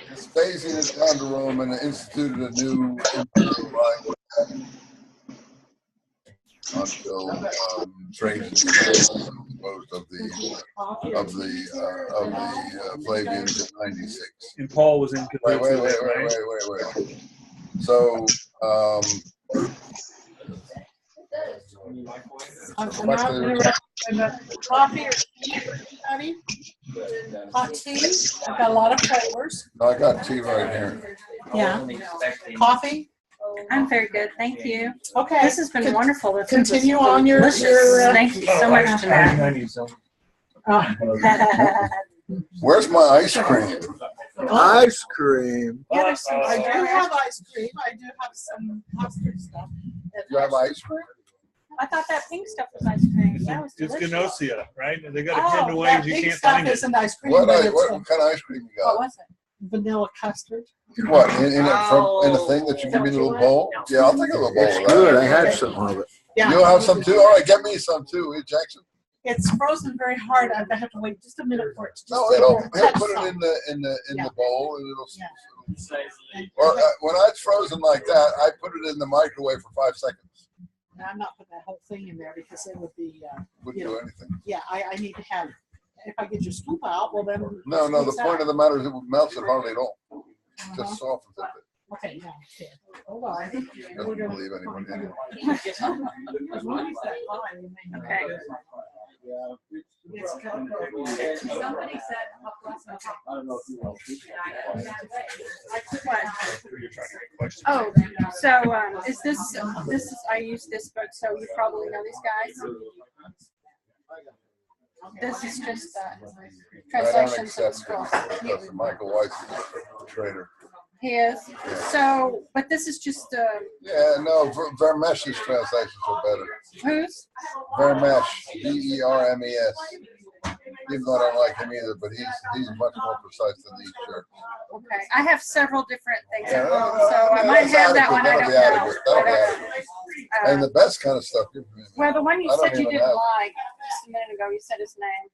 Vespasian had gone to Rome and instituted a new imperial right until Trajan disposed of the Flavians in 96. And Paul was in Wait. So I'm not interrupting. Coffee or tea, honey? Hot tea. I've got a lot of flavors. I got tea right here. Yeah. Coffee. I'm very good, thank you. Okay. This has been wonderful. The food was Continue on your. delicious. Thank you so much, Jeanette. Where's my ice cream? Ice cream. Yeah, there's some. I do have ice cream. I do have some custard stuff. You have ice cream? I thought that pink stuff was ice cream. That was It's delicious. Ganosia, right? They got it hidden away that and you pink can't stuff find it. isn't ice cream. What but it's kind of ice cream you what got? was it? Vanilla custard. What, in a thing that you give me a little bowl? Yeah, I'll take a little bowl It's of good. that. I had some of it. Yeah. You'll have some too? All right, get me some too, Jackson. It's frozen very hard. I have to wait just a minute for it to just No, he'll put it in the bowl and it'll. Or when it's frozen like that, I put it in the microwave for 5 seconds. I'm not putting that whole thing in there because it would be. Wouldn't do anything. Yeah, I need to have. If I get your scoop out, well then. No. The point of the matter is it melts it hardly at all. Just softens it. Okay, yeah. Hold on. Doesn't believe anyone anyway. Okay. Somebody said, Oh, so is this I use this book, so you probably know these guys. This is just translations of scrolls. Because Michael Weiss is a trader. He is. So, but this is just Yeah, no, Vermesh's translations are better. whose? Vermesh, Vermes. Even though I don't like him either, but he's much more precise than these shirts. Okay, I have several different things Yeah, at home, so I might have that one. I don't know. That'll be adequate. And the best kind of stuff. Well, the one you I don't said you even didn't have it. like just a minute ago, you said his name.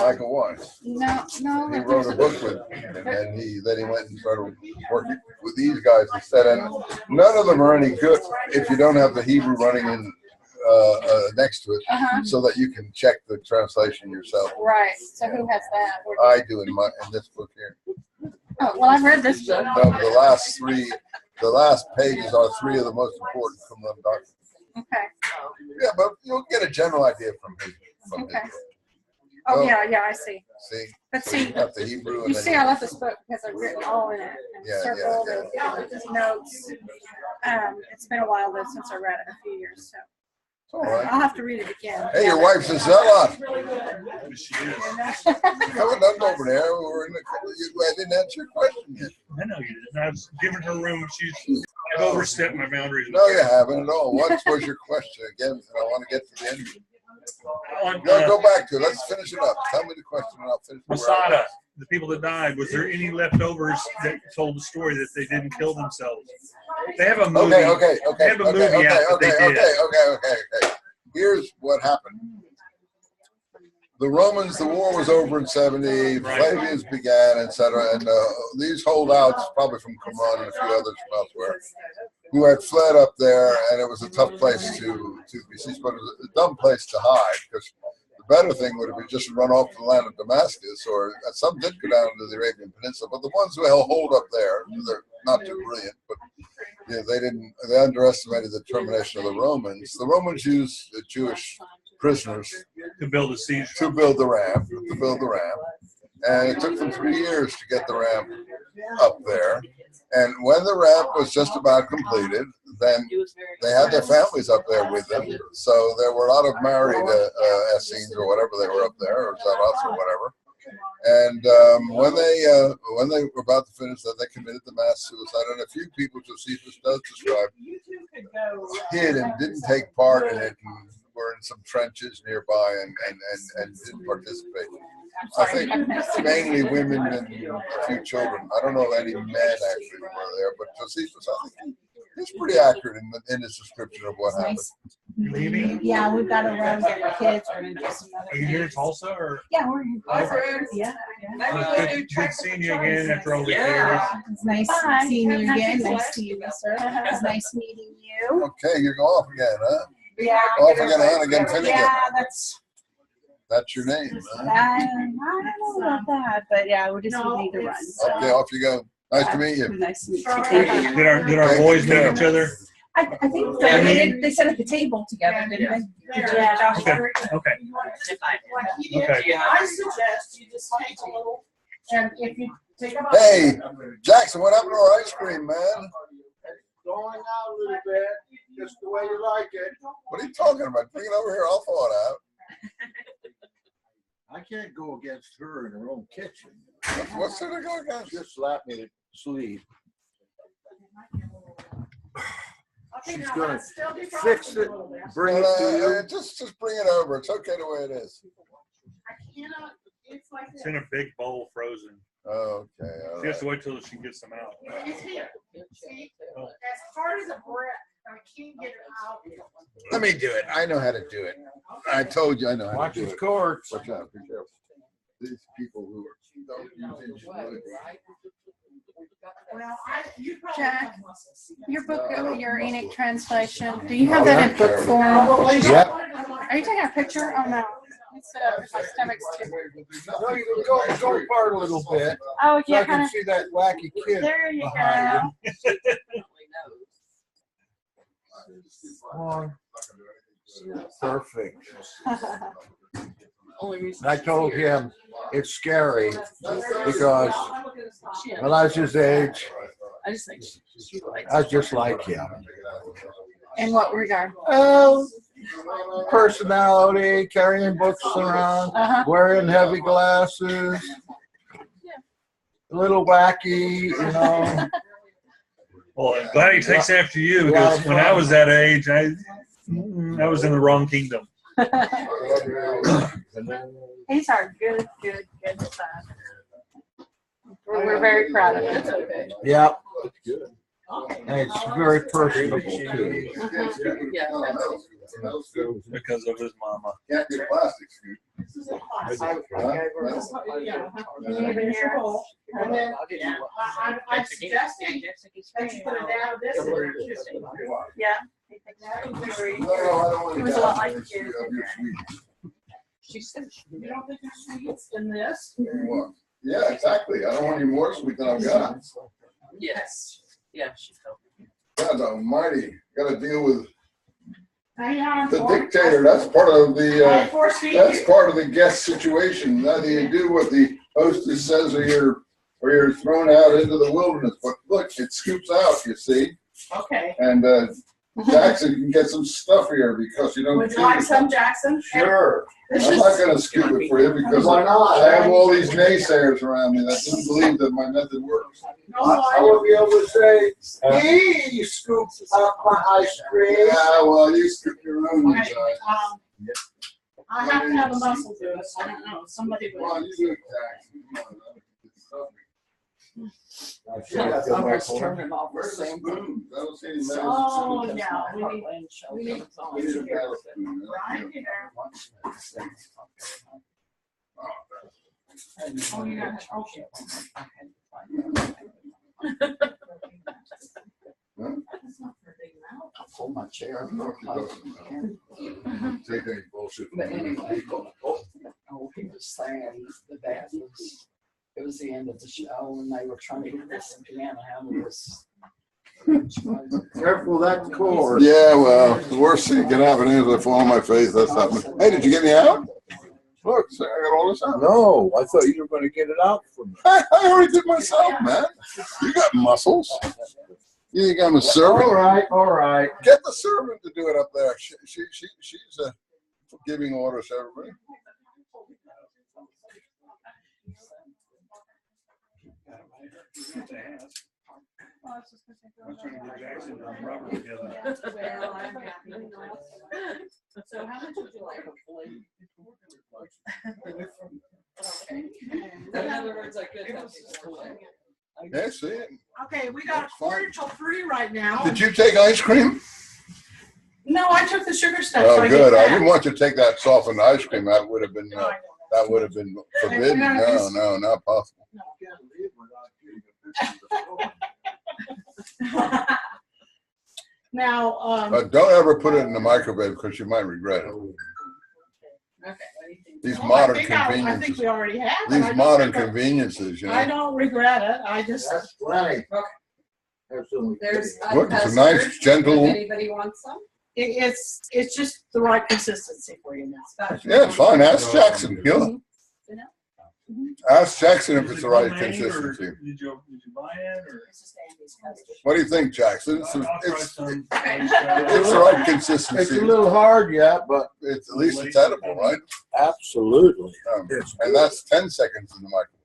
Michael Weiss. No. He wrote a book with him, and then he went and started working with these guys instead. And none of them are any good if you don't have the Hebrew running in next to it, so that you can check the translation yourself. Right. So who has that? I do in this book here. Oh, well, I've read this book. No, the last pages are 3 of the most important from the documents. Okay. Yeah, but you'll get a general idea from his. Okay. Oh, yeah, I see. See? But So see, you got the Hebrew and you then see, I love this book because I've written all in it and Yeah, circled yeah. and notes. It's been a while though since I read it, a few years, so It's all right. I'll have to read it again. Hey, your wife's a zealot. She is. Coming up over there. I didn't answer your question yet. I know you didn't. I was giving her room. I've overstepped my boundaries. No, you haven't at all. What was your question again? I want to get to the end. On, No, go back to it. Let's finish it up. Tell me the question and I'll finish it. Masada, the people that died, was there any leftovers that told the story that they didn't kill themselves? They have a movie. Okay. They have a movie out that they did. Okay. Here's what happened. The Romans, the war was over in 70, Flavians began, etc. And these holdouts, probably from Qumran and a few others from elsewhere, who had fled up there, and it was a tough place to be seized, but it was a dumb place to hide, because the better thing would have been just to run off to the land of Damascus, or some did go down to the Arabian Peninsula, but the ones who held hold up there, they're not too brilliant, but yeah, they underestimated the determination of the Romans. The Romans used the Jewish prisoners To build a siege. to build the ramp, and it took them 3 years to get the ramp up there. And when the ramp was just about completed, then they had their families up there with them. So there were a lot of married Essenes or whatever they were up there, or Zealots or whatever. And when they were about to finish that, they committed the mass suicide. And a few people, Josephus does describe, hid and didn't take part in it, and were in some trenches nearby and didn't participate. I think mainly women and a few children. I don't know if any men actually were there, but Josephus, I think he's pretty accurate in his description of what happened. You leaving? Yeah, we've got to run, get the kids, or just another. Are you here in Tulsa or? Yeah, we're in Tulsa. Yeah. Good seeing you again after all these years. It's nice Bye. seeing you Have a again. nice Nice to you, sir. It's nice meeting you. Okay, you're off again, huh? Yeah. Off again, on again, Finnegan. Yeah, that's Your name, huh? I don't know about that, but yeah, we just would need to run. So. Okay, off you go. Nice to meet you. Nice to meet you. Thank you. Did our boys meet each other? I think they sat at the table together, didn't they? Yeah. Josh. Okay. Okay. Okay. I suggest you just take a little, and if you take a. Hey, Jackson, what happened to our ice cream, man? Going out a little bit, just the way you like it. What are you talking about? Bring it over here. I'll thaw it out. I can't go against her in her own kitchen. What's there to go against? Just slap me to sleep. She's gonna fix it, bring it to you. Just bring it over. It's okay the way it is. It's in a big bowl, frozen. Okay. All She has right. to wait till she gets them out. It's here. See, as hard as a brick, I can't get it out. Let me do it. I know how to do it. I told you I know how Watch to do his it. cords. Watch out. Be careful. These people who don't use ingenuity. Well, you probably Jack, have muscles. Your book, your Enoch translation, do you have that in book form? Yep. Are you taking a picture? Oh, no. It's, my stomach's too. No, you can go apart a little bit. Oh, So I yeah, can kind see that wacky of. kid There you behind go. Oh, perfect. I told him it's scary because when I was his age, I just think she likes I was just like him. In what regard? Oh, personality, carrying books around, wearing heavy glasses, a little wacky, you know. Well, I'm glad he takes after you because when I was that age, I was in the wrong kingdom. He's our good son. We're very proud of him. Yeah. And it's very personable too. Because of his mama. Can't get plastic, Scoot. And then, I suggested that you put it down this. Yeah. He was a lot like you. She said, you don't think there's sweets in this? Yeah, exactly. I don't want any more sweet than I've got. Yes. Yeah, she's helping. God almighty. Got to deal with Hang on. the dictator. That's part of the I foresee that's you. part of the guest situation. Either you do what the hostess says or you're thrown out into the wilderness. But look, it scoops out, you see. Okay. And Jackson can get some stuff here because you don't. Would you like some, Jackson? Sure. This I'm is- not going to scoop it for you because Why not? I have all these naysayers around me that didn't believe that my method works. No, I would be able to say, he scoops up my ice cream. Yeah, well, you scoop your own. You Okay, guys. I have to have a muscle do it. I don't know. Somebody Come on, would. you do it, Jackson. Come on. I'm just turning off the Where's the same. spoon? I don't see any metal Oh, spoons. yeah. We need We need a metal spoon. right here. Oh, you got it. Okay. I pulled my chair. Take any bullshit. But anyway, he was saying that it was the end of the show and they were trying to get this piano handle this. Careful that cord. Yeah, well, the worst thing that can happen is I fall on my face. That's happening. Hey, did you get me out? Look, see, I got all this out. No, I thought you were going to get it out for me. I already did myself, man. You got muscles. You think I'm a servant? All right. Get the servant to do it up there. She's giving orders to everybody. I'm trying to get Jackson and Robert together. So how much would you like? In other words, I could have. Yeah, see it. Okay, we got a quarter till 3 right now. Did you take ice cream? No, I took the sugar stuff. Oh, so I good. get I that. didn't want you to take that softened ice cream. That would have been That would have been forbidden. No, no, not possible. Now, But don't ever put it in the microwave because you might regret it. These modern I think conveniences. we already have it. These modern conveniences, you I know. don't regret it. I just. That's plenty. Absolutely. There's Look, it's a nice, if gentle. anybody wants some. It's just the right consistency for you now. Yeah, it's fine. Ask Jackson. He'll ask Jackson if it's the right Homemade, or consistency. Did you buy it or? It's just Andy's custard. What do you think, Jackson? It's I'll try it's some. the right It's consistency. a little hard yet, but It's at least it's edible, right? absolutely. And that's 10 seconds in the microwave.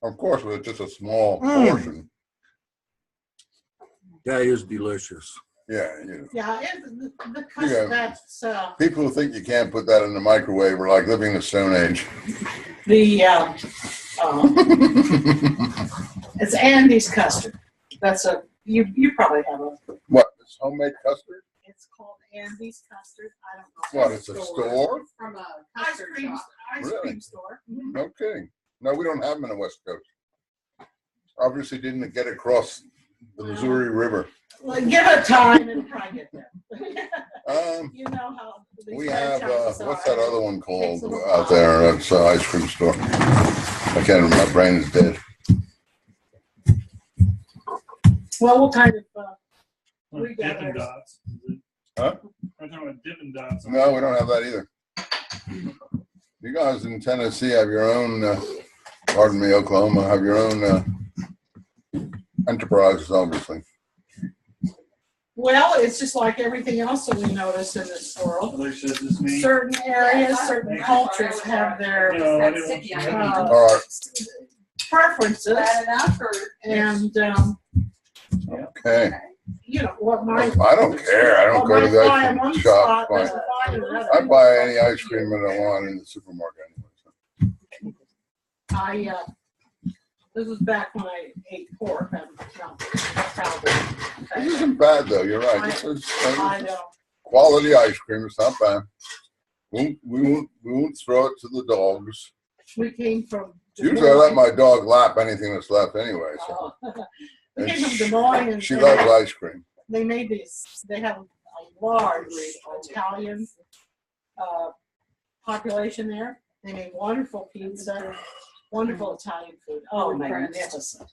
Of course, with just a small portion. That is delicious. Yeah, you know. Yeah, the custard, that's People who think you can't put that in the microwave are like living in the Stone Age. the it's Andy's custard. That's you probably have a. What? It's homemade custard? It's called Andy's custard. I don't know. What? It's a store? From a Ice custard cream, shop. ice Really? cream store. Mhm. No kidding. No, we don't have them in the West Coast. Obviously, didn't get across the Missouri River. Well, give it time and try to get there. You know how these We have franchises what's are. that other one called Takes a little out time. there? That's an ice cream store. I can't remember. My brain is dead. Well, what kind of Like We got Dippin' ours. Dots. Huh? I'm talking about Dippin' Dots. No, we don't have that either. You guys in Tennessee have your own. Pardon me, Oklahoma have your own enterprises, obviously. well, it's just like everything else that we notice in this world. Alicia, is this me? Certain areas, certain cultures have their No, I didn't want All right. preferences, Bad enough or? and Okay. you know what my. I don't care. I don't go to the ice cream shop. Fine. I buy any ice cream that I want in the supermarket anyway. So. This was back when I ate pork. Probably. This isn't bad though. You're right. This is I know. quality ice cream. It's not bad. We won't throw it to the dogs. We came from. Des Usually I let Moines. my dog lap anything that's left anyway. So. We And came from Des Moines, and she loves ice cream. they made these. They have a large Italian population there. They made wonderful pizza, wonderful Italian food. Oh, magnificent!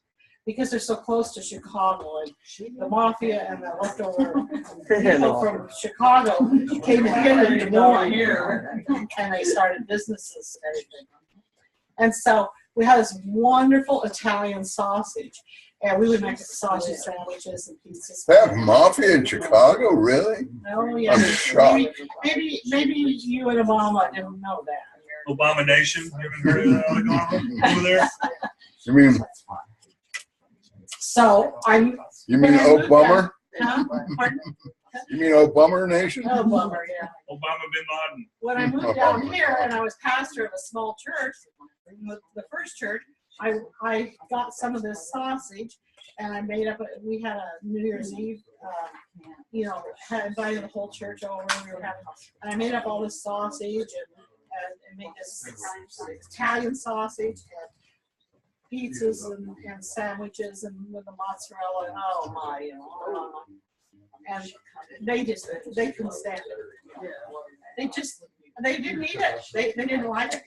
Because they're so close to Chicago, and the mafia and the leftover people from Chicago came and hid in Des Moines, and they started businesses and everything. And so we had this wonderful Italian sausage, and we would make sausage sandwiches and pizzas. They have mafia in Chicago, really? Oh yeah, I'm shocked. maybe you and Obama didn't know that. Obama Nation. You haven't heard of that over there? You mean So I'm. you mean Oak Bummer? Huh? Pardon? You mean Oak Bummer Nation? Oh, bummer, yeah. Obama bin Laden. When I moved down here and I was pastor of a small church, the first church, I got some of this sausage and I made up. We had a New Year's Eve, had invited the whole church over. And we were having, and I made up all this sausage and made this Italian sausage and pizzas and sandwiches and with the mozzarella. And oh my, and they couldn't stand it. They didn't eat it. They didn't like it.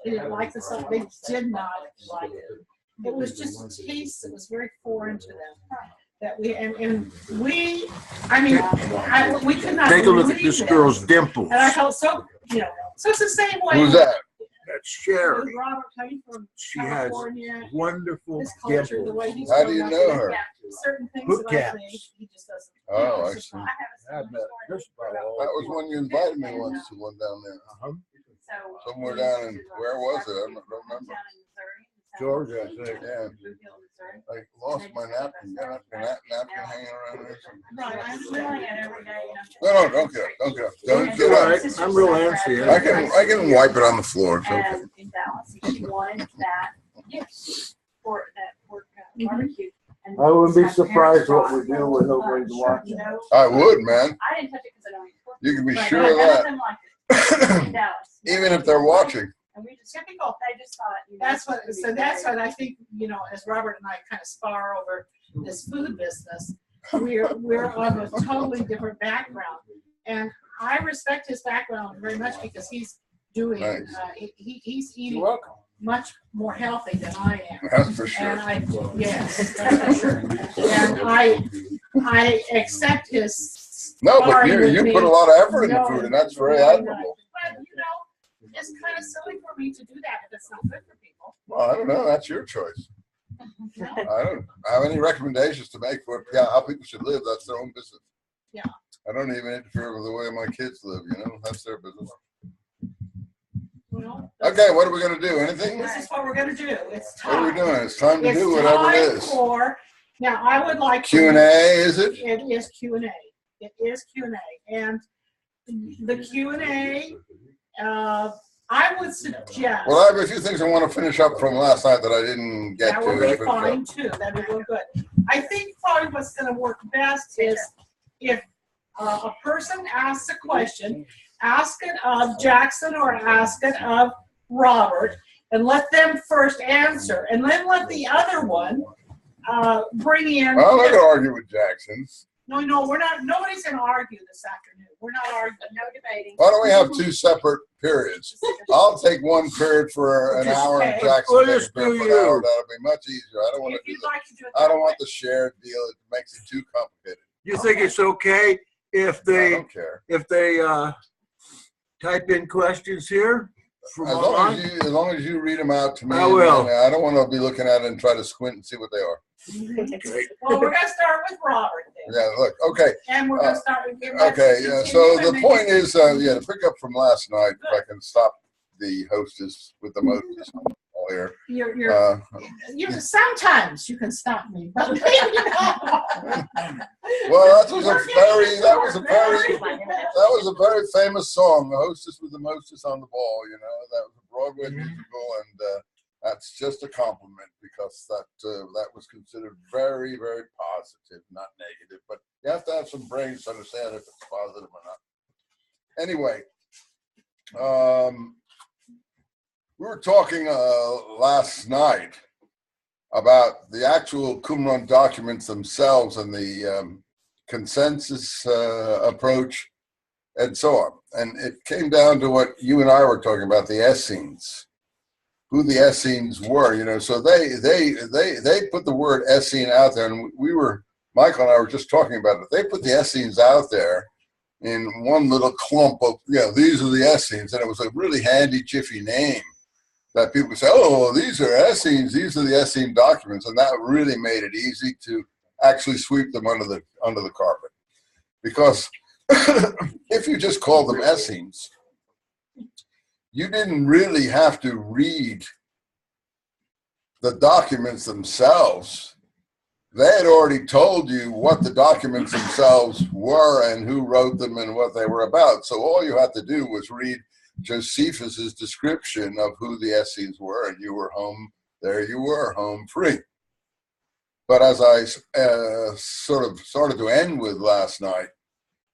They didn't like the sauce. They did not like it. It was just a taste that was very foreign to them. That we we could not. Take a look at believe this it. girl's dimples. And I felt so, so it's the same way. Who's that? That's With Sherry. Robert coming from She has California. wonderful His culture, the way dimples. he's How do grown you up, know her? certain things Book that I caps. think he just doesn't. Oh, I it's just see. not- I've met just about all That was when you invited me once to one down there. Uh-huh. Somewhere down in, where was it? I don't remember. Georgia, I think. Yeah. I lost my napkin. Got a napkin hanging around there. Right, I'm smelling it every day. No, don't get up. Don't get up. Don't It's get all up. right. I'm real antsy. I can wipe it on the floor. It's okay. And in Dallas, she wanted that for that pork barbecue. And I wouldn't be my surprised parents what brought we do with nobody to lunch, watch you it. know. I would, man. I didn't touch it because I don't eat pork. You can be But sure none of that. them liked even if they're watching. And we just typical. I just thought That's what. So that's what I think. You know, as Robert and I kind of spar over this food business, we're on a totally different background, and I respect his background very much because he's doing. Nice. He's eating You're welcome. much more healthy than I am. That's for sure. And yes, that's for sure. And I accept his. No, but sparring with you me. put a lot of effort in the No, food, and that's very no, no. admirable. But you know, it's kind of silly for me to do that if it's not good for people. Well, I don't know. That's your choice. No. I don't have any recommendations to make for how people should live. That's their own business. Yeah. I don't even interfere with the way my kids live. You know, that's their business. Well, Okay, what are we gonna do? Anything? this is what we're gonna do. It's What are we time. doing? It's time to It's do whatever it time is. for. Now, I would like Q&A, is it? It is Q&A. It is Q&A, and the Q&A. I would suggest. Well, I have a few things I want to finish up from last night that I didn't get that to. will be but, fine too. That will go good. I think probably what's going to work best is if a person asks a question, ask it of Jackson or ask it of Robert, and let them first answer, and then let the other one bring in. I'm not going to argue with Jackson. No, we're not. Nobody's going to argue this afternoon. We're not arguing. no debating. Why don't we have two separate periods? I'll take one period for an hour and Okay. Jackson Well, takes just a period do for an you. hour. That'll be much easier. I don't want If to do you'd that. like to do it I don't that want the shared deal. It makes it too complicated. You think it's okay if I they don't care. type in questions here from As long as you read them out to me. I will. and I don't want to be looking at it and try to squint and see what they are. Well, we're going to start with Robert then. Yeah, look, okay. And we're going to start with him. Okay, yeah, so the point is, to pick up from last night, if I can stop the hostess with the mostest all here. You're sometimes you can stop me, but Well, that was a very famous song, The Hostess with the Mostest on the Ball, you know. That was a Broadway musical, and that's just a compliment because that was considered very, very positive, not negative. But you have to have some brains to understand if it's positive or not. Anyway, we were talking last night about the actual Qumran documents themselves and the consensus approach and so on. And it came down to what you and I were talking about, the Essenes. Who the Essenes were, you know, so they put the word Essene out there, and Michael and I were just talking about it. They put the Essenes out there in one little clump of, these are the Essenes, and it was a really handy, jiffy name that people say, oh, these are Essenes, these are the Essene documents, and that really made it easy to actually sweep them under the carpet, because if you just call them Essenes, you didn't really have to read the documents themselves. They had already told you what the documents themselves were and who wrote them and what they were about. So all you had to do was read Josephus's description of who the Essenes were, and you were home. There you were, home free. But as I sort of started to end with last night,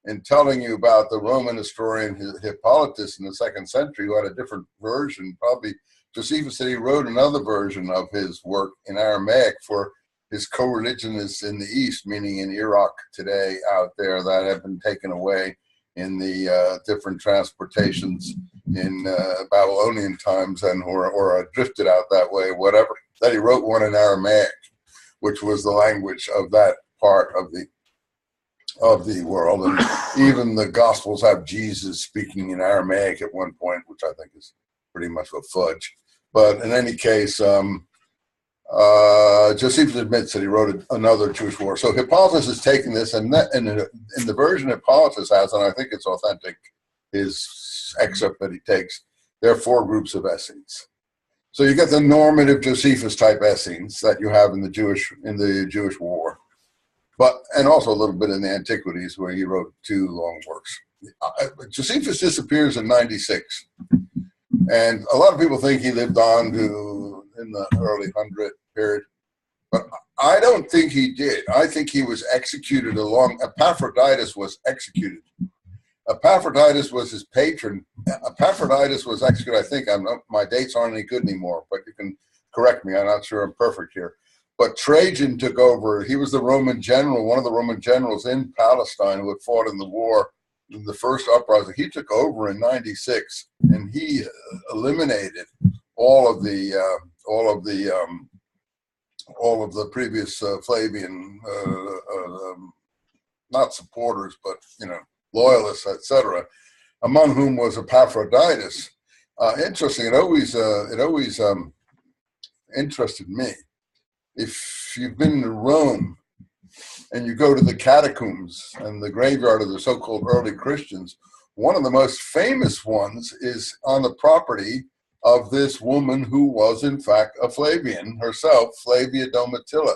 in telling you about the Roman historian Hippolytus in the 2nd century, who had a different version, probably Josephus said he wrote another version of his work in Aramaic for his co-religionists in the East, meaning in Iraq today out there, that have been taken away in the different transportations in Babylonian times and or drifted out that way, whatever, that he wrote one in Aramaic, which was the language of that part of the world. And even the Gospels have Jesus speaking in Aramaic at one point, which I think is pretty much a fudge. But in any case, Josephus admits that he wrote another Jewish war. So Hippolytus is taking this, and in the version Hippolytus has, and I think it's authentic, his excerpt that he takes, there are 4 groups of Essenes. So you get the normative Josephus type Essenes that you have in the Jewish war. And also a little bit in the Antiquities, where he wrote 2 long works. Josephus disappears in 96, and a lot of people think he lived on to in the early 100 period, but I don't think he did. I think he was executed Epaphroditus was executed Epaphroditus was his patron. Epaphroditus was executed, I think, my dates aren't any good anymore, but you can correct me. I'm not sure I'm perfect here. But Trajan took over. He was the Roman general, one of the Roman generals in Palestine who had fought in the war, in the first uprising. He took over in 96, and he eliminated all of the previous Flavian, not supporters, but loyalists, etc., among whom was Epaphroditus. Interesting. It always interested me. If you've been to Rome and you go to the catacombs and the graveyard of the so-called early Christians, one of the most famous ones is on the property of this woman who was in fact a Flavian herself, Flavia Domitilla.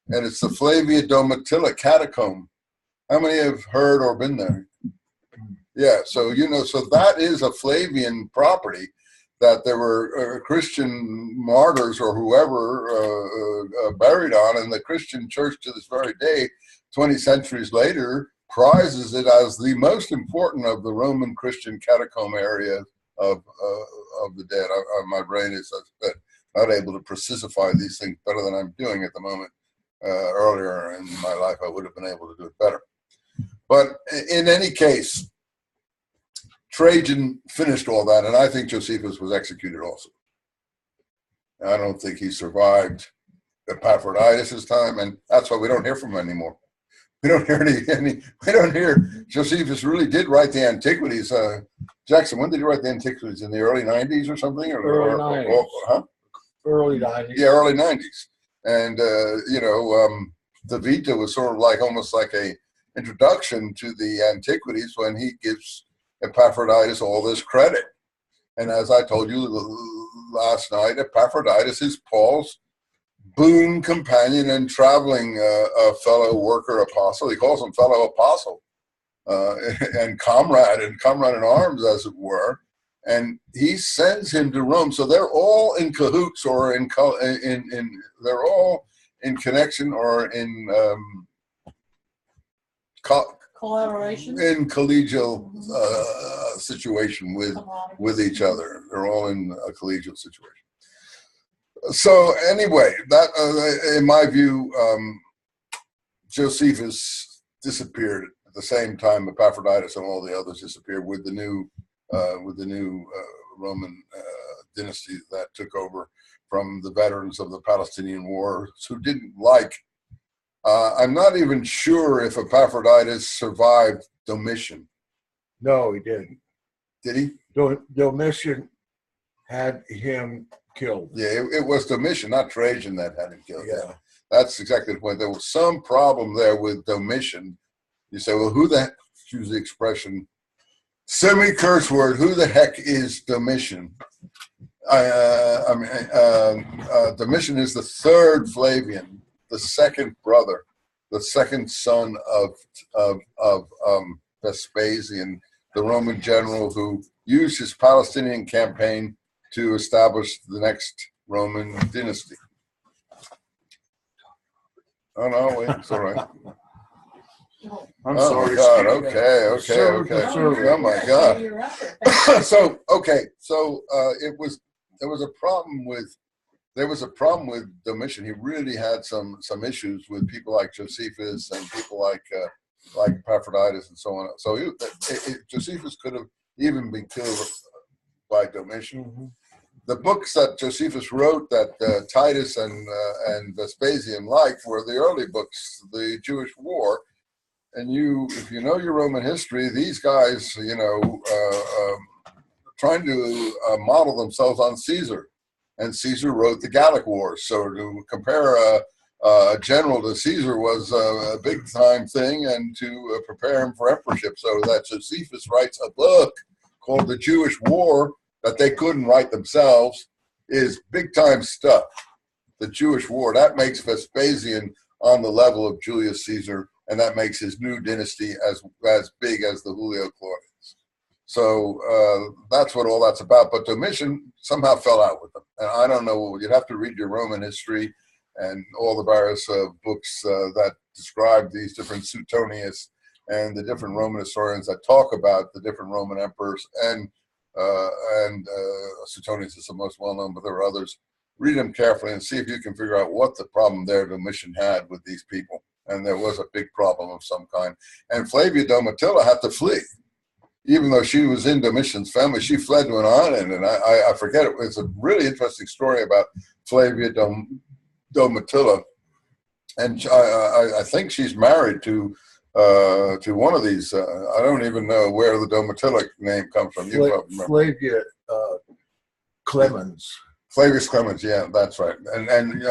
And it's the Flavia Domitilla catacomb. How many have heard or been there? Yeah, so so that is a Flavian property that there were Christian martyrs or whoever buried on, and the Christian church to this very day, 20 centuries later, prizes it as the most important of the Roman Christian catacomb area of the dead. My brain is not able to precisify these things better than I'm doing at the moment. Earlier in my life, I would have been able to do it better. But in any case, Trajan finished all that, and I think Josephus was executed also. I don't think he survived Epaphroditus' time, and that's why we don't hear from him anymore. We don't hear we don't hear Josephus really did write the Antiquities. Jackson, when did he write the Antiquities? In the early 90s or something? Early 90s. Huh? Early 90s. Yeah, early 90s. And, the Vita was sort of like almost like a introduction to the Antiquities when he gives Epaphroditus all this credit. And as I told you last night, Epaphroditus is Paul's boon companion and traveling fellow worker apostle. He calls him fellow apostle and comrade in arms, as it were. And he sends him to Rome. So they're all in cahoots, or they're all in connection or in Collaboration. In collegial situation with each other. They're all in a collegial situation. So anyway, that in my view, Josephus disappeared at the same time Epaphroditus and all the others disappeared with the new Roman dynasty that took over from the veterans of the Palestinian War, who didn't like. I'm not even sure if Epaphroditus survived Domitian. No, he didn't. Did he? Domitian had him killed. Yeah, it was Domitian, not Trajan, that had him killed. Yeah. That's exactly the point. There was some problem there with Domitian. You say, well, who the heck, use the expression, semi-curse word, who the heck is Domitian? Domitian is the third Flavian, the second brother, the second son of Vespasian, the Roman general who used his Palestinian campaign to establish the next Roman dynasty. Oh no, wait, it's all right. I'm Oh sorry. my God! Steve. Okay. Oh my God! So there was a problem with Domitian. He really had some issues with people like Josephus and people like Epaphroditus and so on. So Josephus could have even been killed by Domitian. Mm-hmm. The books that Josephus wrote that Titus and Vespasian liked were the early books, the Jewish War. And if you know your Roman history, these guys, trying to model themselves on Caesar. And Caesar wrote the Gallic Wars. So to compare a general to Caesar was a big time thing, and to prepare him for emperorship. So that Josephus writes a book called The Jewish War that they couldn't write themselves is big time stuff. The Jewish War, that makes Vespasian on the level of Julius Caesar, and that makes his new dynasty as big as the Julio Claudians. So that's what all that's about. But Domitian somehow fell out with them. And I don't know, you'd have to read your Roman history and all the various books that describe these different Suetonius and the different Roman historians that talk about the different Roman emperors, and Suetonius is the most well-known, but there are others. Read them carefully and see if you can figure out what the problem there Domitian had with these people. And there was a big problem of some kind. And Flavia Domitilla had to flee. Even though she was in Domitian's family, she fled to an island. And I forget it. It's a really interesting story about Flavia Domitilla. And I think she's married to one of these. I don't even know where the Domitilla name comes from. You probably remember. Flavia Clemens. Flavius Clemens, yeah, that's right. And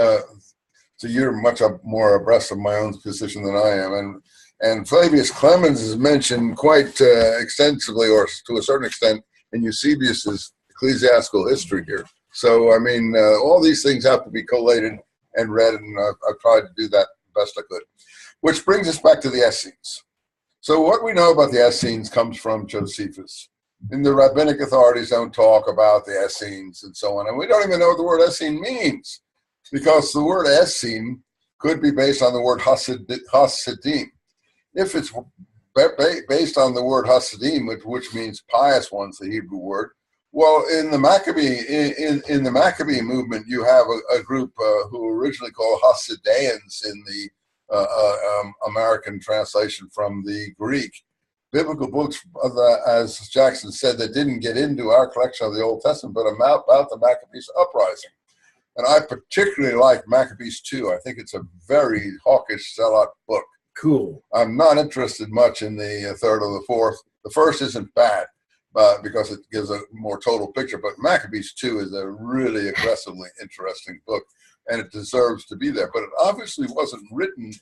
so you're much more abreast of my own position than I am. And Flavius Clemens is mentioned quite extensively, or to a certain extent, in Eusebius's ecclesiastical history here. So, I mean, all these things have to be collated and read, and I've tried to do that best I could. Which brings us back to the Essenes. So what we know about the Essenes comes from Josephus. And the rabbinic authorities don't talk about the Essenes and so on. And we don't even know what the word Essene means, because the word Essene could be based on the word Hasidim. If it's based on the word Hasidim, which means pious ones, the Hebrew word, well, in the Maccabee movement, you have a group who were originally called Hasideans in the American translation from the Greek. Biblical books, as Jackson said, that didn't get into our collection of the Old Testament, but about the Maccabees uprising. And I particularly like Maccabees 2. I think it's a very hawkish sellout book. Cool. I'm not interested much in the third or the fourth. The first isn't bad, because it gives a more total picture. But Maccabees 2 is a really aggressively interesting book, and it deserves to be there. But it obviously wasn't written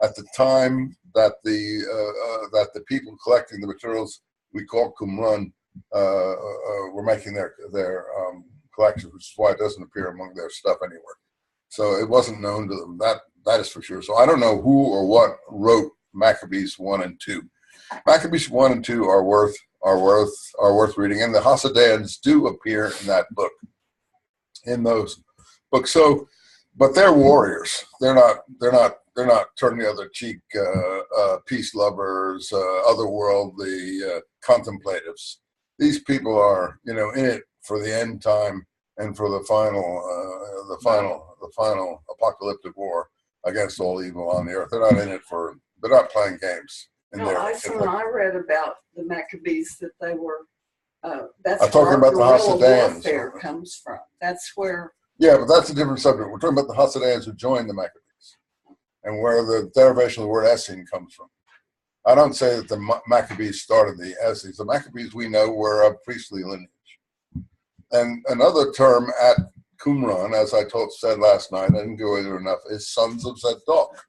at the time that the people collecting the materials we call Qumran were making their collections, which is why it doesn't appear among their stuff anywhere. So it wasn't known to them. That is for sure. So I don't know who or what wrote Maccabees 1 and 2. Maccabees 1 and 2 are worth reading, and the Hasideans do appear in that book, in those books. So, but they're warriors. They're not turn the other cheek, peace lovers, otherworldly contemplatives. These people are, in it for the end time and for the final apocalyptic war against all evil on the earth. They're not in it they're not playing games. No, I read about the Maccabees that they were. That's I'm talking about the Hasideans. Warfare comes from. That's where. Yeah, but that's a different subject. We're talking about the Hasideans who joined the Maccabees, and where the derivation of the word Essene comes from. I don't say that the Maccabees started the Essenes. The Maccabees we know were of priestly lineage. And another term at Qumran, as I said last night, I didn't go into it enough, is sons of Zadok.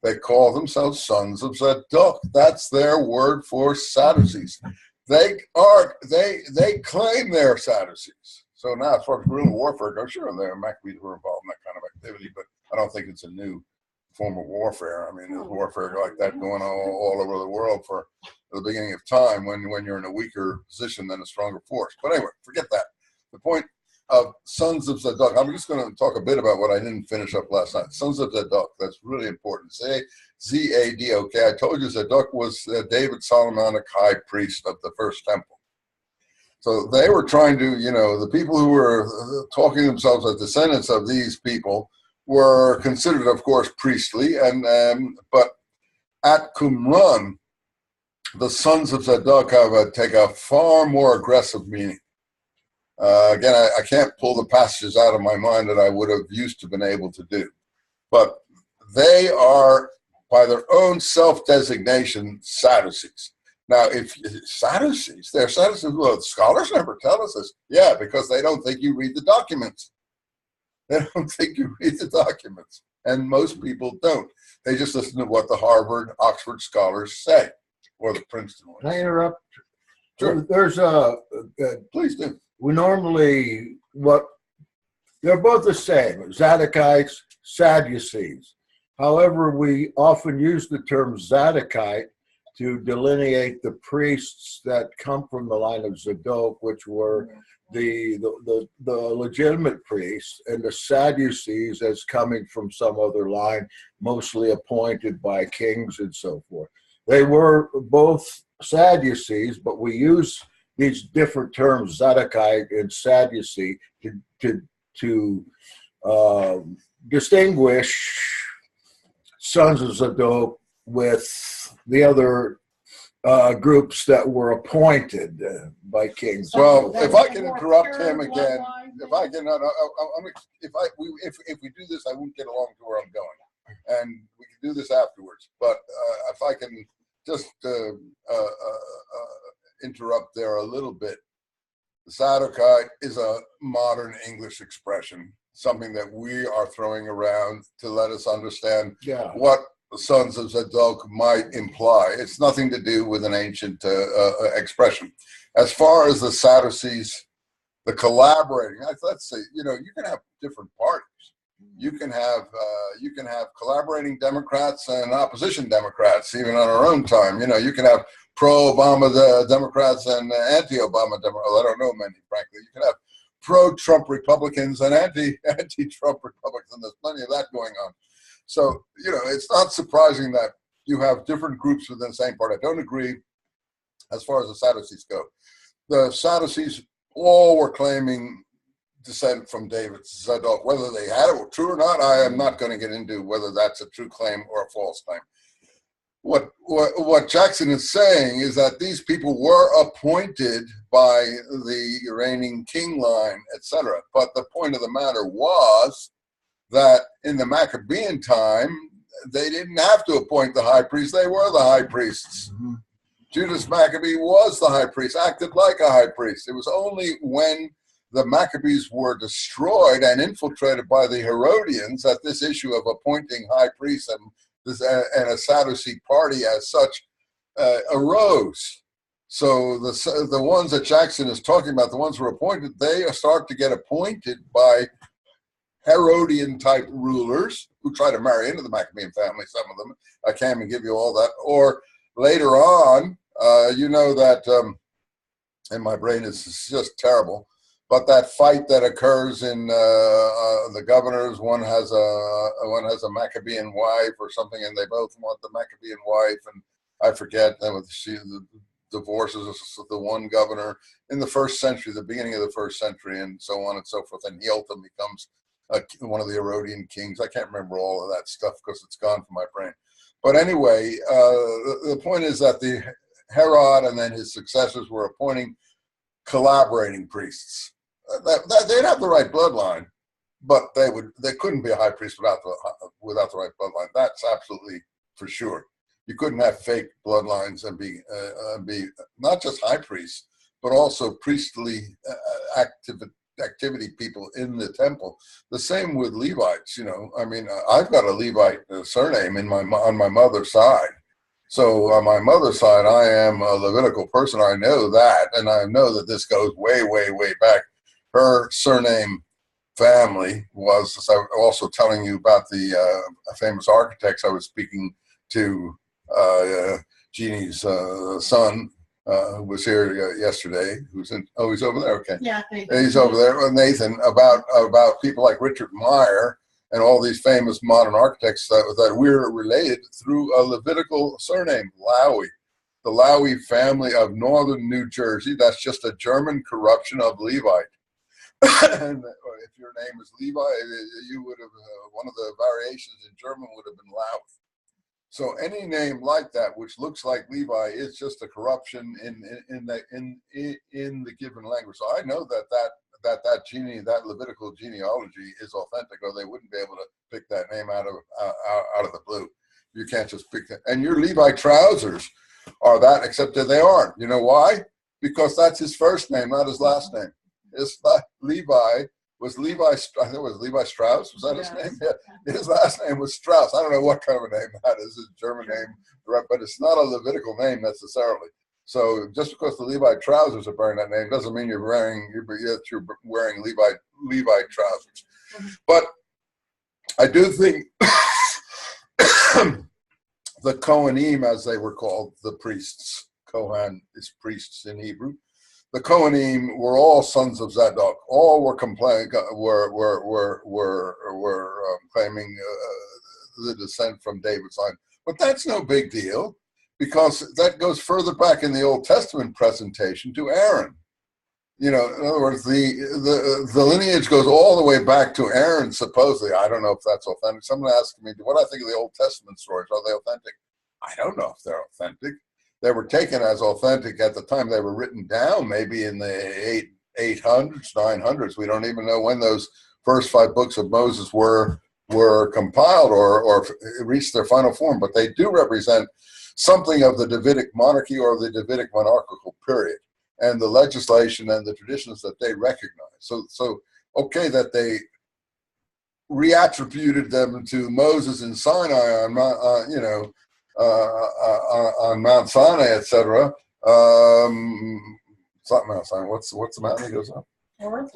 They call themselves sons of Zadok. That's their word for Sadducees. They claim they're Sadducees. So now, as far as guerrilla warfare goes, sure, the Maccabees were involved in that kind of activity, but I don't think it's a new form of warfare. I mean, there's warfare like that going on all over the world for the beginning of time when you're in a weaker position than a stronger force. But anyway, forget that. The point of sons of Zadok, I'm just going to talk a bit about what I didn't finish up last night. Sons of Zadok, that's really important. Z-A-D-O-K. I told you Zadok was David Solomonic high priest of the first temple. So they were trying to, the people who were talking themselves as descendants of these people were considered, of course, priestly, but at Qumran, the sons of Zadok take a far more aggressive meaning. Again, I can't pull the passages out of my mind that I would have used to been able to do, but they are, by their own self-designation, Sadducees. Now, if Sadducees, they're Sadducees, well, scholars never tell us this. Yeah, because they don't think you read the documents. They don't think you read the documents. And most people don't. They just listen to what the Harvard, Oxford scholars say, or the Princeton ones. Can I interrupt? Sure. There's Please do. we normally, they're both the same, Zadokites, Sadducees. However, we often use the term Zadokite to delineate the priests that come from the line of Zadok, which were the legitimate priests, and the Sadducees as coming from some other line, mostly appointed by kings and so forth. They were both Sadducees, but we use these different terms, Zadokite and Sadducee, to distinguish sons of Zadok with the other groups that were appointed by kings. Well, if I can interrupt him again, if we do this, I won't get along to where I'm going, and we can do this afterwards. But if I can just interrupt there a little bit, Zadokite is a modern English expression, something that we are throwing around to let us understand what the sons of Zadok might imply. It's nothing to do with an ancient expression. As far as the Sadducees, the collaborating, let's say, you can have different parties. You can have collaborating Democrats and opposition Democrats, even on our own time. You can have pro-Obama Democrats and anti-Obama Democrats. Well, I don't know many, frankly. You can have pro-Trump Republicans and anti-Trump Republicans, and there's plenty of that going on. So, it's not surprising that you have different groups within the same party. I don't agree as far as the Sadducees go. The Sadducees all were claiming descent from David Zadok. Whether they had it true or not, I am not going to get into whether that's a true claim or a false claim. What Jackson is saying is that these people were appointed by the reigning king line, etc. But the point of the matter was that in the Maccabean time, they didn't have to appoint the high priest. They were the high priests. Mm-hmm. Judas Maccabee was the high priest, acted like a high priest. It was only when the Maccabees were destroyed and infiltrated by the Herodians that this issue of appointing high priests and a Sadducee party as such arose. So the ones that Jackson is talking about, the ones who were appointed, they start to get appointed by Herodian type rulers who try to marry into the Maccabean family, some of them. I can't even give you all that. Or later on, that, and my brain is just terrible, but that fight that occurs in the governors, one has a Maccabean wife or something, and they both want the Maccabean wife, and I forget, she divorces the one governor in the first century, the beginning of the first century, and so on and so forth, and he ultimately becomes one of the Herodian kings. I can't remember all of that stuff because it's gone from my brain. But anyway, the point is that the Herod and then his successors were appointing collaborating priests. They'd have the right bloodline, but they couldn't be a high priest without the right bloodline. That's absolutely for sure. You couldn't have fake bloodlines and be not just high priests, but also priestly activity people in the temple. The same with Levites. I've got a Levite surname on my mother's side. So on my mother's side, I am a Levitical person. I know that, and I know that this goes way, way, way back. Her surname family was, as I was also telling you about the famous architects I was speaking to, Jeannie's son, who was here yesterday, he's over there, okay. Yeah, he's over there, Nathan, about people like Richard Meyer and all these famous modern architects that we're related through a Levitical surname, Lowy. The Lowy family of northern New Jersey, that's just a German corruption of Levite. And if your name is Levi, you would have, one of the variations in German would have been Lowy. So any name like that, which looks like Levi, is just a corruption in the given language. So I know that Levitical genealogy is authentic, or they wouldn't be able to pick that name out of the blue. You can't just pick that. And your Levi trousers are that, except that they aren't. You know why? Because that's his first name, not his last name. It's not Levi. Was Levi? I think it was Levi Strauss. Was that his name? Yeah. His last name was Strauss. I don't know what kind of a name that is. It's a German name, but it's not a Levitical name necessarily. So just because the Levi trousers are bearing that name doesn't mean you're wearing Levi trousers. But I do think the Kohanim, as they were called, the priests. Kohan is priests in Hebrew. The Kohanim were all sons of Zadok. All were claiming the descent from David's line. But that's no big deal, because that goes further back in the Old Testament presentation to Aaron. You know, in other words, the lineage goes all the way back to Aaron, supposedly. I don't know if that's authentic. Someone asked me, what I think of the Old Testament stories. Are they authentic? I don't know if they're authentic. They were taken as authentic at the time they were written down, maybe in the 800s, 900s. We don't even know when those first 5 books of Moses were compiled or reached their final form, but they do represent something of the Davidic monarchy or the Davidic monarchical period, and the legislation and the traditions that they recognize. So okay, that they reattributed them to Moses in Sinai on Mount Sinai, etc. Something else. What's the mountain he goes up? Horeb.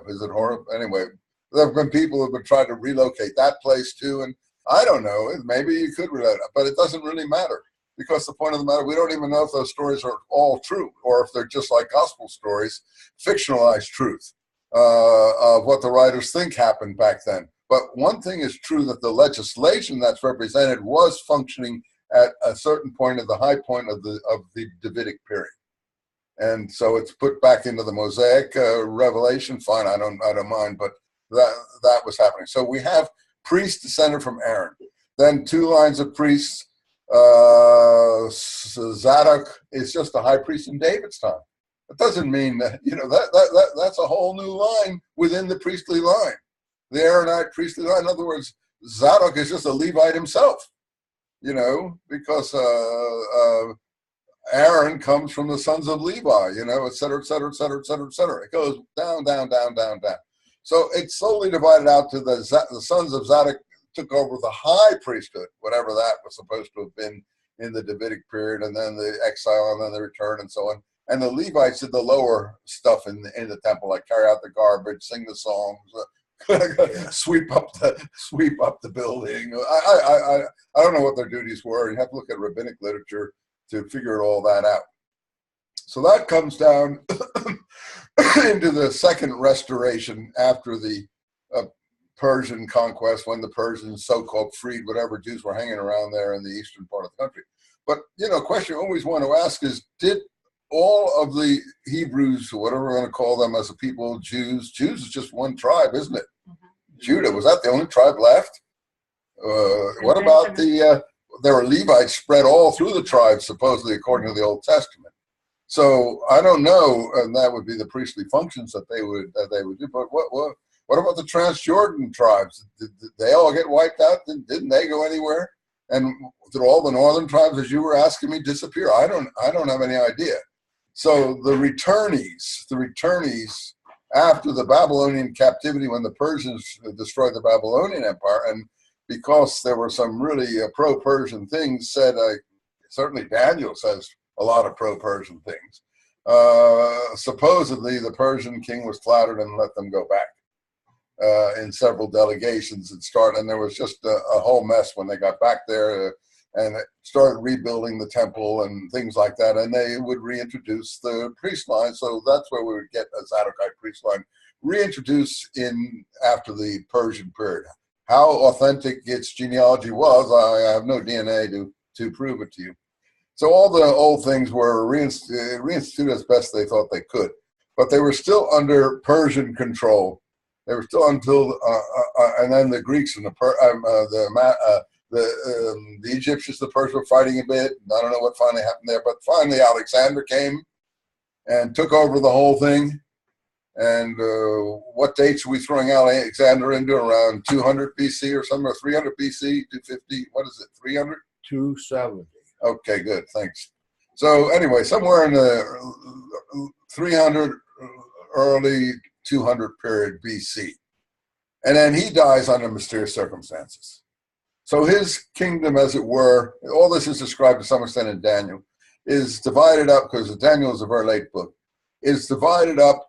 Is it Horeb? Anyway, there have been people who have been trying to relocate that place too, and I don't know. Maybe you could relate it, but it doesn't really matter, because the point of the matter, we don't even know if those stories are all true or if they're just like gospel stories, fictionalized truth of what the writers think happened back then. But one thing is true, that the legislation that's represented was functioning at a certain point, at the high point of the Davidic period. And so it's put back into the Mosaic revelation. Fine, I don't mind, but that was happening. So we have priests descended from Aaron, then 2 lines of priests. Zadok is just a high priest in David's time. It doesn't mean that, that's a whole new line within the priestly line, the Aaronite priestly line. In other words, Zadok is just a Levite himself, because Aaron comes from the sons of Levi, et cetera, et cetera, et cetera, et cetera, et cetera. It goes down, down, down, down, down. So it's slowly divided out to the sons of Zadok took over the high priesthood, whatever that was supposed to have been in the Davidic period, and then the exile, and then the return, and so on. And the Levites did the lower stuff in the temple, like carry out the garbage, sing the songs, sweep up the building. I don't know what their duties were. You have to look at rabbinic literature to figure all that out. So that comes down into the second restoration after the Persian conquest, when the Persians so-called freed whatever Jews were hanging around there in the eastern part of the country. But, question you always want to ask is, did all of the Hebrews, or whatever we're going to call them as a people, Jews is just one tribe, isn't it? Mm-hmm. Judah, was that the only tribe left? What about there were Levites spread all through the tribes, supposedly, according to the Old Testament. So I don't know, and that would be the priestly functions that they would do. But what about the Transjordan tribes? Did they all get wiped out? Didn't they go anywhere? And did all the northern tribes, as you were asking me, disappear? I don't have any idea. So the returnees after the Babylonian captivity, when the Persians destroyed the Babylonian Empire, and because there were some really pro-Persian things said, certainly Daniel says a lot of pro-Persian things. Supposedly the Persian king was flattered and let them go back in several delegations and there was just a whole mess when they got back there and started rebuilding the temple and things like that, and they would reintroduce the priest line. So that's where we would get a Zadokite priest line reintroduced in after the Persian period. How authentic its genealogy was, I have no DNA to prove it to you. So all the old things were reinstituted as best they thought they could, but they were still under Persian control. They were still until, and then the Greeks and the Egyptians, the Persians were fighting a bit. I don't know what finally happened there, but finally Alexander came and took over the whole thing. And what dates are we throwing Alexander into? Around 200 BC or something, or 300 BC, 250, what is it, 300? 270. Okay, good, thanks. So anyway, somewhere in the 300, early 200 period BC. And then he dies under mysterious circumstances. So his kingdom, as it were, all this is described to some extent in Daniel, is divided up, because Daniel is a very late book, is divided up,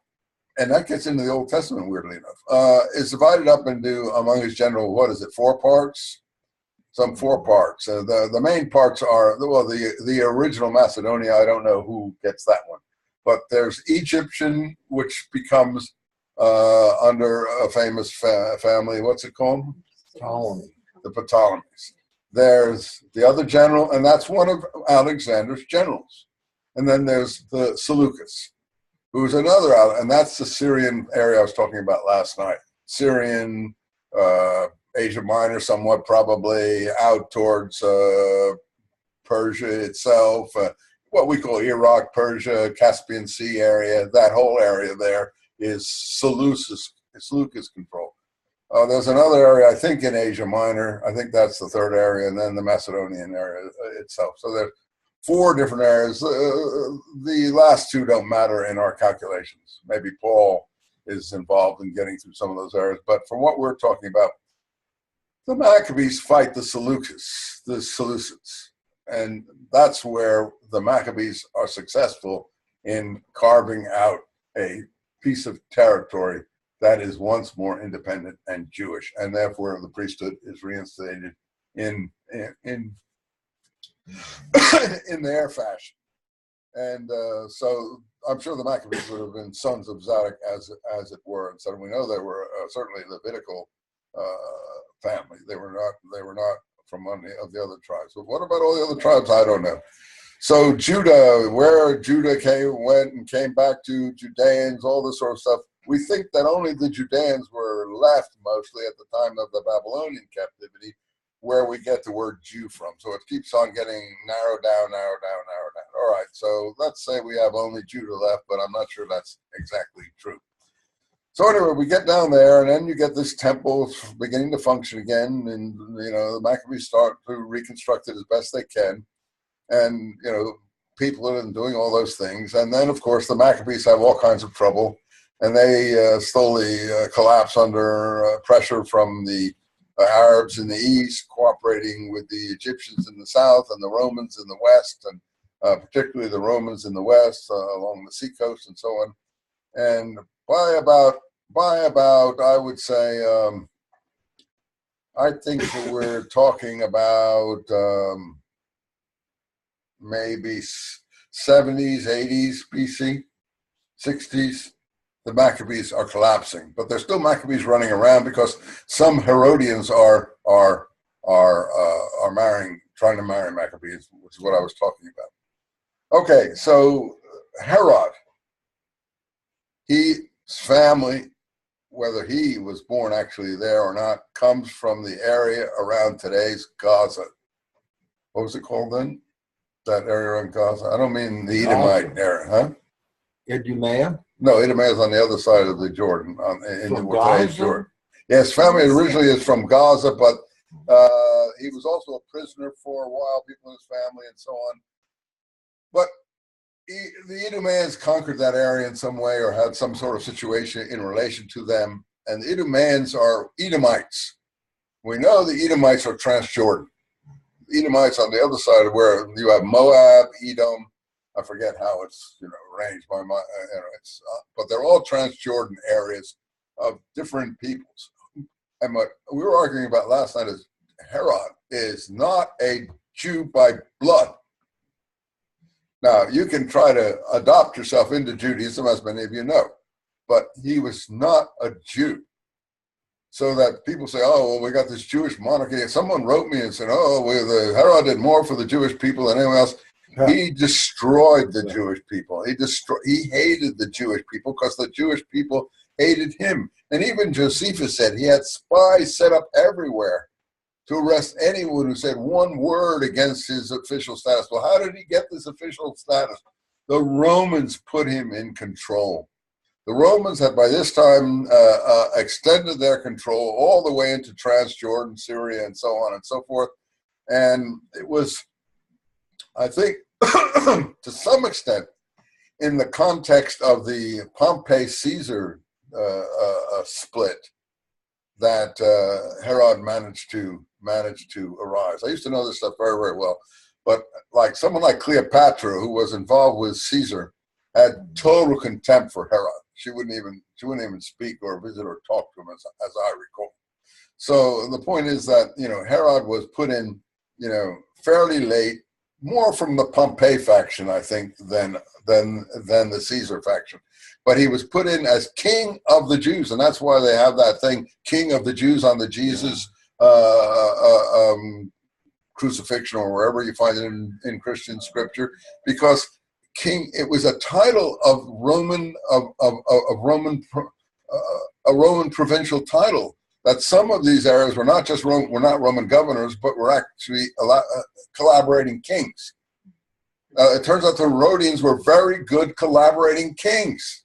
and that gets into the Old Testament, weirdly enough, is divided up into, among his general, 4 parts? Some 4 parts. The main parts are, well, the original Macedonia, I don't know who gets that one. But there's Egyptian, which becomes under a famous family, what's it called? Ptolemy. The Ptolemies. There's the other general, and that's one of Alexander's generals. And then there's the Seleucus, who's another, and that's the Syrian area I was talking about last night. Syrian, Asia Minor, somewhat probably out towards Persia itself, what we call Iraq, Persia, Caspian Sea area. That whole area there is Seleucus control. There's another area, I think, in Asia Minor. I think that's the third area, and then the Macedonian area itself. So there's 4 different areas. The last 2 don't matter in our calculations. Maybe Paul is involved in getting through some of those areas. But from what we're talking about, the Maccabees fight the Seleucids. And that's where the Maccabees are successful in carving out a piece of territory that is once more independent and Jewish. And therefore, the priesthood is reinstated in their fashion. And so I'm sure the Maccabees would have been sons of Zadok, as it were. And so we know they were certainly Levitical family. They were not from any of the other tribes. But what about all the other tribes? I don't know. So Judah, where Judah went and came back to Judeans, all this sort of stuff. We think that only the Judeans were left mostly at the time of the Babylonian captivity, where we get the word Jew from. So it keeps on getting narrowed down. All right, so let's say we have only Judah left, but I'm not sure that's exactly true. So anyway, we get down there, and then you get this temple beginning to function again, and the Maccabees start to reconstruct it as best they can, and people are doing all those things, and then of course the Maccabees have all kinds of trouble, and they slowly collapse under pressure from the Arabs in the east, cooperating with the Egyptians in the south and the Romans in the west, and particularly the Romans in the west along the seacoast and so on. And by about I would say, I think that we're talking about maybe 70s, 80s BC, 60s. The Maccabees are collapsing, but there's still Maccabees running around because some Herodians are trying to marry Maccabees, which is what I was talking about. Okay, so Herod, his family, whether he was born actually there or not, comes from the area around today's Gaza. What was it called then? That area around Gaza? I don't mean the Edomite area, huh? Idumea? No, Idumea is on the other side of the Jordan, in From today's Gaza? Jordan. Yes, family originally is from Gaza, but he was also a prisoner for a while, people in his family and so on. But the Idumeans conquered that area in some way or had some sort of situation in relation to them. And the Idumeans are Edomites. We know the Edomites are Transjordan. The Edomites on the other side of where you have Moab, Edom. I forget how it's arranged by but they're all Transjordan areas of different peoples. And what we were arguing about last night is Herod is not a Jew by blood. Now, you can try to adopt yourself into Judaism, as many of you know, but he was not a Jew. So that people say, oh, well, we got this Jewish monarchy. And someone wrote me and said, oh, well, Herod did more for the Jewish people than anyone else. He destroyed the Jewish people. He hated the Jewish people because the Jewish people hated him. And even Josephus said he had spies set up everywhere to arrest anyone who said one word against his official status. Well, how did he get this official status? The Romans put him in control. The Romans had by this time extended their control all the way into Transjordan, Syria, and so on and so forth. And it was, I think, to some extent, in the context of the Pompey-Caesar split, that Herod managed to arise. I used to know this stuff very, very well, but like someone like Cleopatra, who was involved with Caesar, had total contempt for Herod. She wouldn't even speak or visit or talk to him, as I recall. So the point is that Herod was put in fairly late, more from the Pompey faction, I think, than the Caesar faction. But he was put in as king of the Jews, and that's why they have that thing, king of the Jews, on the Jesus crucifixion or wherever you find it in Christian scripture, because king, it was a title of Roman, a Roman provincial title. That some of these areas were not just were not Roman governors, but were actually collaborating kings. It turns out the Herodians were very good collaborating kings.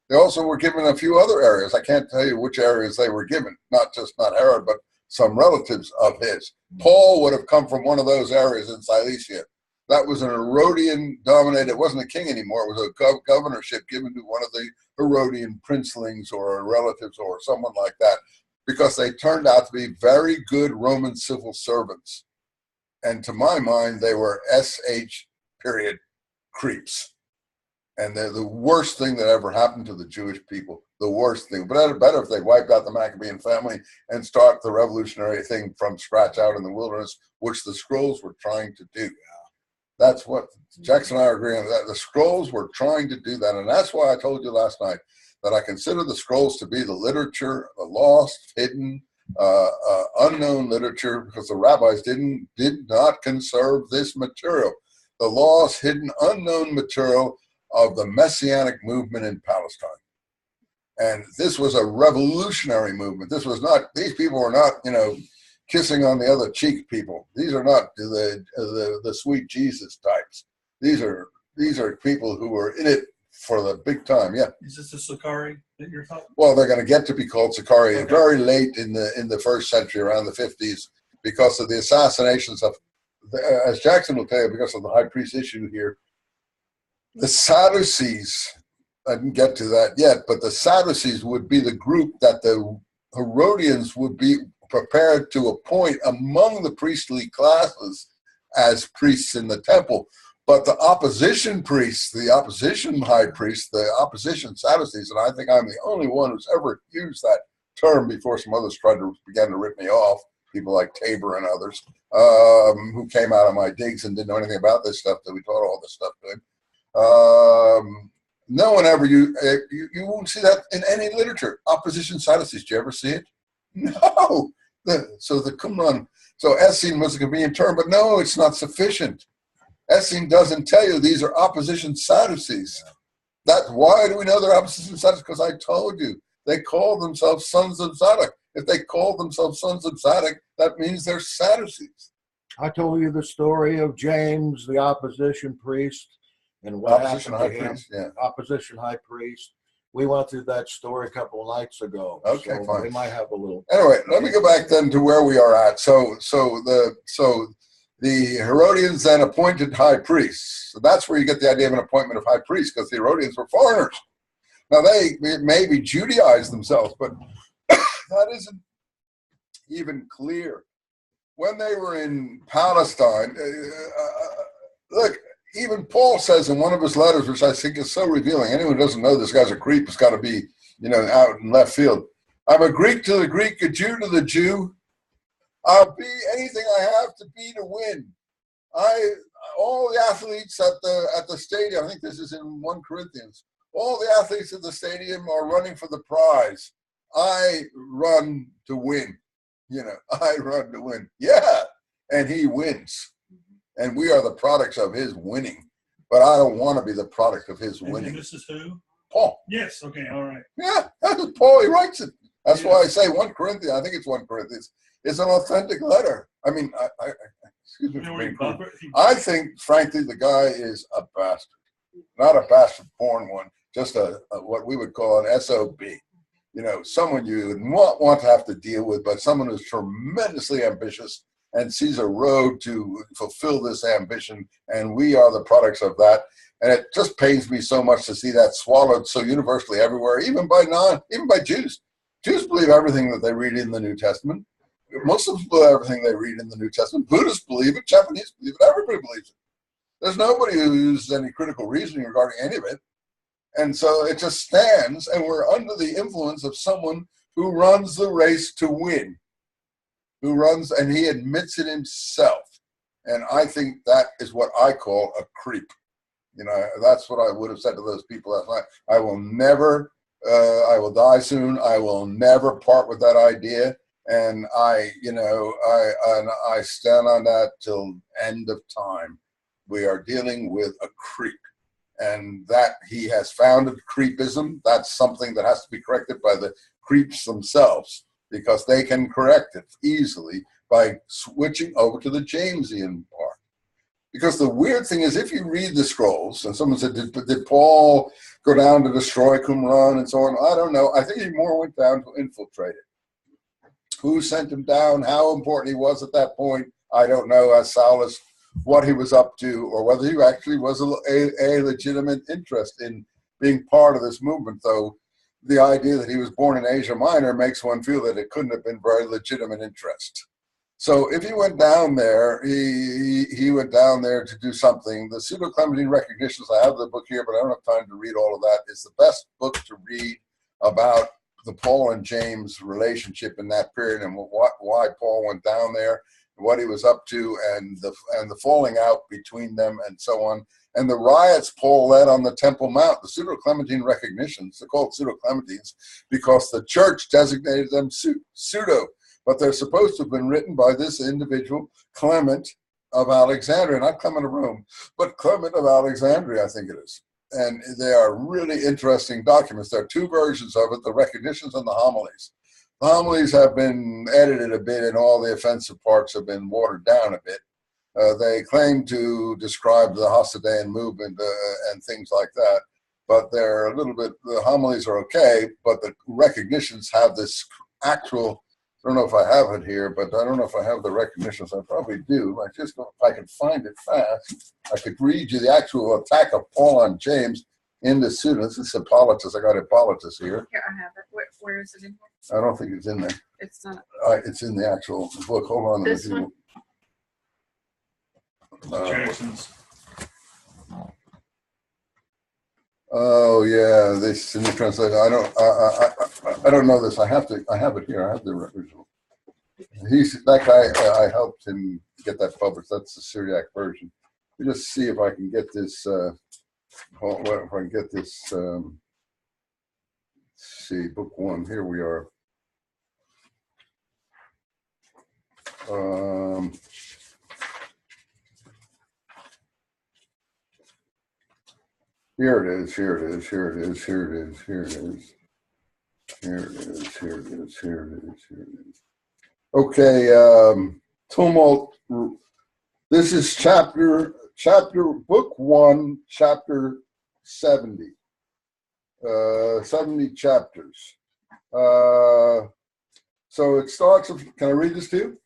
They also were given a few other areas. I can't tell you which areas they were given, not Herod, but some relatives of his. Paul would have come from one of those areas in Cilicia. That was an Herodian dominated, it wasn't a king anymore, it was a governorship given to one of the Herodian princelings or relatives or someone like that, because they turned out to be very good Roman civil servants. And to my mind, they were SH period creeps. And they're the worst thing that ever happened to the Jewish people. The worst thing. But better if they wiped out the Maccabean family and start the revolutionary thing from scratch out in the wilderness, which the scrolls were trying to do. That's what Jackson and I are agreeing on. That the scrolls were trying to do that. And that's why I told you last night that I consider the scrolls to be the literature, the lost, hidden, unknown literature, because the rabbis did not conserve this material. The lost, hidden, unknown material of the Messianic movement in Palestine. And this was a revolutionary movement. This was not, these people were not, kissing on the other cheek people. These are not the sweet Jesus types. These are people who were in it for the big time. Yeah. Is this the Sakari that you're talking? Well, they're going to get to be called Sakari very late in the first century, around the 50s, because of the assassinations of, as Jackson will tell you, because of the high priest issue here. The Sadducees, I didn't get to that yet, but the Sadducees would be the group that the Herodians would be prepared to appoint among the priestly classes as priests in the temple. But the opposition priests, the opposition high priests, the opposition Sadducees, and I think I'm the only one who's ever used that term before some others began to rip me off, people like Tabor and others, who came out of my digs and didn't know anything about this stuff, that we taught all this stuff to him. No one ever, you won't see that in any literature. Opposition Sadducees, did you ever see it? No. So the Qumran, so Essene was a convenient term, but no, it's not sufficient. Essene doesn't tell you these are opposition Sadducees. That's why do we know they're opposition Sadducees? Because I told you, they call themselves sons of Zadok. If they call themselves sons of Zadok, that means they're Sadducees. I told you the story of James, the opposition priest, and what Opposition happened to high him. priest, yeah. Opposition high priest. We went through that story a couple of nights ago. Okay, so fine. We might have a little. Anyway, let me go back then to where we are at. So the Herodians then appointed high priests. So that's where you get the idea of an appointment of high priests, because the Herodians were foreigners. Now they maybe Judaized themselves, but that isn't even clear. When they were in Palestine, look, even Paul says in one of his letters, which I think is so revealing, anyone who doesn't know this guy's a Greek has got to be, out in left field. I'm a Greek to the Greek, a Jew to the Jew. I'll be anything I have to be to win. All the athletes at the stadium, I think this is in 1 Corinthians, all the athletes at the stadium are running for the prize. I run to win. I run to win. Yeah, and he wins. And we are the products of his winning. But I don't want to be the product of his winning. And this is who? Paul. Yes, okay, all right. Yeah, that's Paul. He writes it. That's why I say 1 Corinthians. I think it's 1 Corinthians. It's an authentic letter. I mean, excuse me for being crude. I think, frankly, the guy is a bastard. Not a bastard-born one, just a what we would call an SOB. Someone you would not want to have to deal with, but someone who's tremendously ambitious and sees a road to fulfill this ambition, and we are the products of that. And it just pains me so much to see that swallowed so universally everywhere, even by Jews. Jews believe everything that they read in the New Testament. Muslims believe everything they read in the New Testament. Buddhists believe it. Japanese believe it. Everybody believes it. There's nobody who uses any critical reasoning regarding any of it. And so it just stands, and we're under the influence of someone who runs the race to win, and he admits it himself. And I think that is what I call a creep. That's what I would have said to those people last night. I will die soon. I will never part with that idea. And I stand on that till end of time. We are dealing with a creep, and that he has founded creepism. That's something that has to be corrected by the creeps themselves, because they can correct it easily by switching over to the Jamesian part. Because the weird thing is, if you read the scrolls, and someone said, did Paul go down to destroy Qumran and so on? I don't know. I think he more went down to infiltrate it. Who sent him down? How important he was at that point? I don't know. As Saulus, what he was up to, or whether he actually was a legitimate interest in being part of this movement, though the idea that he was born in Asia Minor makes one feel that it couldn't have been very legitimate interest. So if he went down there, he went down there to do something. The Pseudo-Clementine Recognitions, I have the book here, but I don't have time to read all of that. It's the best book to read about the Paul and James relationship in that period, and why Paul went down there, what he was up to, and the falling out between them, and so on, and the riots Paul led on the Temple Mount. The Pseudo-Clementine Recognitions, they're called Pseudo-Clementines because the church designated them pseudo, but they're supposed to have been written by this individual, Clement of Alexandria, not Clement of Rome, but Clement of Alexandria, I think it is. And they are really interesting documents. There are two versions of it, the Recognitions and the Homilies. The Homilies have been edited a bit, and all the offensive parts have been watered down a bit. They claim to describe the Hasidian movement and things like that, but they're a little bit, the Homilies are okay, but the Recognitions have this actual, I don't know if I have it here, but I don't know if I have the Recognitions. I probably do. If I can find it fast, I could read you the actual attack of Paul on James in the students. It's Hippolytus. I got Hippolytus here. Here, I have it. Where is it in here? I don't think it's in there. It's not. It's in the actual book. Hold on. This one? Jackson's. Oh yeah, this in the translation. I don't know this. I have it here. I have the original. He's that guy. I helped him get that published. That's the Syriac version. Let me just see if I can get this. If I can get this. Let's see, book one. Here we are. Here it is, here it is, here it is, here it is, here it is. Here it is, here it is, here it is, here it is. Okay, tumult. This is chapter, book 1, chapter 70. 70 chapters. So it starts with, can I read this to you?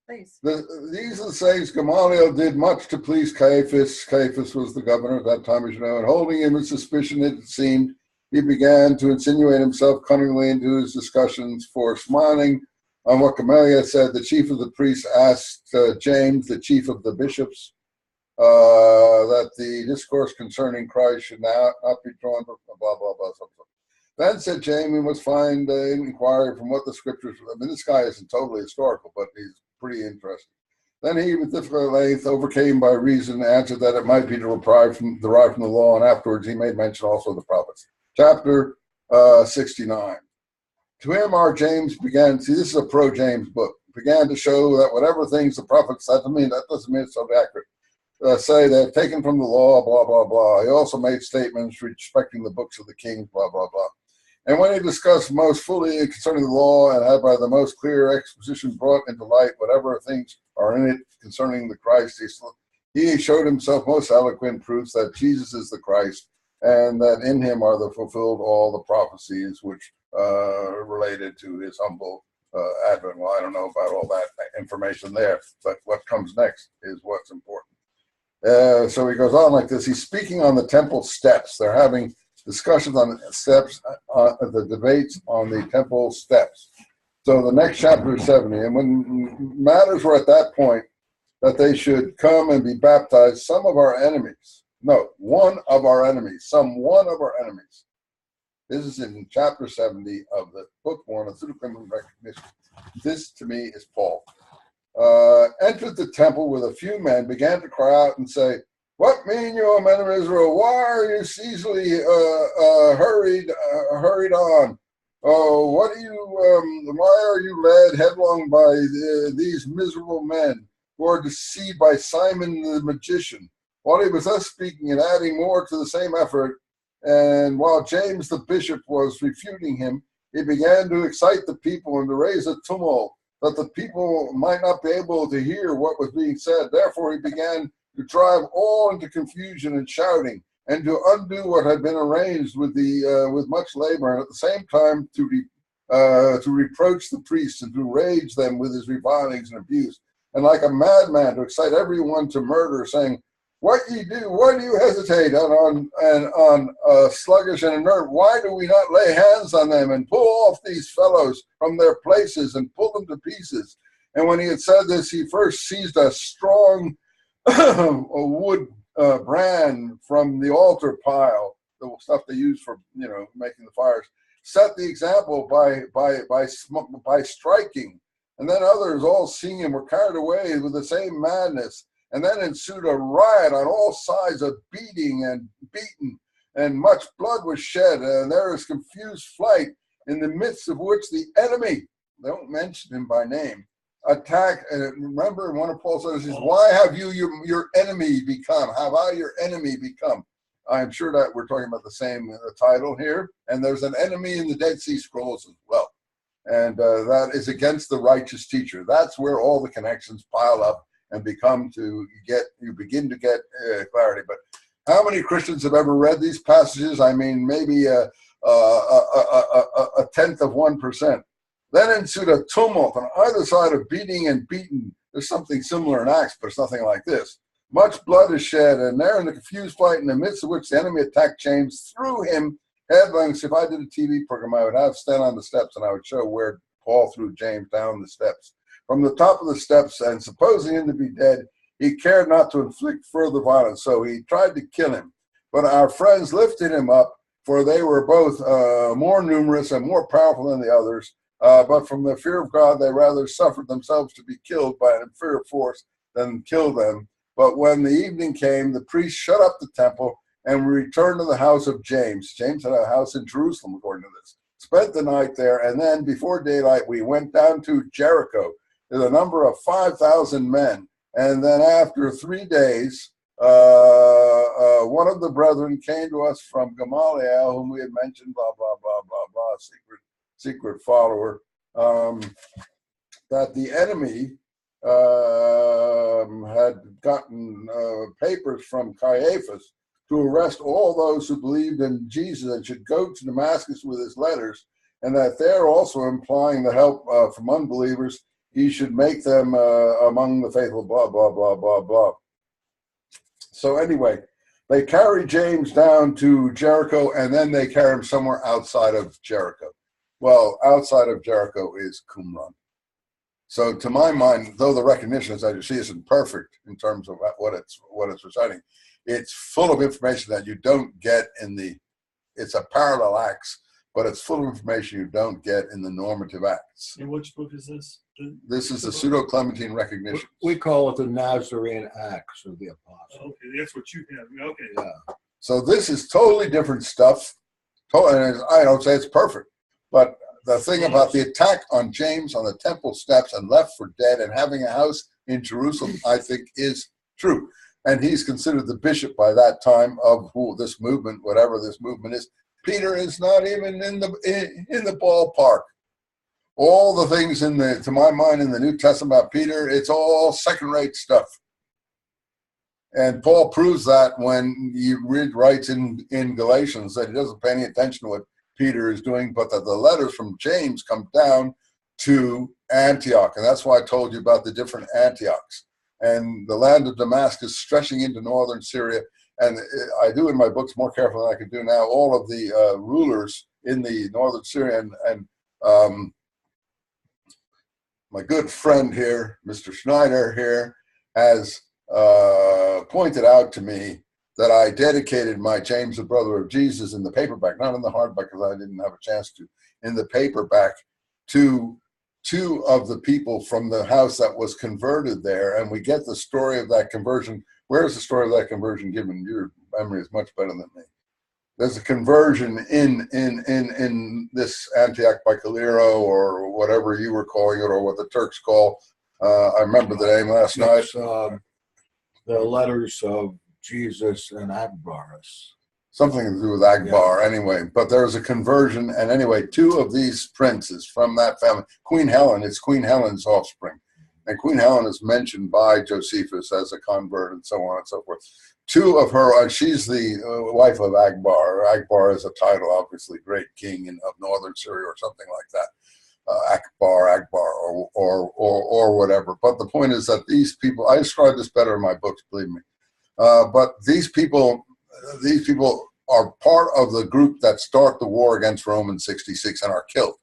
Please. These are the sayings Gamaliel did much to please Caiaphas. Caiaphas was the governor at that time, as you know, and holding him in suspicion, it seemed, he began to insinuate himself cunningly into his discussions, for smiling on what Gamaliel said, the chief of the priests asked James, the chief of the bishops, that the discourse concerning Christ should not be drawn, blah, blah, blah, blah. Then said James, we must find inquiry from what the scriptures, I mean, this guy isn't totally historical, but he's pretty interesting. Then he, with difficult length, overcame by reason, answered that it might be derived from the law, and afterwards he made mention also of the prophets. Chapter 69. To him our James began, see this is a pro-James book, began to show that whatever things the prophets, that doesn't mean it's so accurate, say they've taken from the law, blah, blah, blah. He also made statements respecting the books of the kings, blah, blah, blah. And when he discussed most fully concerning the law and had by the most clear exposition brought into light whatever things are in it concerning the Christ, he showed himself most eloquent proofs that Jesus is the Christ and that in him are fulfilled all the prophecies which related to his humble advent. Well, I don't know about all that information there, but what comes next is what's important. So he goes on like this. He's speaking on the temple steps. They're having discussions on the steps, the debates on the temple steps. So the next chapter is 70. And when matters were at that point that they should come and be baptized, some of our enemies, no, one of our enemies, this is in chapter 70 of the book 1 of Pseudo-Clementine Recognition. This to me is Paul. Entered the temple with a few men, began to cry out and say, what mean you, O men of Israel? Why are you easily hurried on? Oh, why are you led headlong by these miserable men who are deceived by Simon the magician? While he was thus speaking and adding more to the same effort, and while James the bishop was refuting him, he began to excite the people and to raise a tumult, that the people might not be able to hear what was being said. Therefore he began to drive all into confusion and shouting, and to undo what had been arranged with much labor, and at the same time to reproach the priests and to rage them with his revilings and abuse, and like a madman to excite everyone to murder, saying, "What ye do? Why do you hesitate? On sluggish and inert? Why do we not lay hands on them and pull off these fellows from their places and pull them to pieces?" And when he had said this, he first seized a strong wood brand from the altar pile, the stuff they use for making the fires, set the example by striking, and then others, all seeing him, were carried away with the same madness. And then ensued a riot on all sides, of beating and beaten, and much blood was shed, and there is confused flight, in the midst of which the enemy, they don't mention him by name, attacked. And remember, one of Paul's letters says, "Why have you your enemy become? Have I your enemy become?" I'm sure that we're talking about the same title here. And there's an enemy in the Dead Sea Scrolls as well. And that is against the righteous teacher. That's where all the connections pile up and you begin to get clarity. But how many Christians have ever read these passages? I mean, maybe a tenth of 1%. Then ensued a tumult on either side of beating and beaten. There's something similar in Acts, but it's nothing like this. Much blood is shed, and there in the confused fight, in the midst of which the enemy attacked James, threw him headlong. If I did a TV program, I would have stand on the steps, and I would show where Paul threw James down the steps. From the top of the steps, and supposing him to be dead, he cared not to inflict further violence. So he tried to kill him. But our friends lifted him up, for they were both more numerous and more powerful than the others. But from the fear of God, they rather suffered themselves to be killed by an inferior force than kill them. But when the evening came, the priests shut up the temple, and we returned to the house of James. James had a house in Jerusalem, according to this. Spent the night there, and then before daylight, we went down to Jericho. There's a number of 5,000 men. And then after 3 days, one of the brethren came to us from Gamaliel, whom we had mentioned, blah, blah, blah, blah, blah, secret follower, that the enemy had gotten papers from Caiaphas to arrest all those who believed in Jesus and should go to Damascus with his letters, and that they're also implying the help from unbelievers. He should make them among the faithful, blah, blah, blah, blah, blah. So anyway, they carry James down to Jericho, and then they carry him somewhere outside of Jericho. Well, outside of Jericho is Qumran. So to my mind, though the recognition, as you see, isn't perfect in terms of what it's reciting, it's full of information that you don't get it's a parallel acts, but it's full of information you don't get in the normative acts. And which book is this? This is the Pseudo-Clementine Recognition. We call it the Nazarene Acts of the Apostles. Okay, that's what you have. Okay. Yeah. So this is totally different stuff. And I don't say it's perfect, but the thing about the attack on James on the temple steps and left for dead and having a house in Jerusalem, I think is true. And he's considered the bishop by that time of this movement, whatever this movement is. Peter is not even in the ballpark. All the things to my mind, in the New Testament about Peter, it's all second-rate stuff. And Paul proves that when he writes in Galatians that he doesn't pay any attention to what Peter is doing, but that the letters from James come down to Antioch. And that's why I told you about the different Antiochs. And the land of Damascus stretching into northern Syria. And I do in my books more carefully than I could do now, all of the rulers in the northern Syria. And my good friend here, Mr. Snyder here, has pointed out to me that I dedicated my James, the Brother of Jesus, in the paperback, not in the hardback because I didn't have a chance to, in the paperback, to two of the people from the house that was converted there. And we get the story of that conversion. Where's the story of that conversion given? Your memory is much better than me. there's a conversion in this Antioch by Calero, or whatever you were calling it, or what the Turks call. I remember the name last night. It's, the letters of Jesus and Akbaris. Something to do with Akbar, anyway. But there's a conversion, and anyway, two of these princes from that family, Queen Helen, it's Queen Helen's offspring. And Queen Helen is mentioned by Josephus as a convert and so on and so forth. Two of her, she's the wife of Akbar. Akbar is a title, obviously, great king of northern Syria or something like that. Akbar, or whatever. But the point is that these people, I describe this better in my books, believe me. But these people are part of the group that start the war against Rome in 66 and are killed.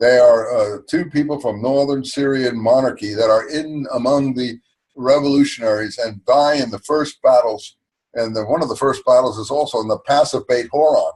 They are two people from northern Syrian monarchy that are in among the revolutionaries and die in the first battles. And one of the first battles is also in the Pass of Beit Horon.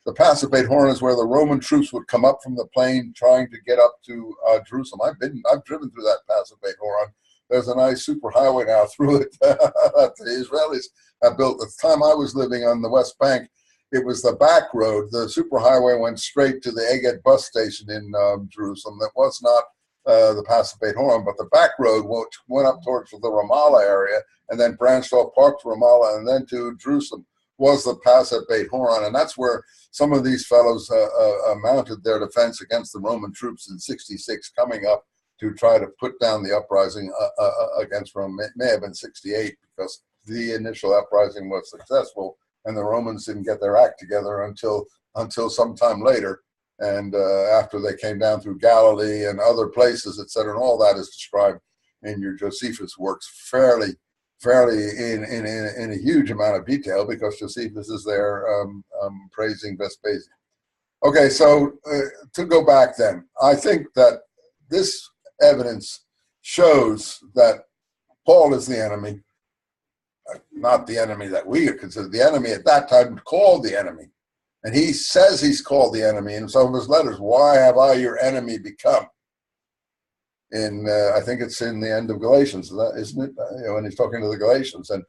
The Pass of Beit Horon is where the Roman troops would come up from the plain trying to get up to Jerusalem. I've driven through that Pass of Beit Horon. There's a nice superhighway now through it that the Israelis have built. At the time I was living on the West Bank, it was the back road. The superhighway went straight to the Egged bus station in Jerusalem. That was not the Pass of Beit Horon, but the back road went up towards the Ramallah area and then branched off Park to Ramallah and then to Jerusalem was the Pass at Beit Horon. And that's where some of these fellows mounted their defense against the Roman troops in 66 coming up to try to put down the uprising against Rome. It may have been 68 because the initial uprising was successful and the Romans didn't get their act together until sometime later. And after they came down through Galilee and other places, etc., and all that is described in your Josephus works fairly in a huge amount of detail because Josephus is there praising Vespasian. Okay, so to go back then, I think that this evidence shows that Paul is the enemy, not the enemy that we consider the enemy at that time, called the enemy. And he says he's called the enemy in some of his letters. Why have I your enemy become? I think it's in the end of Galatians, isn't it? When he's talking to the Galatians. And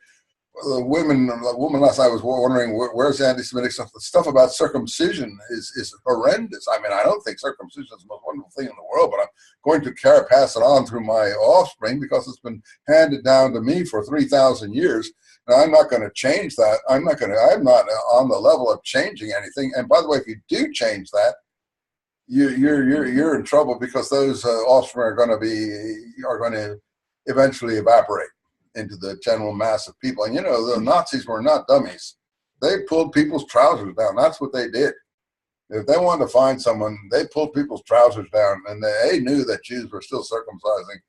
the woman last night was wondering where's the anti-Semitic stuff. The stuff about circumcision is horrendous. I mean, I don't think circumcision is the most wonderful thing in the world, but I'm going to pass it on through my offspring because it's been handed down to me for 3,000 years. And I'm not going to change that. I'm not on the level of changing anything. And by the way, if you do change that, you're in trouble because those offspring are going to eventually evaporate into the general mass of people. And the Nazis were not dummies. They pulled people's trousers down. That's what they did. If they wanted to find someone, they pulled people's trousers down, and they knew that Jews were still circumcising,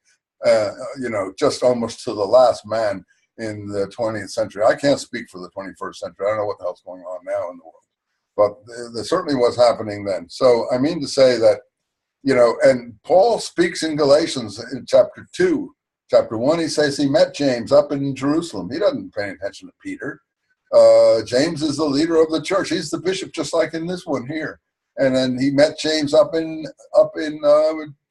just almost to the last man in the 20th century. I can't speak for the 21st century. I don't know what the hell's going on now in the world. But there certainly was happening then. So I mean to say that, and Paul speaks in Galatians in chapter 2. Chapter 1, he says he met James up in Jerusalem. He doesn't pay attention to Peter. James is the leader of the church. He's the bishop, just like in this one here. And then he met James up in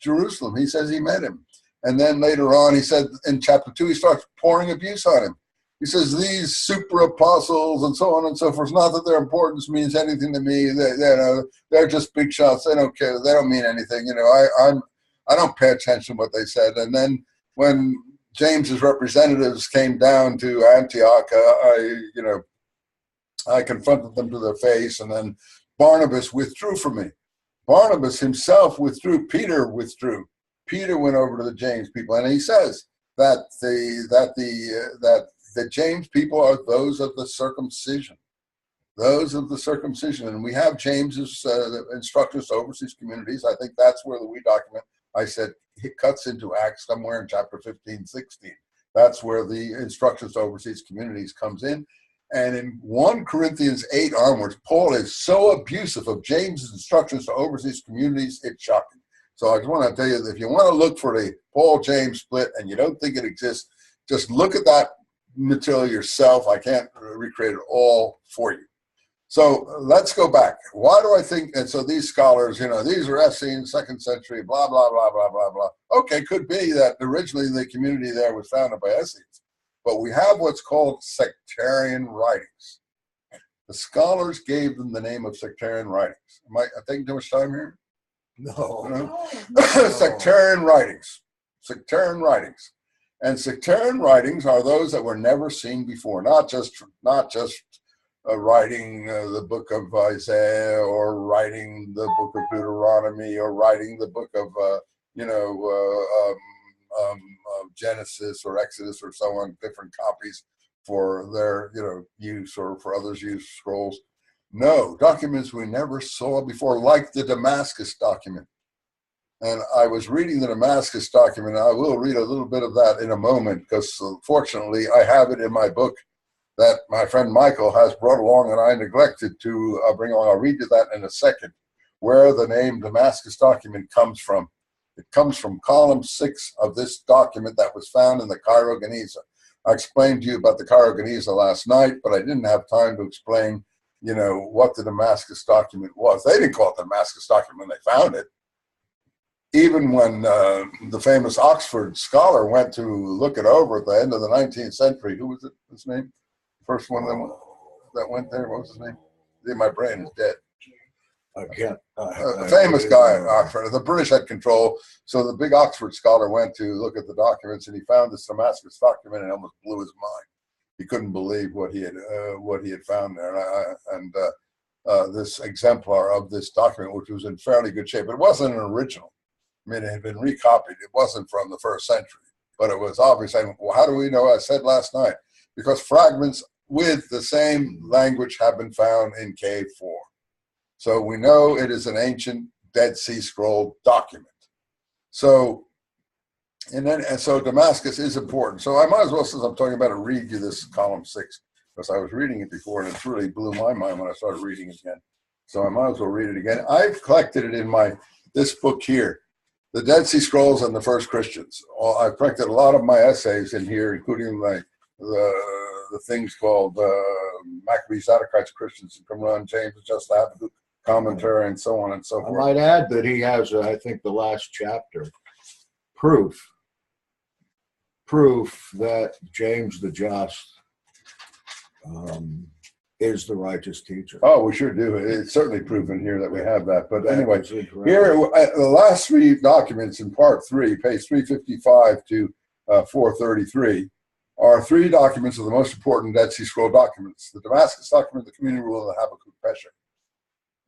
Jerusalem. He says he met him. And then later on, he said in chapter 2, he starts pouring abuse on him. He says, these super apostles and so on and so forth, not that their importance means anything to me. They're just big shots. They don't care. They don't mean anything. I don't pay attention to what they said. And then when James's representatives came down to Antioch, I confronted them to their face, and then Barnabas withdrew from me. Barnabas himself withdrew. Peter withdrew. Peter went over to the James people, and he says that the James people are those of the circumcision. Those of the circumcision. And we have James's instructors to overseas communities. I think that's where the we document, I said, it cuts into Acts somewhere in chapter 15, 16. That's where the instructions to overseas communities comes in. And in 1 Corinthians 8 onwards, Paul is so abusive of James's instructions to overseas communities, it's shocking. So I just want to tell you that if you want to look for the Paul-James split and you don't think it exists, just look at that material yourself. I can't recreate it all for you. So let's go back. Why do I think, and so these scholars, these are Essenes, 2nd century, blah, blah, blah, blah, blah, blah. Okay, could be that originally the community there was founded by Essenes. But we have what's called sectarian writings. The scholars gave them the name of sectarian writings. Am I taking too much time here? No. Sectarian writings. Sectarian writings. And sectarian writings are those that were never seen before, not just writing the book of Isaiah, or writing the book of Deuteronomy, or writing the book of Genesis or Exodus or so on, different copies for their use, or for others use scrolls. No, documents we never saw before, like the Damascus document. And I was reading the Damascus document. I will read a little bit of that in a moment, because fortunately I have it in my book that my friend Michael has brought along and I neglected to bring along. I'll read you that in a second, where the name Damascus document comes from. It comes from column 6 of this document that was found in the Cairo Geniza. I explained to you about the Cairo Geniza last night, but I didn't have time to explain, what the Damascus document was. They didn't call it the Damascus document when they found it. Even when the famous Oxford scholar went to look it over at the end of the 19th century, who was it? His name? First one that went there. What was his name? My brain is dead. I can't. A famous guy at Oxford. The British had control, so the big Oxford scholar went to look at the documents, and he found this Damascus document, and it almost blew his mind. He couldn't believe what he had found there, and this exemplar of this document, which was in fairly good shape. It wasn't an original. I mean, it had been recopied. It wasn't from the 1st century, but it was obvious. And well, how do we know? I said last night, because fragments with the same language have been found in Cave 4. So we know it is an ancient Dead Sea Scroll document. So, so Damascus is important. So I might as well, since I'm talking about it, read you this column 6, because I was reading it before and it really blew my mind when I started reading it again. So I might as well read it again. I've collected it in this book here, The Dead Sea Scrolls and the First Christians. I've collected a lot of my essays in here, including the things called Maccabees, Zadokites, Christians, and Qumran, James, Just Habakkuk, commentary, and so on and so forth. I might add that he has, I think, the last chapter, proof that James the Just is the righteous teacher. Oh, we sure do. It's certainly proven here that we have that. But anyway, here, the last 3 documents in part 3, page 355 to 433, are 3 documents of the most important Dead Sea Scroll documents: the Damascus document, the Communion Rule, and the Habakkuk Pesher,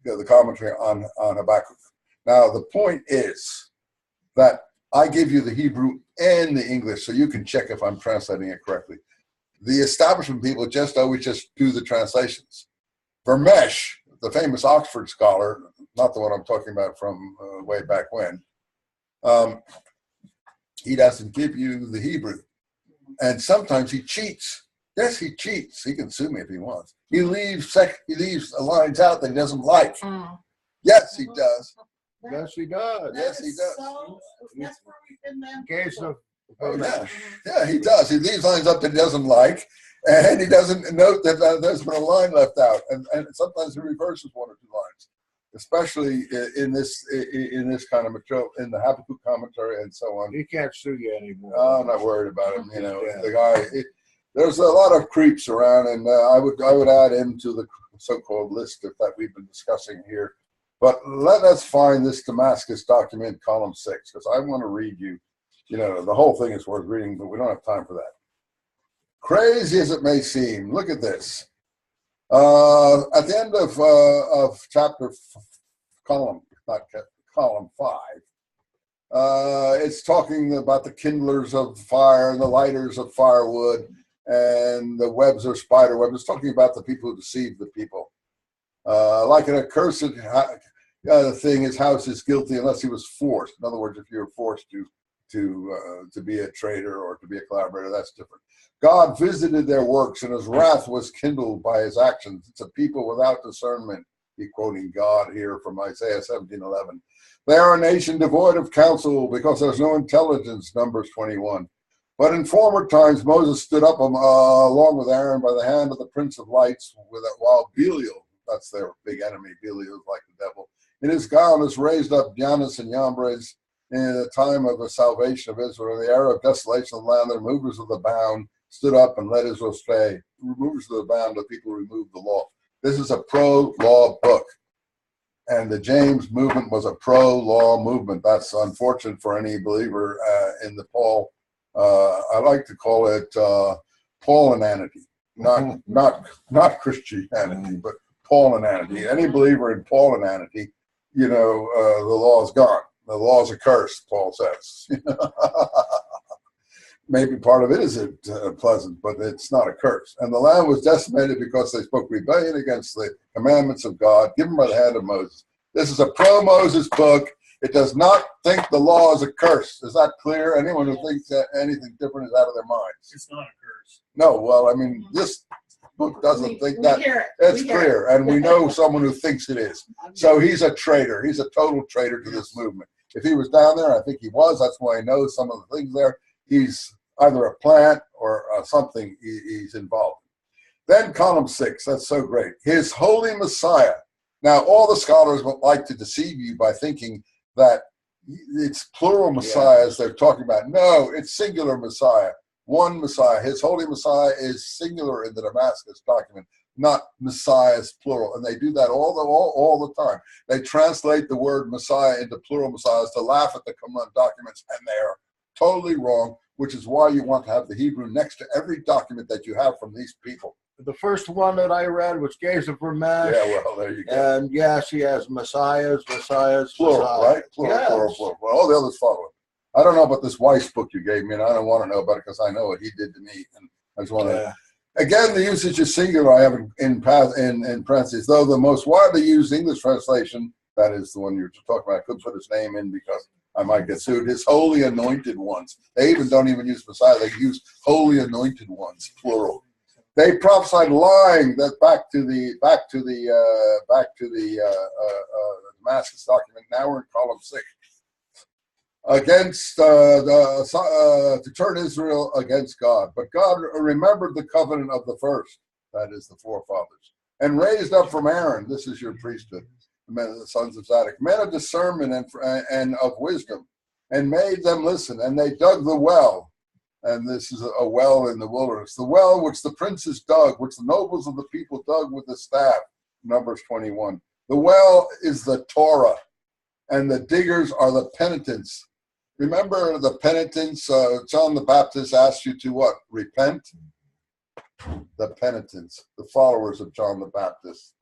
the commentary on Habakkuk. Now, the point is that I give you the Hebrew and the English, so you can check if I'm translating it correctly. The establishment people always do the translations. Vermesh, the famous Oxford scholar, not the one I'm talking about from way back when, he doesn't give you the Hebrew. And sometimes he cheats. Yes, he cheats. He can sue me if he wants. He leaves lines out that he doesn't like. Yes, he does. Yes, he does. Yes, he does. So, that's where we've been then. Case of Yeah, he does. He leaves lines up that he doesn't like, and he doesn't note that there's been a line left out. And sometimes he reverses 1 or 2 lines, especially in this kind of material, in the Habakkuk commentary and so on. He can't sue you anymore. I'm not worried about him. The guy. There's a lot of creeps around, and I would add him to the so-called list that we've been discussing here. But let us find this Damascus document, column 6, because I want to read you. The whole thing is worth reading, but we don't have time for that. Crazy as it may seem, look at this. At the end of chapter column 5, it's talking about the kindlers of fire and the lighters of firewood and the webs or spider webs. It's talking about the people who deceive the people. Like an accursed thing, his house is guilty unless he was forced. In other words, if you're forced to be a traitor or to be a collaborator, that's different. God visited their works, and his wrath was kindled by his actions. It's a people without discernment. He's quoting God here from Isaiah 17:11. They are a nation devoid of counsel because there's no intelligence, Numbers 21. But in former times, Moses stood up along with Aaron by the hand of the Prince of Lights, while Belial, that's their big enemy, Belial is like the devil, in his garments raised up Jannes and Jambres in the time of the salvation of Israel, in the era of desolation of the land. The removers of the bound stood up and led Israel astray. Removers of the bound, the people who removed the law. This is a pro-law book. And the James movement was a pro-law movement. That's unfortunate for any believer in the Paul. I like to call it Paulinanity, not Christianity, but Paulinanity. Any believer in Paulinanity, you know, the law is gone. The law is a curse, Paul says. Maybe part of it isn't pleasant, but it's not a curse. And the land was decimated because they spoke rebellion against the commandments of God given by the hand of Moses. This is a pro-Moses book. It does not think the law is a curse. Is that clear? Anyone who thinks that anything different is out of their minds. It's not a curse. No, well, I mean, this book doesn't think that. It's clear, and we know someone who thinks it is. So he's a traitor. He's a total traitor to this movement. If he was down there, I think he was. That's why I know some of the things there. He's either a plant or something he's involved in. Then column 6, that's so great. His holy Messiah. Now, all the scholars would like to deceive you by thinking that it's plural messiahs they're talking about. No, it's singular Messiah. One Messiah. His holy Messiah is singular in the Damascus document, not messiahs plural. And they do that all the time. They translate the word Messiah into plural messiahs to laugh at the Qumran documents, and they are totally wrong, which is why you want to have the Hebrew next to every document that you have from these people. The first one that I read was Gazer for Mash. Yeah, well, there you go. And yes, he has messiahs, Plural, Messiah. right? Plural, Yes. plural. Well, all the others follow it. I don't know about this Weiss book you gave me, and I don't want to know about it because I know what he did to me. And I just want to. Again, the usage is singular. I have in parentheses, though the most widely used English translation, that is the one you're talking about, I couldn't put his name in because I might get sued. His holy anointed ones. They don't even use Messiah. They use holy anointed ones, plural. They prophesied lying that back to the Damascus document. Now we're in column 6. Against to turn Israel against God, but God remembered the covenant of the first, that is the forefathers, and raised up from Aaron. This is your priesthood, the sons of Zadok, men of discernment and of wisdom, and made them listen. And they dug the well. And this is a well in the wilderness. The well which the princes dug, which the nobles of the people dug with the staff. Numbers 21. The well is the Torah, and the diggers are the penitents. Remember the penitents? John the Baptist asked you to what? Repent? The penitents, the followers of John the Baptist.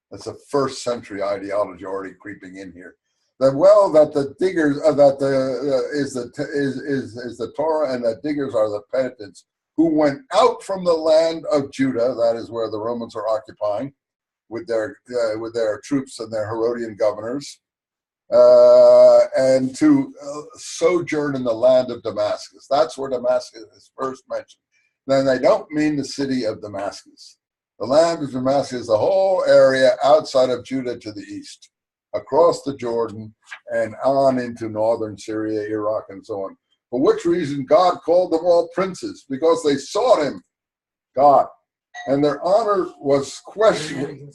That's a first century ideology already creeping in here. The well that the diggers is the Torah, and the diggers are the penitents who went out from the land of Judah. That is where the Romans are occupying with their troops and their Herodian governors, and to sojourn in the land of Damascus. That's where Damascus is first mentioned. Then they don't mean the city of Damascus. The land of Damascus is the whole area outside of Judah to the east, across the Jordan and on into northern Syria, Iraq, and so on. For which reason God called them all princes, because they sought him, God, and their honor was questioned.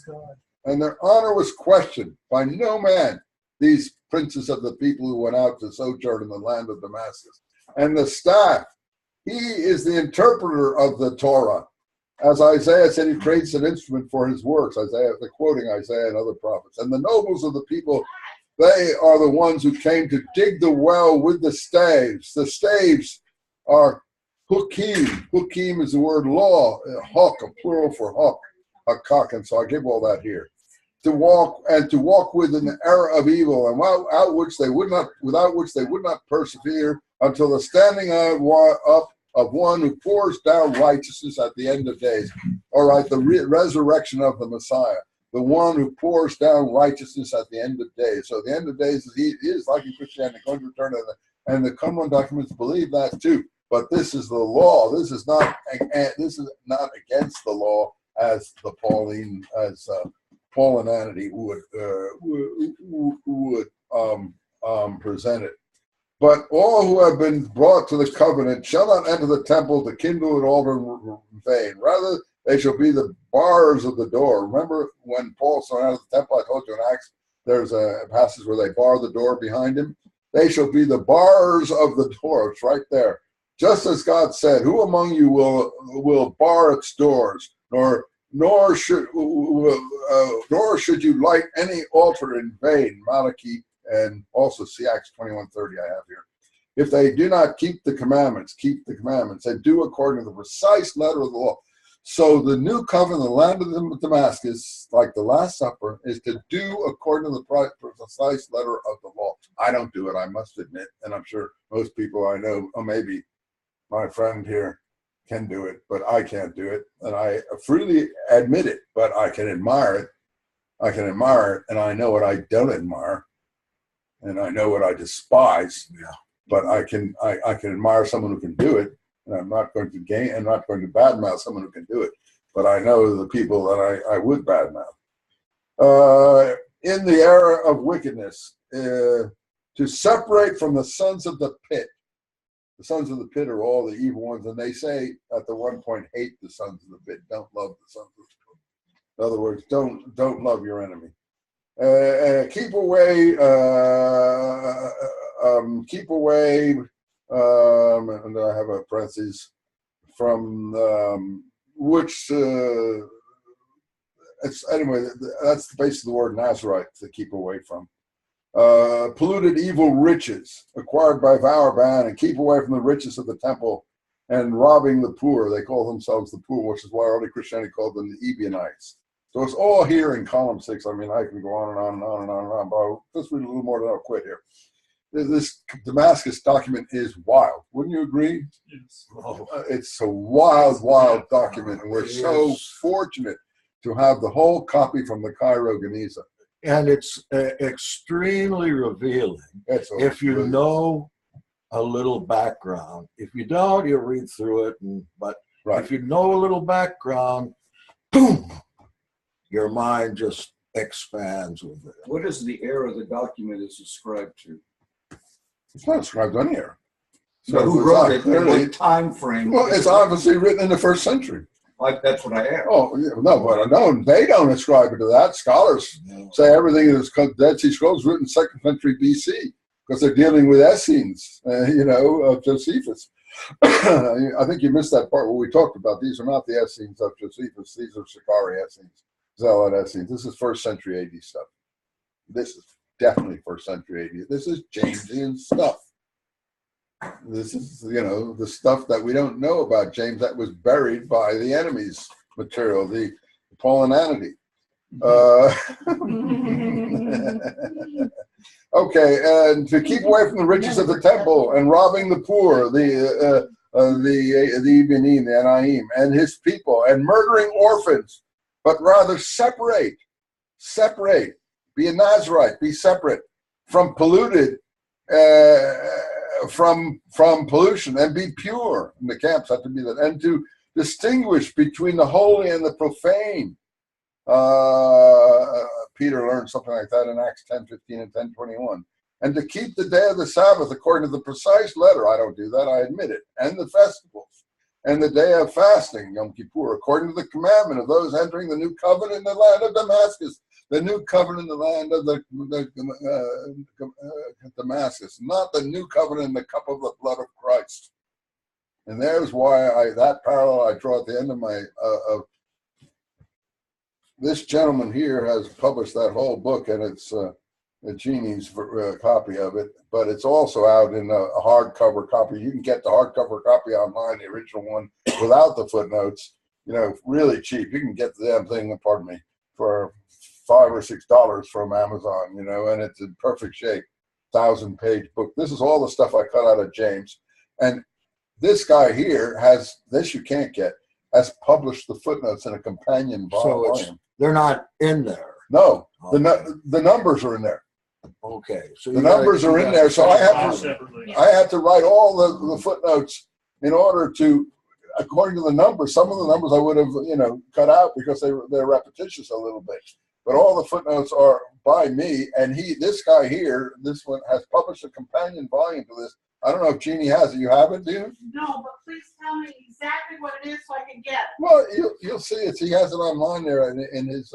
And their honor was questioned by no man, these princes of the people who went out to sojourn in the land of Damascus. And the staff, he is the interpreter of the Torah. As Isaiah said, he creates an instrument for his works. Isaiah, they're quoting Isaiah and other prophets. And the nobles of the people, they are the ones who came to dig the well with the staves. The staves are hukim. Hukim is the word law. Hawk, a plural for hawk, hakak. And so I give all that here. To walk with an era of evil, and without which they would not persevere until the standing up of one who pours down righteousness at the end of days. All right, the resurrection of the Messiah, the one who pours down righteousness at the end of days. So the end of days is like in Christianity, going to return, and the Qumran documents believe that too. But this is the law. This is not against the law as the Paulinanity would present it. But all who have been brought to the covenant shall not enter the temple to kindle an altar in vain. Rather, they shall be the bars of the door. Remember when Paul went out of the temple, I told you in Acts, there's a passage where they bar the door behind him. They shall be the bars of the door. It's right there. Just as God said, who among you will bar its doors, nor nor should you light any altar in vain. Malachi, and also see Acts 21:30 I have here. If they do not keep the commandments, and do according to the precise letter of the law. So the new covenant, the land of Damascus, like the Last Supper, is to do according to the precise letter of the law. I don't do it, I must admit, and I'm sure most people I know, or maybe my friend here, can do it, but I can't do it, and I freely admit it. But I can admire it. And I know what I don't admire, and I know what I despise. Yeah. But I can admire someone who can do it, and I'm not going to badmouth someone who can do it. But I know the people that I would badmouth. In the era of wickedness, to separate from the sons of the pit. The sons of the pit are all the evil ones, and they say at the one point, hate the sons of the pit, don't love the sons of the pit. In other words, don't love your enemy. Keep away, and I have a parentheses, from which, anyway, that's the base of the word Nazarite, to keep away from. Polluted evil riches acquired by vow or ban, and keep away from the riches of the temple and robbing the poor. They call themselves the poor, which is why early Christianity called them the Ebionites. So it's all here in column 6. I mean, I can go on and on and on and on and on, but I'll just read a little more, then I'll quit here. This Damascus document is wild. Wouldn't you agree? Yes. It's a wild document, and we're so fortunate to have the whole copy from the Cairo Geniza. And it's extremely revealing if you know a little background. If you don't, you read through it. But if you know a little background, boom, your mind just expands with it. What is the era the document is ascribed to? It's not ascribed on here. So who wrote it? What time frame? Well, it's obviously written in the 1st century. That's what I asked. Oh, yeah, no, they don't ascribe it to that. Scholars say everything in the Dead Sea Scrolls written 2nd century BC, because they're dealing with Essenes, of Josephus. I think you missed that part where we talked about these are not the Essenes of Josephus. These are Sicarii Essenes, Zealot Essenes. This is 1st century AD stuff. This is definitely 1st century AD. This is Jamesian stuff. This is, the stuff that we don't know about James that was buried by the enemy's material, the Paulinanity. Okay, and to keep away from the riches of the temple and robbing the poor, the Ebenim, the Anaim, and his people, and murdering orphans, but rather separate, be a Nazarite, be separate from polluted, from pollution, and be pure. And the camps have to be that, and to distinguish between the holy and the profane. Peter learned something like that in Acts 10:15 and 10:21. And to keep the day of the Sabbath according to the precise letter. I don't do that, I admit it. And the festivals, and the day of fasting, Yom Kippur, according to the commandment of those entering the new covenant in the land of Damascus. The new covenant in the land of Damascus, not the new covenant in the cup of the blood of Christ. And there's why that parallel I draw at the end of my, this gentleman here has published that whole book, and it's Jeannie's copy of it, but it's also out in a hardcover copy. You can get the hardcover copy online, the original one, without the footnotes, really cheap. You can get the damn thing, pardon me, for $5 or $6 from Amazon, and it's in perfect shape, 1,000-page book. This is all the stuff I cut out of James. And this guy here has, this you can't get, has published the footnotes in a companion volume. So they're not in there. No, Okay. the numbers are in there. Okay. So the numbers are in there. So I had to write all the footnotes in order to, according to the numbers. Some of the numbers I would have, cut out because they're repetitious a little bit. But all the footnotes are by me, and this guy here, this one has published a companion volume to this. I don't know if Jeannie has it. You have it, do you? No, but please tell me exactly what it is so I can get it. Well, you'll see it. He has it online there in his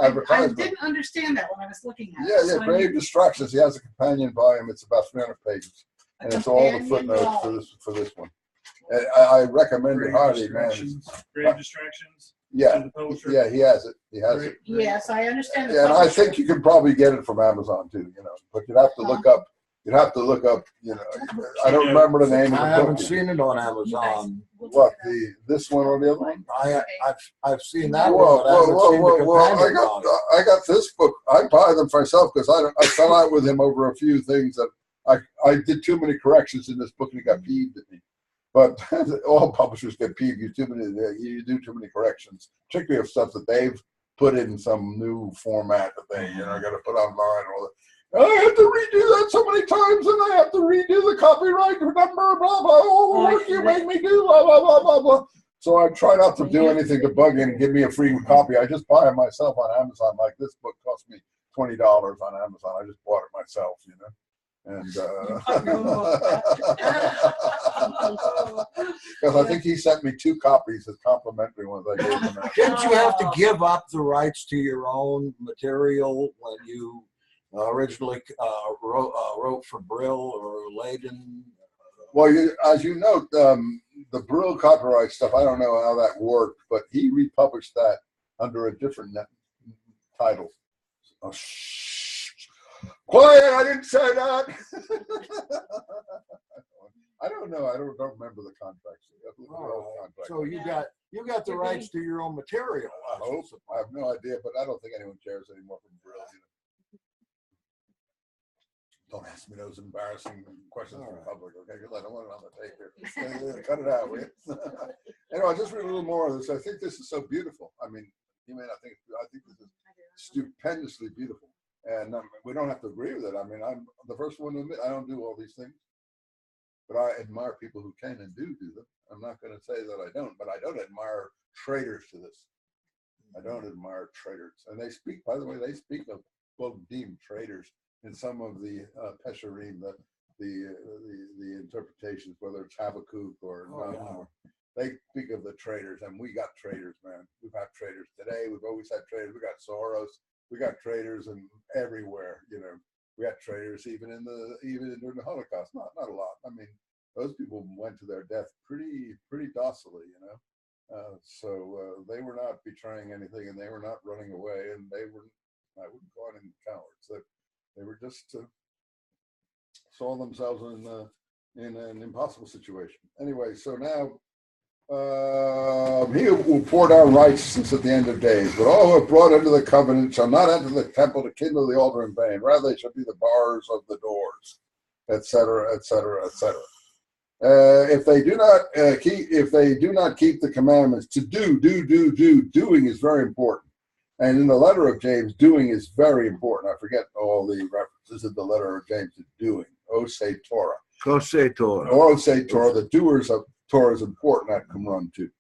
advertisement. I didn't understand that when I was looking at it. Yeah, Grave Destructions. He has a companion volume. It's about 300 pages, and it's all the footnotes for this one. I recommend it Grave highly, man. distractions. Grave distractions. Yeah, To the publisher. yeah, he has it. He has it. Yes, I understand. the Yeah, and I publisher. think you can probably get it from Amazon too. You know, but you'd have to look up. You'd have to look up. You know, I don't remember the name of the I haven't book. seen it on Amazon. What, this one or the other one? I've seen that Whoa, one. But I haven't seen the companion on it. I got this book. I buy them for myself because I fell out with him over a few things that I did too many corrections in this book and he got peeved at me. But all publishers get peeved. You do too many corrections, particularly of stuff that they've put in some new format that they got to put online. All that. I have to redo that so many times, and I have to redo the copyright number, blah blah. All the work you make me do, blah blah blah blah blah. So I try not to do anything to bug in and give me a free copy. I just buy it myself on Amazon. Like this book cost me $20 on Amazon. I just bought it myself, you know. And because I think he sent me 2 copies as complimentary ones. I gave him. Didn't you have to give up the rights to your own material when you originally wrote for Brill or Layden? Well, as you note, the Brill copyright stuff, I don't know how that worked, but he republished that under a different title. Oh, shh. Quiet, I didn't say that. I don't know. I don't remember the contracts. So you got the rights to your own material. I hope. I have no idea, but I don't think anyone cares anymore from Brill. You know. Don't ask me those embarrassing questions in public, okay? Because I don't want it on the tape here. Cut it out, will you? Anyway, I'll just read a little more of this. I think this is so beautiful. I mean, you may not think. I think this is stupendously beautiful. And we don't have to agree with it. I mean, I'm the first one to admit I don't do all these things, but I admire people who can and do them. I'm not going to say that I don't, but I don't admire traitors to this. I don't admire traitors. And they speak, by the way, they speak of quote deemed traitors in some of the Pesharim, the interpretations, whether it's Habakkuk or they speak of the traitors, and we got traitors, man. We've had traitors today. We've always had traitors. We got Soros. We got traitors and everywhere, you know. We had traitors even during the Holocaust. Not a lot. I mean, those people went to their death pretty docilely, you know. So they were not betraying anything, and they were not running away, and they were. I wouldn't call them cowards. They were just saw themselves in an impossible situation. Anyway, so now. He will pour down righteousness at the end of days, but all who have brought into the covenant shall not enter the temple to kindle the altar in vain. Rather, they shall be the bars of the doors, etc., etc., etc. If they do not keep the commandments, to doing is very important. And in the letter of James, doing is very important. I forget all the references in the letter of James to doing. Osei Torah. Osei Torah. Or Osei Torah. The doers of Torah is important at Qumran too.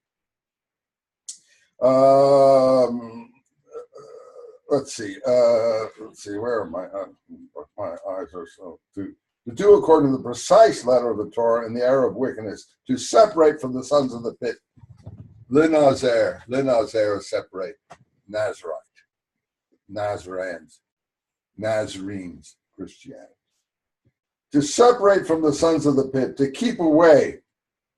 Let's see. Where are my eyes are so to do according to the precise letter of the Torah in the error of wickedness, to separate from the sons of the pit. Linazer is separate. Nazarite, Nazarenes, Nazarenes, Christianity. To separate from the sons of the pit, to keep away.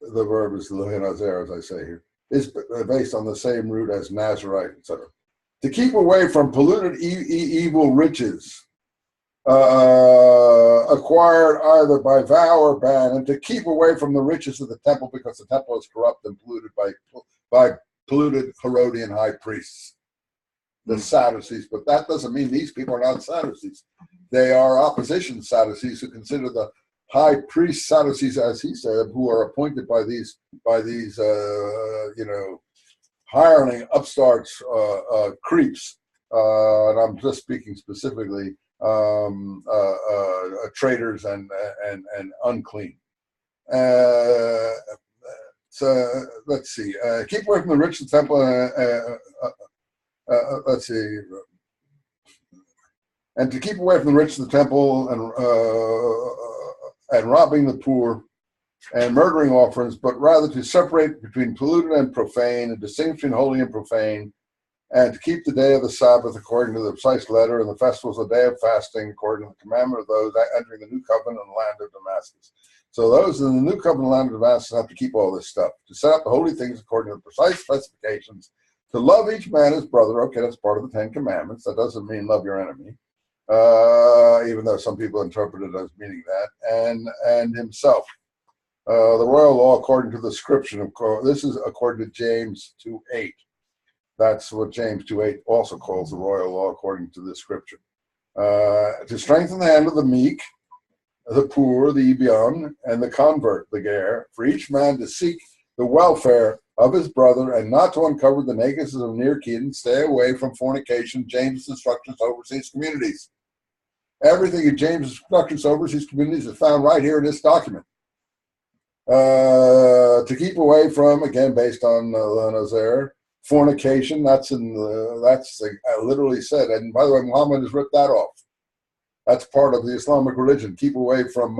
The verb is linazer, as I say here, is based on the same root as Nazarite, etc. To keep away from polluted evil riches, acquired either by vow or ban, and to keep away from the riches of the temple, because the temple is corrupt and polluted by polluted Herodian high priests, the Sadducees. But that doesn't mean these people are not Sadducees. They are opposition Sadducees who consider the high priest Sadducees, as he said, who are appointed by these hireling upstarts, creeps, and I'm just speaking specifically traitors and unclean. So let's see. Keep away from the rich temple. Let's see. And to keep away from the rich of the temple and robbing the poor and murdering offerings, but rather to separate between polluted and profane, and distinguishing holy and profane, and to keep the day of the Sabbath according to the precise letter, and the festivals a day of fasting according to the commandment of those entering the new covenant in the land of Damascus. So those in the new covenant land of Damascus have to keep all this stuff, to set up the holy things according to the precise specifications, to love each man as brother. Okay, that's part of the 10 Commandments. That doesn't mean love your enemy, even though some people interpret it as meaning that, and himself. The royal law according to the scripture, of course, this is according to James 2:8. That's what James 2:8 also calls the royal law according to the scripture. To strengthen the hand of the meek, the poor, the Ebion, and the convert, the Ger, for each man to seek the welfare of his brother and not to uncover the nakedness of near kin, stay away from fornication, James' instructions to overseas communities. Everything in James' instructions to overseas communities is found right here in this document. To keep away from, again, based on Nazar, fornication, that's literally said. And by the way, Muhammad has ripped that off. That's part of the Islamic religion. Keep away from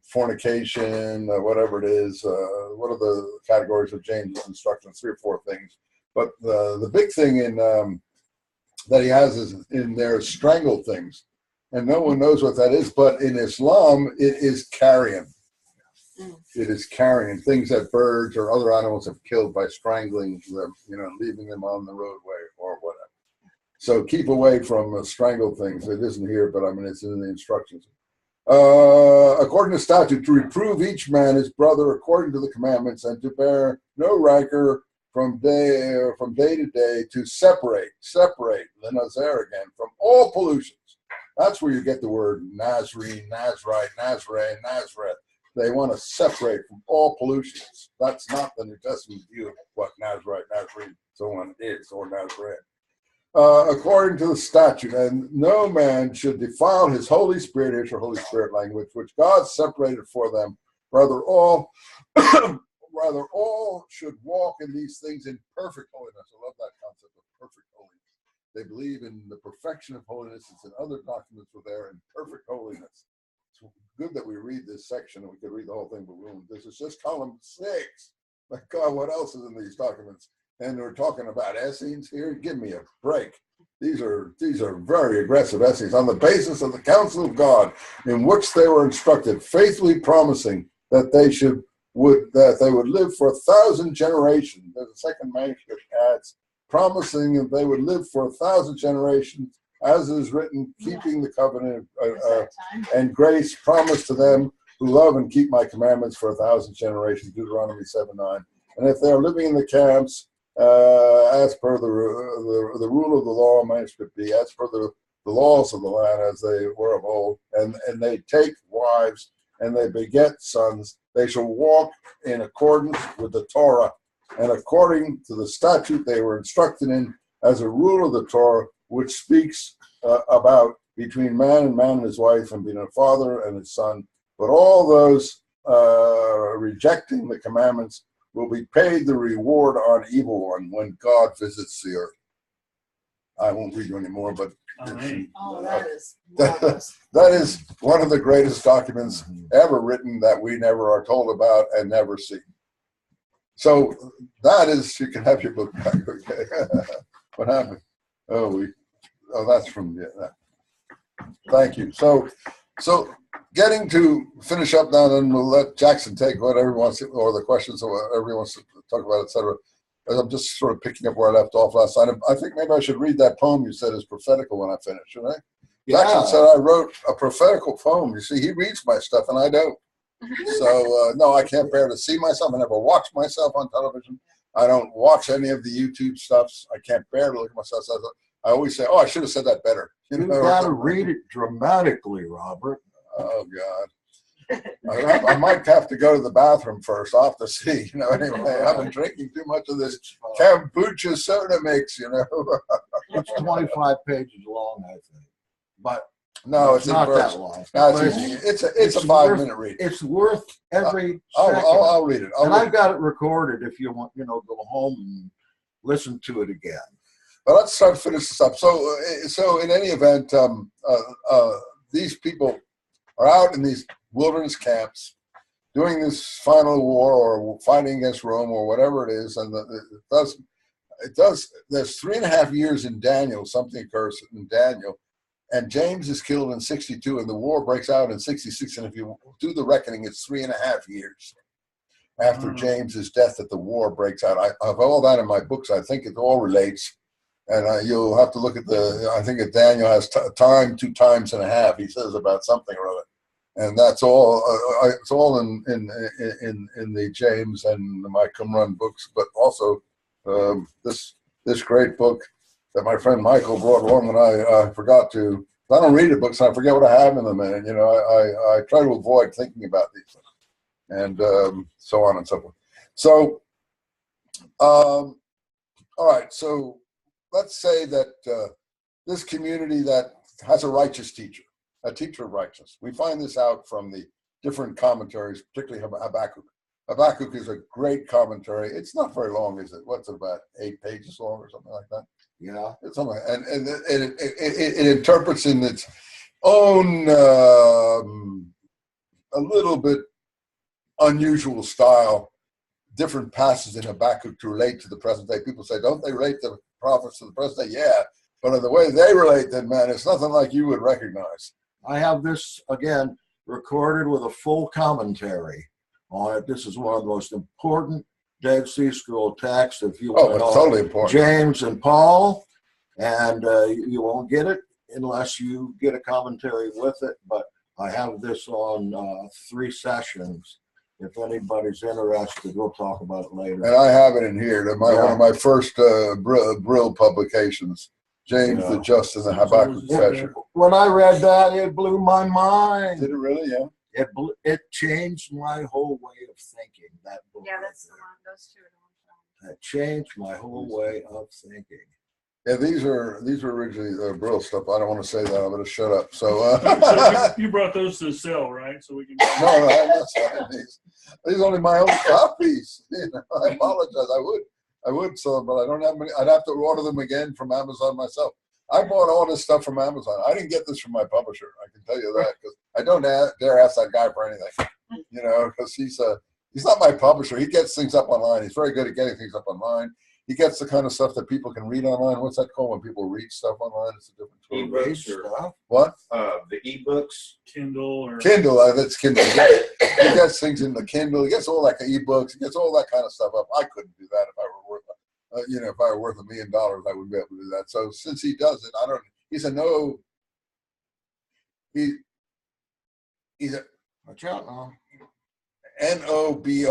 fornication, whatever it is. What are the categories of James' instructions? 3 or 4 things. But the big thing in that he has is in there strangle things. And no one knows what that is. But in Islam, it is carrion. It is carrion, things that birds or other animals have killed by strangling them, leaving them on the roadway or whatever. So keep away from strangled things. It isn't here, but I mean, it's in the instructions. According to statute, to reprove each man his brother according to the commandments, and to bear no rancor from day to day, to separate the Nazar again from all pollutions. That's where you get the word Nazarene, Nazarite, Nazarene, Nazareth. They want to separate from all pollutions. That's not the New Testament view of what Nazarite, Nazarene, so on is, or Nazarene. According to the statute, and no man should defile his Holy Spirit, here's your Holy Spirit language, which God separated for them. Rather all should walk in these things in perfect holiness. I love that concept of perfect holiness. They believe in the perfection of holiness. It's in other documents where they're in perfect holiness. It's good that we read this section, and we could read the whole thing, but we won't. This is just column 6. My God, what else is in these documents? And we're talking about Essenes here. Give me a break. These are very aggressive Essenes on the basis of the counsel of God, in which they were instructed, faithfully promising that they would live for 1,000 generations. There's a second manuscript adds, promising that they would live for 1,000 generations, as is written, keeping the covenant and grace promised to them who love and keep my commandments for 1,000 generations. Deuteronomy 7:9. And if they are living in the camps, as per the rule of the law, manuscript B, as per the laws of the land as they were of old, and they take wives and they beget sons, they shall walk in accordance with the Torah and according to the statute they were instructed in, as a rule of the Torah, which speaks about between man and his wife, and between a father and his son. But all those rejecting the commandments will be paid the reward on evil one when God visits the earth. I won't read you anymore, but that is one of the greatest documents ever written that we never are told about and never see. So that is, you can have your book back. Okay. What happened? That's from thank you. So getting to finish up now, then we'll let Jackson take whatever he wants, or the questions or whatever he wants to talk about, etc. As I'm just sort of picking up where I left off last night. I think maybe I should read that poem you said is prophetical when I finish, should I? Yeah. Jackson said I wrote a prophetical poem. You see, he reads my stuff and I don't. So, no, I can't bear to see myself. I never watch myself on television. I don't watch any of the YouTube stuffs. I can't bear to look at myself. I always say, I should have said that better. You've got to read it dramatically, Robert. Oh, God. I might have to go to the bathroom first. I'll have to see. Anyway, I've been drinking too much of this kombucha soda mix, It's 25 pages long, I think. But no, it's not that long. No, it's a 5-minute read. It's worth every second. I'll read it. I've got it recorded if you want, go home and listen to it again. Well, let's start to finish this up. So in any event, these people are out in these wilderness camps doing this final war or fighting against Rome or whatever it is, and it does. There's 3.5 years in Daniel. Something occurs in Daniel, and James is killed in 62, and the war breaks out in 66. And if you do the reckoning, it's 3.5 years after James's death that the war breaks out. I have all that in my books. I think it all relates, and you'll have to look at the. I think that Daniel has time 2.5 times. He says about something or other. And that's all. It's all in the James and my Qumran books, but also this great book that my friend Michael brought along, and I forgot to. I don't read the books, and I forget what I have in them, and I try to avoid thinking about these things, and so on and so forth. So, all right. So let's say that this community that has a righteous teacher. A teacher of righteousness. We find this out from the different commentaries, particularly Habakkuk. Habakkuk is a great commentary. It's not very long, is it? What's it, about 8 pages long or something like that? Yeah. It's something, and it interprets in its own a little bit unusual style different passages in Habakkuk to relate to the present day. People say, don't they relate the prophets to the present day? Yeah, but in the way they relate them, man, it's nothing like you would recognize. I have this, again, recorded with a full commentary on it. This is one of the most important Dead Sea Scroll texts. If you want it's totally important. James and Paul, and you won't get it unless you get a commentary with it. But I have this on 3 sessions. If anybody's interested, we'll talk about it later. And I have it in here. One of my first Brill publications. James the Just and the Habakkuk Confession. When I read that, it blew my mind. Did it really? Yeah. It changed my whole way of thinking. That book. Yeah, that's the one. Those two are the ones. That changed my whole way of thinking. Yeah, these were originally Brill stuff. I don't want to say that. I'm going to shut up. So, so you brought those to sell, right? So we can. No, I'm not selling these. These are only my own copies. I apologize. I would sell them, but I don't have many. I'd have to order them again from Amazon myself. I bought all this stuff from Amazon. I didn't get this from my publisher. I can tell you that because I don't dare ask that guy for anything. Because he's not my publisher. He gets things up online. He's very good at getting things up online. He gets the kind of stuff that people can read online. What's that called when people read stuff online? It's a different tool. E-books or what? The e-books. Kindle. That's Kindle. He gets things in the Kindle. He gets all that e-books. He gets all that kind of stuff up. I couldn't do that if I were worth if I were worth $1 million, I wouldn't be able to do that. So since he does it, he's a Watch out now. Nobody.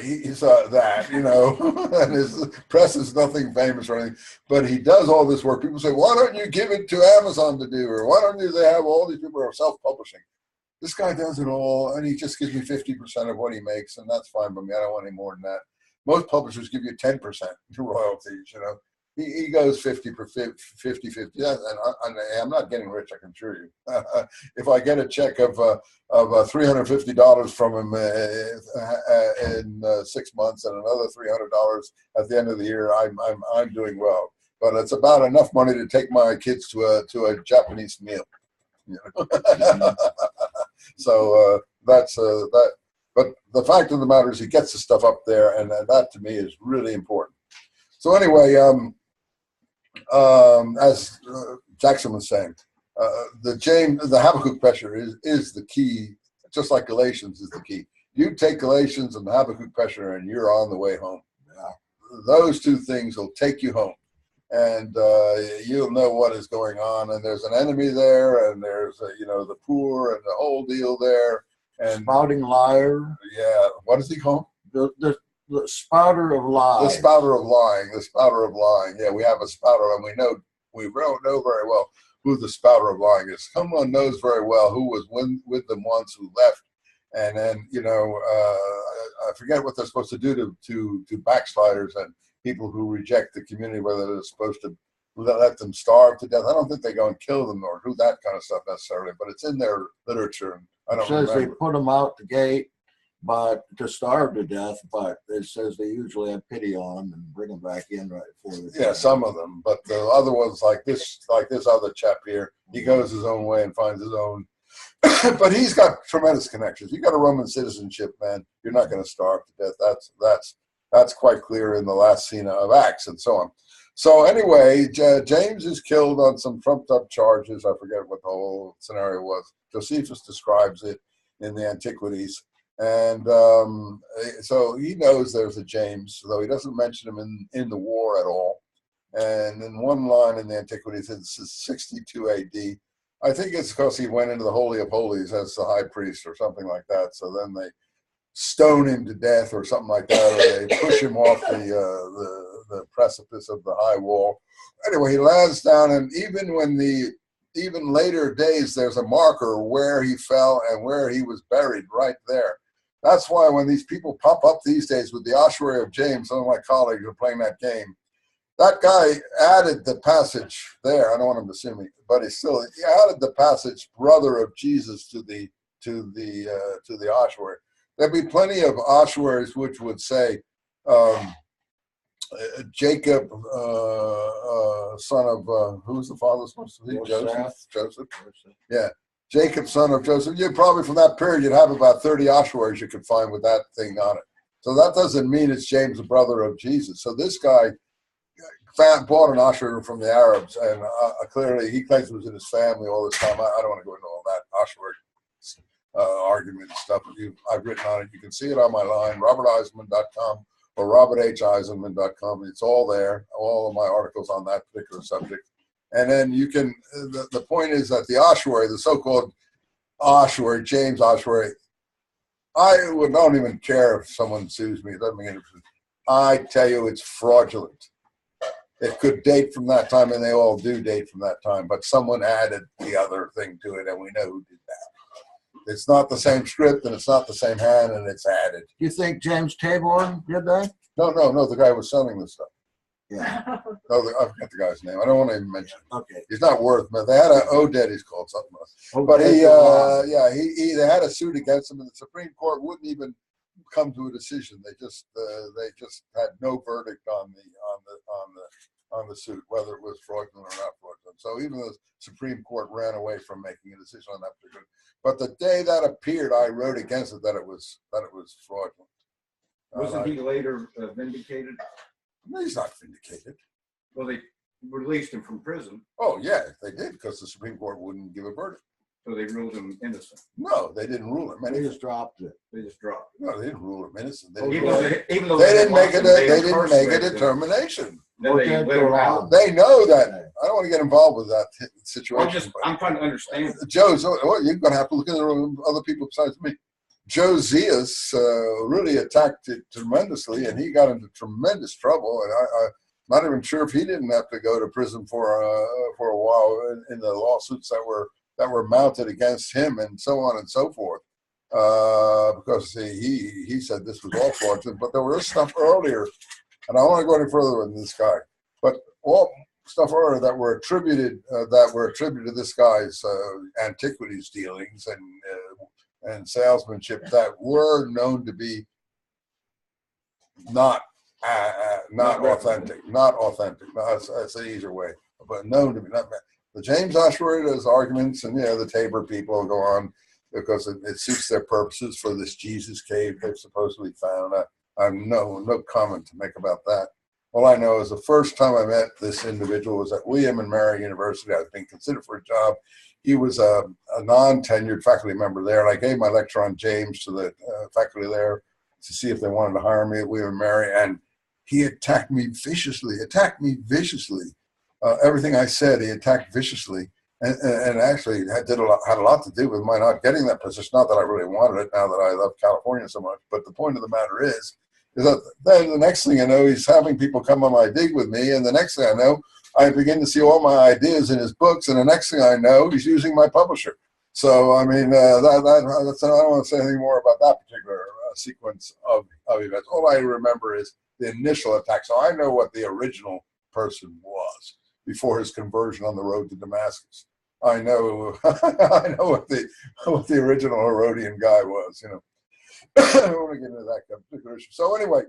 He's that, and his press is nothing famous or anything, but he does all this work. People say, why don't you give it to Amazon to do, or why don't they have all these people who are self-publishing? This guy does it all, and he just gives me 50% of what he makes, and that's fine by me. I don't want any more than that. Most publishers give you 10% royalties, He goes 50 for 50. And I'm not getting rich, I can assure you. If I get a check of $350 from him in 6 months and another $300 at the end of the year, I'm doing well. But it's about enough money to take my kids to a Japanese meal. So that's that. But the fact of the matter is, he gets the stuff up there, and that to me is really important. So anyway, as Jackson was saying, the Habakkuk Pesher is the key, just like Galatians is the key. You take Galatians and the Habakkuk Pesher, and you're on the way home. Those two things will take you home, and you'll know what is going on. And there's an enemy there, and there's the poor and the whole deal there. And Spouting liar. Yeah, what is he called? The spouter of lies. The spouter of lying. The spouter of lying. Yeah, we have a spouter, and we don't know very well who the spouter of lying is. Someone knows very well who was with them once, who left, and then I forget what they're supposed to do to backsliders and people who reject the community, whether they're supposed to let them starve to death. I don't think they go and kill them or do that kind of stuff necessarily, but it's in their literature. I don't says remember. They put them out the gate, but to starve to death. But it says they usually have pity on them and bring them back in right before they. Yeah, some of them, but the other ones, like this other chap here, he goes his own way and finds his own. But he's got tremendous connections. You got a Roman citizenship, man. You're not going to starve to death. That's quite clear in the last scene of Acts and so on. So anyway, James is killed on some trumped up charges. I forget what the whole scenario was. Josephus describes it in the Antiquities. And so he knows there's a James, though he doesn't mention him in the war at all. And in one line in the Antiquities, it's 62 AD. I think it's because he went into the Holy of Holies as the high priest or something like that. So then they stone him to death or something like that, or they push him off the precipice of the high wall. Anyway, he lands down, and even later days, there's a marker where he fell and where he was buried right there. That's why when these people pop up these days with the ossuary of James, some of my colleagues are playing that game. That guy added the passage there. I don't want him to sue me, but he added the passage "brother of Jesus" to the ossuary. There'd be plenty of ossuaries which would say Jacob, son of who's the father supposed to be? Joseph. Yeah, Jacob, son of Joseph. You probably from that period you'd have about 30 ossuaries you could find with that thing on it. So that doesn't mean it's James, the brother of Jesus. So this guy bought an ossuary from the Arabs, and clearly he claims it was in his family all this time. I don't want to go into all that ossuary argument and stuff. I've written on it. You can see it on my line, roberteisenman.com or robertheisenman.com. It's all there, all of my articles on that particular subject. And then you can, the point is that the ossuary, the so-called ossuary, James ossuary, don't even care if someone sues me. It doesn't make any difference. I tell you, it's fraudulent. It could date from that time, and they all do date from that time, but someone added the other thing to it, and we know who did that. It's not the same script, and it's not the same hand, and it's added. You think James Tabor did that? No, the guy who was selling this stuff. Yeah. No, I forget the guy's name. I don't want to even mention it. Okay. He's not worth it. They had Oded, he's called something else. But they had a suit against him, and the Supreme Court wouldn't even come to a decision. They just had no verdict on the suit, whether it was fraudulent or not fraudulent. So even the Supreme Court ran away from making a decision on that particular. But the day that appeared, I wrote against it that it was fraudulent. Wasn't he later vindicated? No, he's not vindicated. Well, they released him from prison. Oh yeah, they did, because the Supreme Court wouldn't give a verdict. So they ruled him innocent. No, they didn't rule him. They just dropped it. They just dropped it. No, they didn't rule him innocent. They Even though they didn't make they a determination. Then they let him out. They know that. I don't want to get involved with that situation. I'm trying to understand. Joe's. Well, you're going to have to look at other people besides me. Joe Zias really attacked it tremendously, and he got into tremendous trouble. And I'm not even sure if he didn't have to go to prison for a while in the lawsuits that were mounted against him, and so on and so forth. Because he said this was all fraudulent, but there was stuff earlier, and I don't want to go any further with this guy, but all stuff earlier that were attributed to this guy's antiquities dealings and salesmanship that were known to be not authentic. That's the easier way, but known to be not. The James ossuary does arguments, and the Tabor people go on because it suits their purposes for this Jesus cave they've supposedly found. I have no comment to make about that. All I know is the first time I met this individual was at William and Mary University. I was being considered for a job. He was a non-tenured faculty member there, and I gave my lecture on James to the faculty there to see if they wanted to hire me at William and Mary, and he attacked me viciously. Everything I said, he attacked viciously, and actually had a lot to do with my not getting that position. Not that I really wanted it now that I love California so much, but the point of the matter is that then the next thing I know, he's having people come on my dig with me, and the next thing I know, I begin to see all my ideas in his books, and the next thing I know, he's using my publisher. So, I mean, I don't want to say anything more about that particular sequence of events. All I remember is the initial attack. So I know what the original person was before his conversion on the road to Damascus. I know what the original Herodian guy was, I don't want to get into that particular issue. So anyway,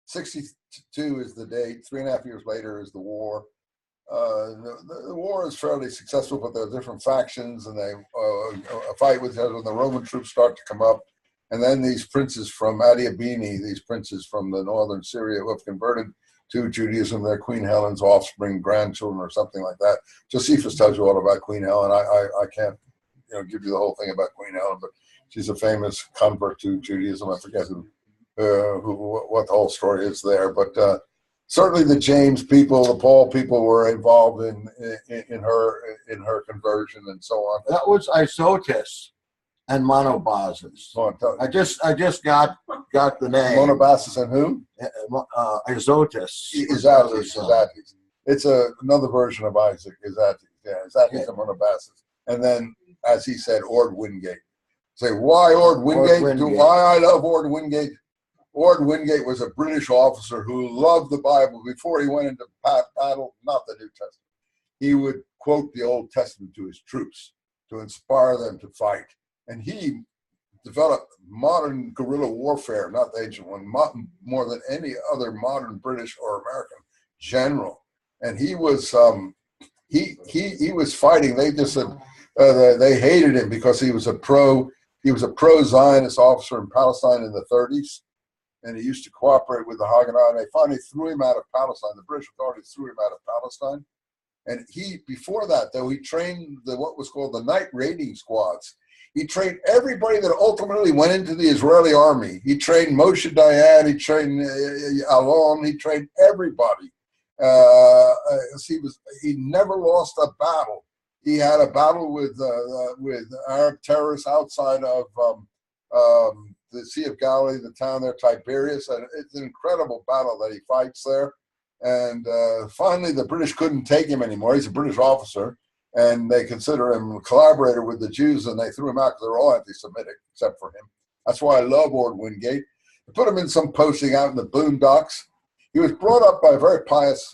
62 is the date. 3.5 years later is the war. The war is fairly successful, but there are different factions, and they fight with each other. And the Roman troops start to come up, And then these princes from Adiabene, these princes from the northern Syria who have converted to Judaism, they're Queen Helen's offspring, grandchildren, or something like that. Josephus tells you all about Queen Helen. I can't, give you the whole thing about Queen Helen, but she's a famous convert to Judaism. I forget what the whole story is there, but certainly the James people, the Paul people were involved in her conversion and so on. That was Isotus and Monobasis. I just got the name. Monobasis and who? Isotus. Isatis. It's another version of Isaac. Isatis. Yeah, Isatis and Monobasis. And then, as he said, Ord Wingate. Say, why Ord Wingate? Why I love Ord Wingate? Ord Wingate was a British officer who loved the Bible. Before he went into battle, not the New Testament, he would quote the Old Testament to his troops to inspire them to fight. And he developed modern guerrilla warfare, not the ancient one, more than any other modern British or American general. And he was he was fighting. They just said they hated him because he was a pro-Zionist officer in Palestine in the 30s. And he used to cooperate with the Haganah. They finally threw him out of Palestine. The British authorities threw him out of Palestine. And before that, though, he trained what was called the night raiding squads. He trained everybody that ultimately went into the Israeli army. He trained Moshe Dayan. He trained Alon. He trained everybody. He never lost a battle. He had a battle with Arab terrorists outside of the Sea of Galilee, the town there, Tiberias. And it's an incredible battle that he fights there. And finally, the British couldn't take him anymore. He's a British officer. And they consider him a collaborator with the Jews, and they threw him out because they're all anti-Semitic, except for him. That's why I love Ord Wingate. They put him in some posting out in the boondocks. He was brought up by very pious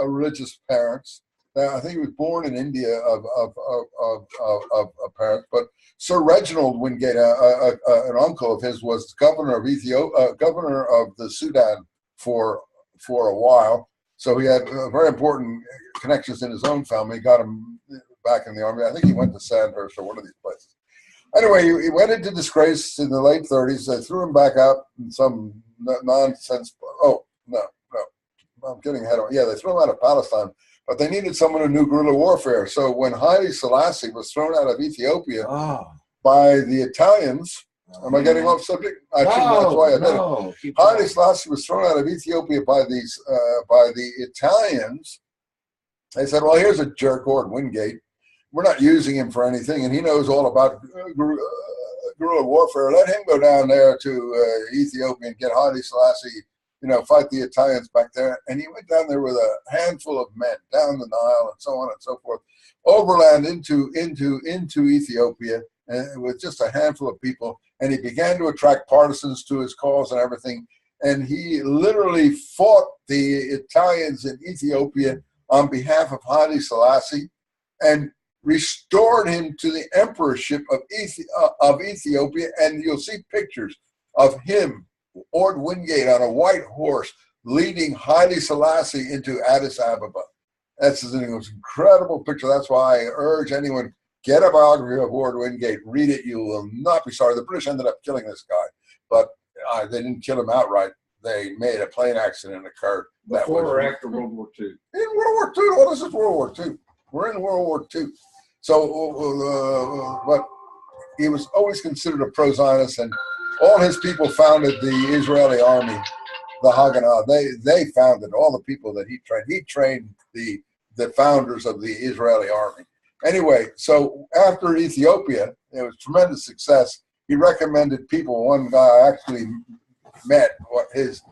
religious parents. I think he was born in India of parents. But Sir Reginald Wingate, an uncle of his, was governor of Ethiopia, governor of the Sudan for a while. So he had very important connections in his own family. Got him back in the army. I think he went to Sandhurst or one of these places. Anyway, he went into disgrace in the late 30s. They threw him back out in some nonsense. Oh, no. I'm getting ahead of it. Yeah, they threw him out of Palestine. But they needed someone who knew guerrilla warfare. So when Haile Selassie was thrown out of Ethiopia by the Italians, am I getting off subject? I shouldn't. That's why I did it. Haile Selassie was thrown out of Ethiopia by the Italians. They said, "Well, here's a jerk, Ord Wingate. We're not using him for anything, and he knows all about guerrilla warfare. Let him go down there to Ethiopia and get Haile Selassie, fight the Italians back there." And he went down there with a handful of men down the Nile and so on and so forth, overland into Ethiopia, and with just a handful of people. And he began to attract partisans to his cause and everything. And he literally fought the Italians in Ethiopia on behalf of Haile Selassie and restored him to the emperorship of Ethiopia. And you'll see pictures of him, Ord Wingate, on a white horse, leading Haile Selassie into Addis Ababa. That's an incredible picture. That's why I urge anyone, get a biography of Ord Wingate, read it. You will not be sorry. The British ended up killing this guy, but they didn't kill him outright. They made a plane accident occur. Before or after World War II? In World War II. Oh, this is World War II. We're in World War II. So, but he was always considered a pro-Zionist, and all his people founded the Israeli army, the Haganah. They founded all the people that he trained. He trained the founders of the Israeli army. Anyway, so after Ethiopia, it was tremendous success. He recommended people. One guy I actually met, his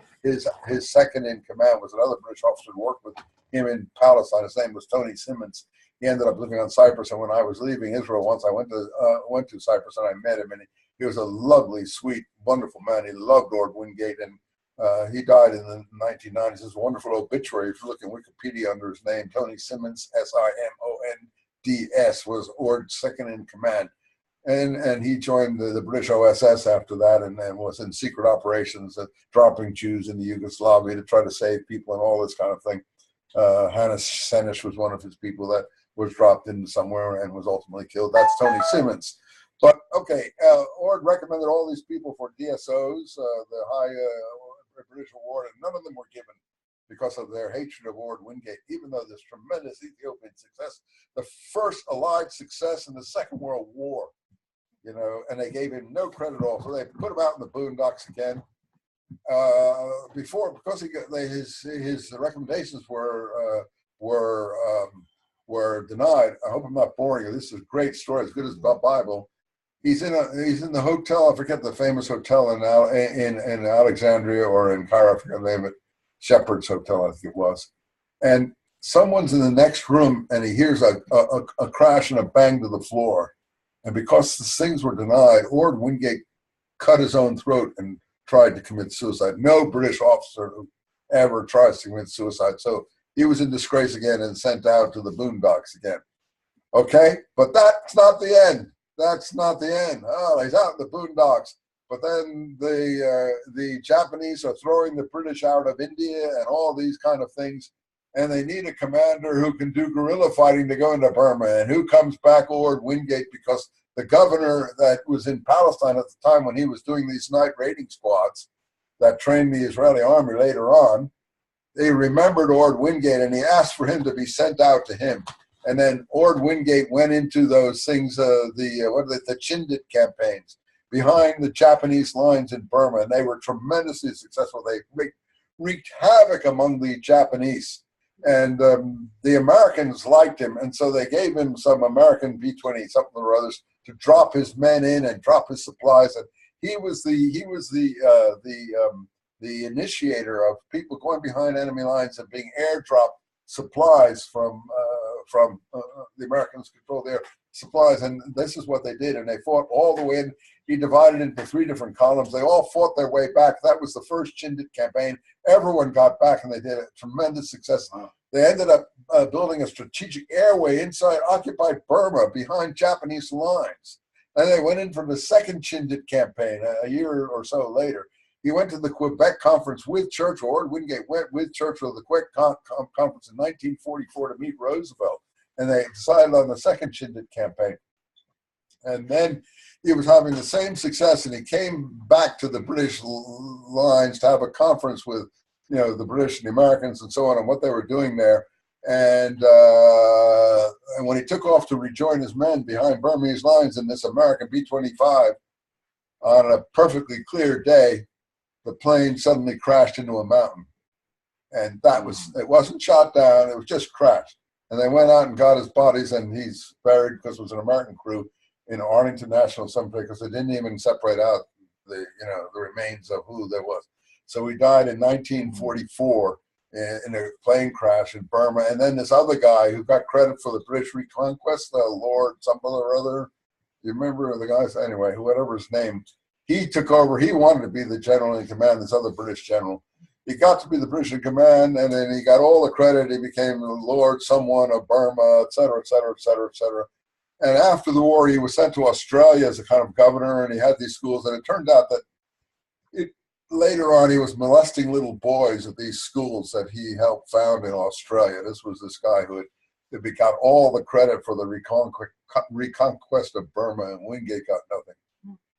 second in command was another British officer who worked with him in Palestine. His name was Tony Simmons. He ended up living on Cyprus, and when I was leaving Israel once, I went to Cyprus and I met him, and he was a lovely, sweet, wonderful man. He loved Ord Wingate, and he died in the 1990s. There's a wonderful obituary. If you look in Wikipedia under his name, Tony Simmons, Simonds, was Ord's second in command. And he joined the British OSS after that, and was in secret operations, dropping Jews into Yugoslavia to try to save people and all this kind of thing. Hannes Senish was one of his people that was dropped into somewhere and was ultimately killed. That's Tony Simmons. But okay, Ord recommended all these people for DSOs, the High British Award, and none of them were given because of their hatred of Ord Wingate, even though this tremendous Ethiopian success, the first Allied success in the Second World War, you know, and they gave him no credit at all. So they put him out in the boondocks again. Because his recommendations were denied. I hope I'm not boring you. This is a great story, as good as the Bible. He's in the hotel. I forget the famous hotel in Alexandria or in Cairo. I forget the name of it. Shepherd's Hotel, I think it was. And someone's in the next room, and he hears a crash and a bang to the floor. And because the things were denied, Ord Wingate cut his own throat and tried to commit suicide. No British officer who ever tries to commit suicide. So he was in disgrace again and sent out to the boondocks again. Okay, but that's not the end. That's not the end. Oh, he's out in the boondocks. But then the Japanese are throwing the British out of India and all these kind of things. And they need a commander who can do guerrilla fighting to go into Burma. And who comes back? Ord Wingate, because the governor that was in Palestine at the time when he was doing these night raiding squads that trained the Israeli army later on, they remembered Ord Wingate and he asked for him to be sent out to him. And then Ord Wingate went into those things, the Chindit campaigns behind the Japanese lines in Burma, and they were tremendously successful. They wreaked havoc among the Japanese. And the Americans liked him, and so they gave him some American B-20 something or others to drop his men in and drop his supplies. And he was the initiator of people going behind enemy lines and being airdropped supplies from the Americans control their supplies. And this is what they did, and they fought all the way in. He divided into 3 different columns. They all fought their way back. That was the first Chindit campaign. Everyone got back, and they did a tremendous success. They ended up building a strategic airway inside occupied Burma behind Japanese lines. And they went in for the second Chindit campaign a year or so later. He went to the Quebec conference with Churchill. Ord Wingate went with Churchill to the Quebec conference in 1944 to meet Roosevelt. And they decided on the second Chindit campaign. And then he was having the same success, and he came back to the British lines to have a conference with, you know, the British and the Americans and so on, and what they were doing there. And when he took off to rejoin his men behind Burmese lines in this American B-25, on a perfectly clear day, the plane suddenly crashed into a mountain. And it wasn't shot down, it was just crashed. And they went out and got his bodies, and he's buried, because it was an American crew, in Arlington National Cemetery, because they didn't even separate out the remains of who there was. So he died in 1944 in a plane crash in Burma. And then this other guy who got credit for the British reconquest, Lord something or other, you remember the guys? Anyway, whatever his name, he took over. He wanted to be the general in command, this other British general. He got to be the British in command, and then he got all the credit. He became the Lord someone of Burma, et cetera, et cetera, et cetera, et cetera. And after the war, he was sent to Australia as a kind of governor, and he had these schools. And it turned out that later on, he was molesting little boys at these schools that he helped found in Australia. This was this guy who had got all the credit for the reconquest of Burma, and Wingate got nothing.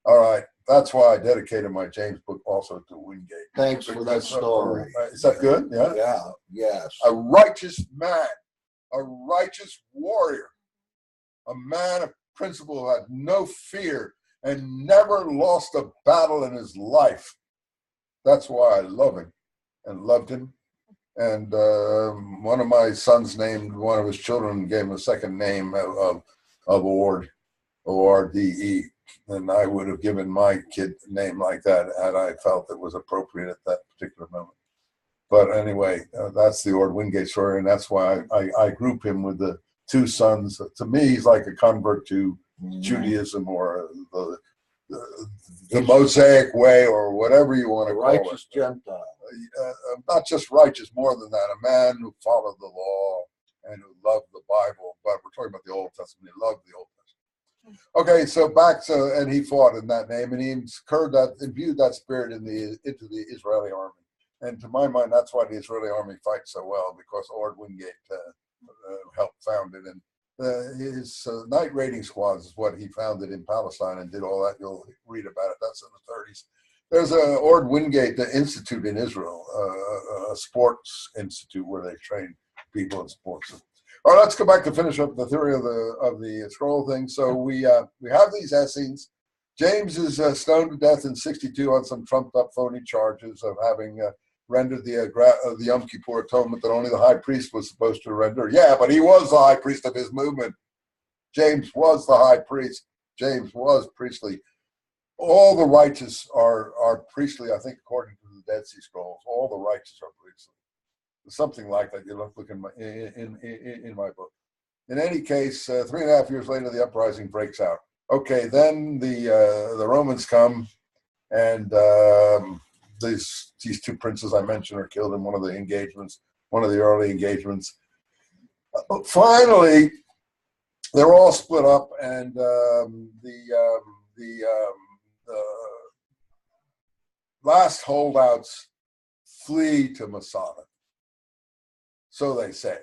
All right, that's why I dedicated my James book also to Wingate. Thanks for that story. Is that good? Yeah? Yeah, yes. A righteous man, a righteous warrior, a man of principle who had no fear and never lost a battle in his life. That's why I love him and loved him. And one of my sons named one of his children, gave him a second name of Ord, O-R-D-E. And I would have given my kid a name like that had I felt it was appropriate at that particular moment. But anyway, that's the Ord Wingate story, and that's why I group him with the 2 sons. To me, he's like a convert to Judaism, or the Mosaic way, or whatever you want to call it. Righteous Gentile. Not just righteous, more than that. A man who followed the law and who loved the Bible. But we're talking about the Old Testament. He loved the Old Testament. Okay, so and he fought in that name, and he imbued that spirit into the Israeli army. And to my mind, that's why the Israeli army fights so well, because Ord Wingate helped found it. And his night raiding squads is what he founded in Palestine and did all that. You'll read about it. That's in the 30s. There's a Ord Wingate Institute in Israel, a sports institute where they train people in sports. All right, let's go back to finish up the theory of the scroll thing. So we have these Essenes. James is stoned to death in 62 on some trumped up phony charges of having rendered the Yom Kippur atonement that only the high priest was supposed to render. Yeah, but he was the high priest of his movement. James was the high priest. James was priestly. All the righteous are priestly, I think, according to the Dead Sea Scrolls. All the righteous are priestly. Something like that. You look in my book. In any case, 3.5 years later, the uprising breaks out. Okay, then the Romans come, and these two princes I mentioned are killed in one of the engagements, one of the early engagements. Finally, they're all split up, and the last holdouts flee to Masada. So they say,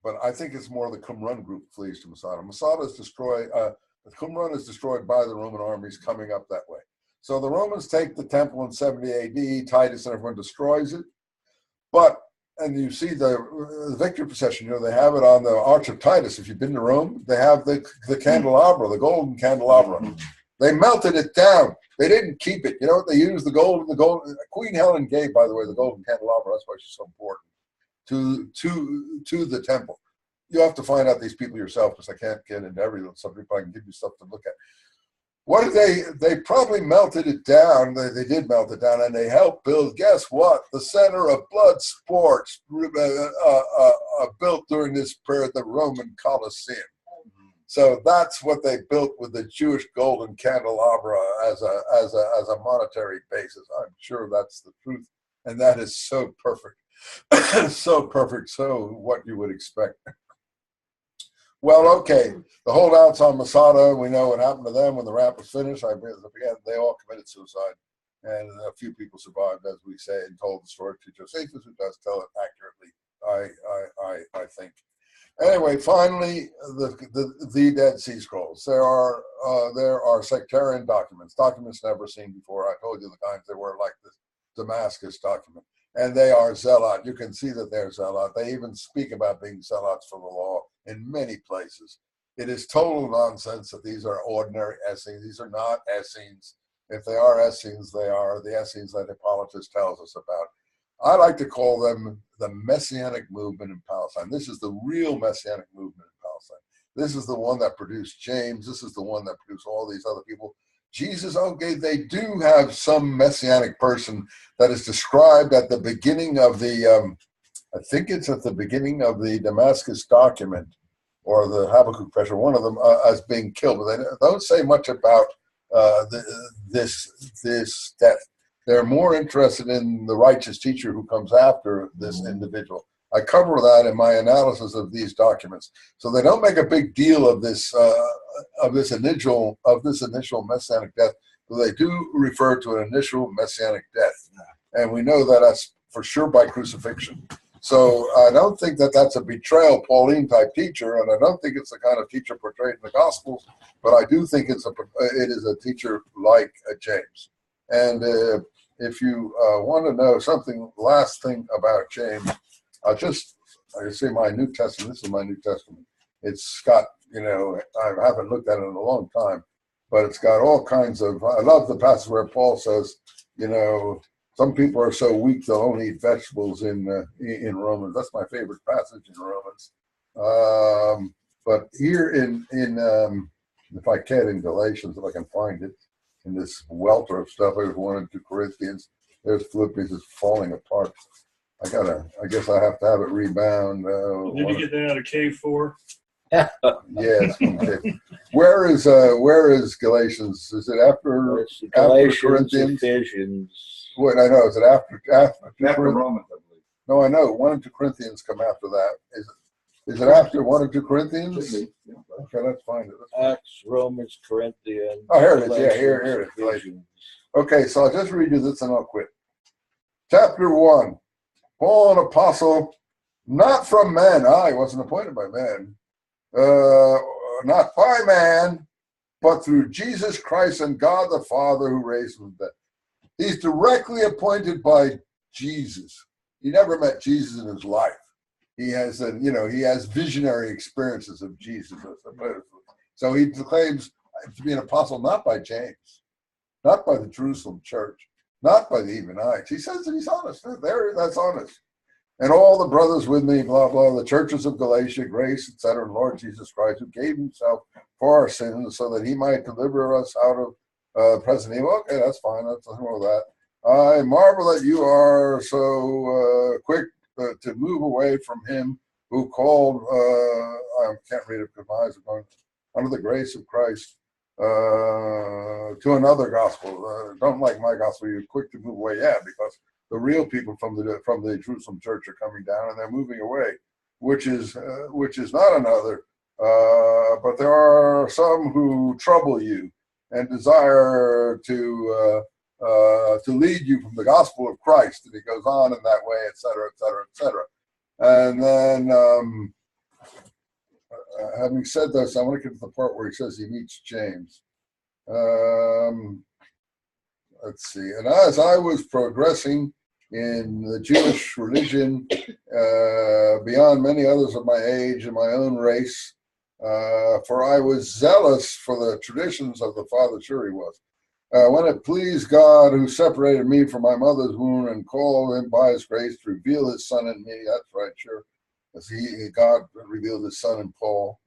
but I think it's more the Qumran group flees to Masada. Masada is destroyed. The Qumran is destroyed by the Roman armies coming up that way. So the Romans take the temple in 70 AD. Titus and everyone destroys it. And you see the victory procession. You know, they have it on the Arch of Titus. If you've been to Rome, they have the candelabra, the golden candelabra. They melted it down. They didn't keep it. You know what? They used the gold. Queen Helen gave, by the way, the golden candelabra. That's why she's so important to the temple. You have to find out these people yourself, because I can't get into everything. Some people I can give you stuff to look at. What did they probably melted it down. They did melt it down, and they helped build, guess what? The center of blood sports built during this period, the Roman Colosseum. So that's what they built with the Jewish golden candelabra as a monetary basis. I'm sure that's the truth, and that is so perfect. So perfect, so what you would expect. Well, okay, the holdouts on Masada, we know what happened to them when the ramp was finished. They all committed suicide, and a few people survived, as we say, and told the story to Josephus, who does tell it accurately, I think. Anyway, finally, the Dead Sea Scrolls. There are sectarian documents never seen before. I told you the kinds they were, like the Damascus document. And they are zealot. You can see that they're zealot. They even speak about being zealots for the law in many places. It is total nonsense that these are ordinary Essenes. These are not Essenes. If they are Essenes, they are the Essenes that Hippolytus tells us about. I like to call them the Messianic movement in Palestine. This is the real Messianic movement in Palestine. This is the one that produced James. This is the one that produced all these other people. Jesus, okay, they do have some Messianic person that is described at the beginning of the, I think it's at the beginning of the Damascus document, or the Habakkuk pressure, one of them, as being killed. But they don't say much about this death. They're more interested in the righteous teacher who comes after this individual. I cover that in my analysis of these documents. So they don't make a big deal of this initial messianic death, but they do refer to an initial messianic death, and we know that that's for sure by crucifixion. So I don't think that that's a betrayal Pauline type teacher, and I don't think it's the kind of teacher portrayed in the Gospels. But I do think it is a teacher like James. And if you want to know something, last thing about James. I say my New Testament. This is my New Testament. It's got, I haven't looked at it in a long time, but it's got all kinds of. I love the passage where Paul says, some people are so weak they'll only eat vegetables in Romans. That's my favorite passage in Romans. But here in if I can, in Galatians, if I can find it, in this welter of stuff, there's 1 and 2 Corinthians. There's Philippians. It's falling apart. I guess I have to have it rebound. Did you get that out of K4? Yes. Okay. Where is Galatians? Is it after Corinthians? Ephesians. Wait, I know. Is it after Romans, I believe. No, I know. 1 and 2 Corinthians come after that. Is it after 1 and 2 Corinthians? Okay, let's find it. Acts, Romans, Corinthians. Oh, here it is. Yeah, here it is. Galatians. Okay, so I'll just read you this and I'll quit. Chapter 1. Paul, an apostle, not from men. He wasn't appointed by men. not by man, but through Jesus Christ and God the Father who raised him from the dead. He's directly appointed by Jesus. He never met Jesus in his life. He has, he has visionary experiences of Jesus. So he claims to be an apostle not by James, not by the Jerusalem church, not by the Ebonites. He says that he's honest. That's honest. And all the brothers with me, blah, blah, the churches of Galatia, grace, etc., and Lord Jesus Christ, who gave himself for our sins so that he might deliver us out of present evil. Okay, that's fine. That's nothing wrong with that. I marvel that you are so quick to move away from him who called, I can't read it because my eyes are going, under the grace of Christ, to another gospel. Don't like my gospel. You're quick to move away. Yeah, because the real people from the Jerusalem church are coming down and they're moving away, which is not another. But there are some who trouble you and desire to lead you from the gospel of Christ. And he goes on in that way, et cetera, et cetera, et cetera. And then, having said this, I want to get to the part where he says he meets James. Let's see. And as I was progressing in the Jewish religion, beyond many others of my age and my own race, for I was zealous for the traditions of the father, sure he was. When it pleased God, who separated me from my mother's womb and called him by his grace to reveal his son in me. That's right, sure. As God revealed his son in Paul.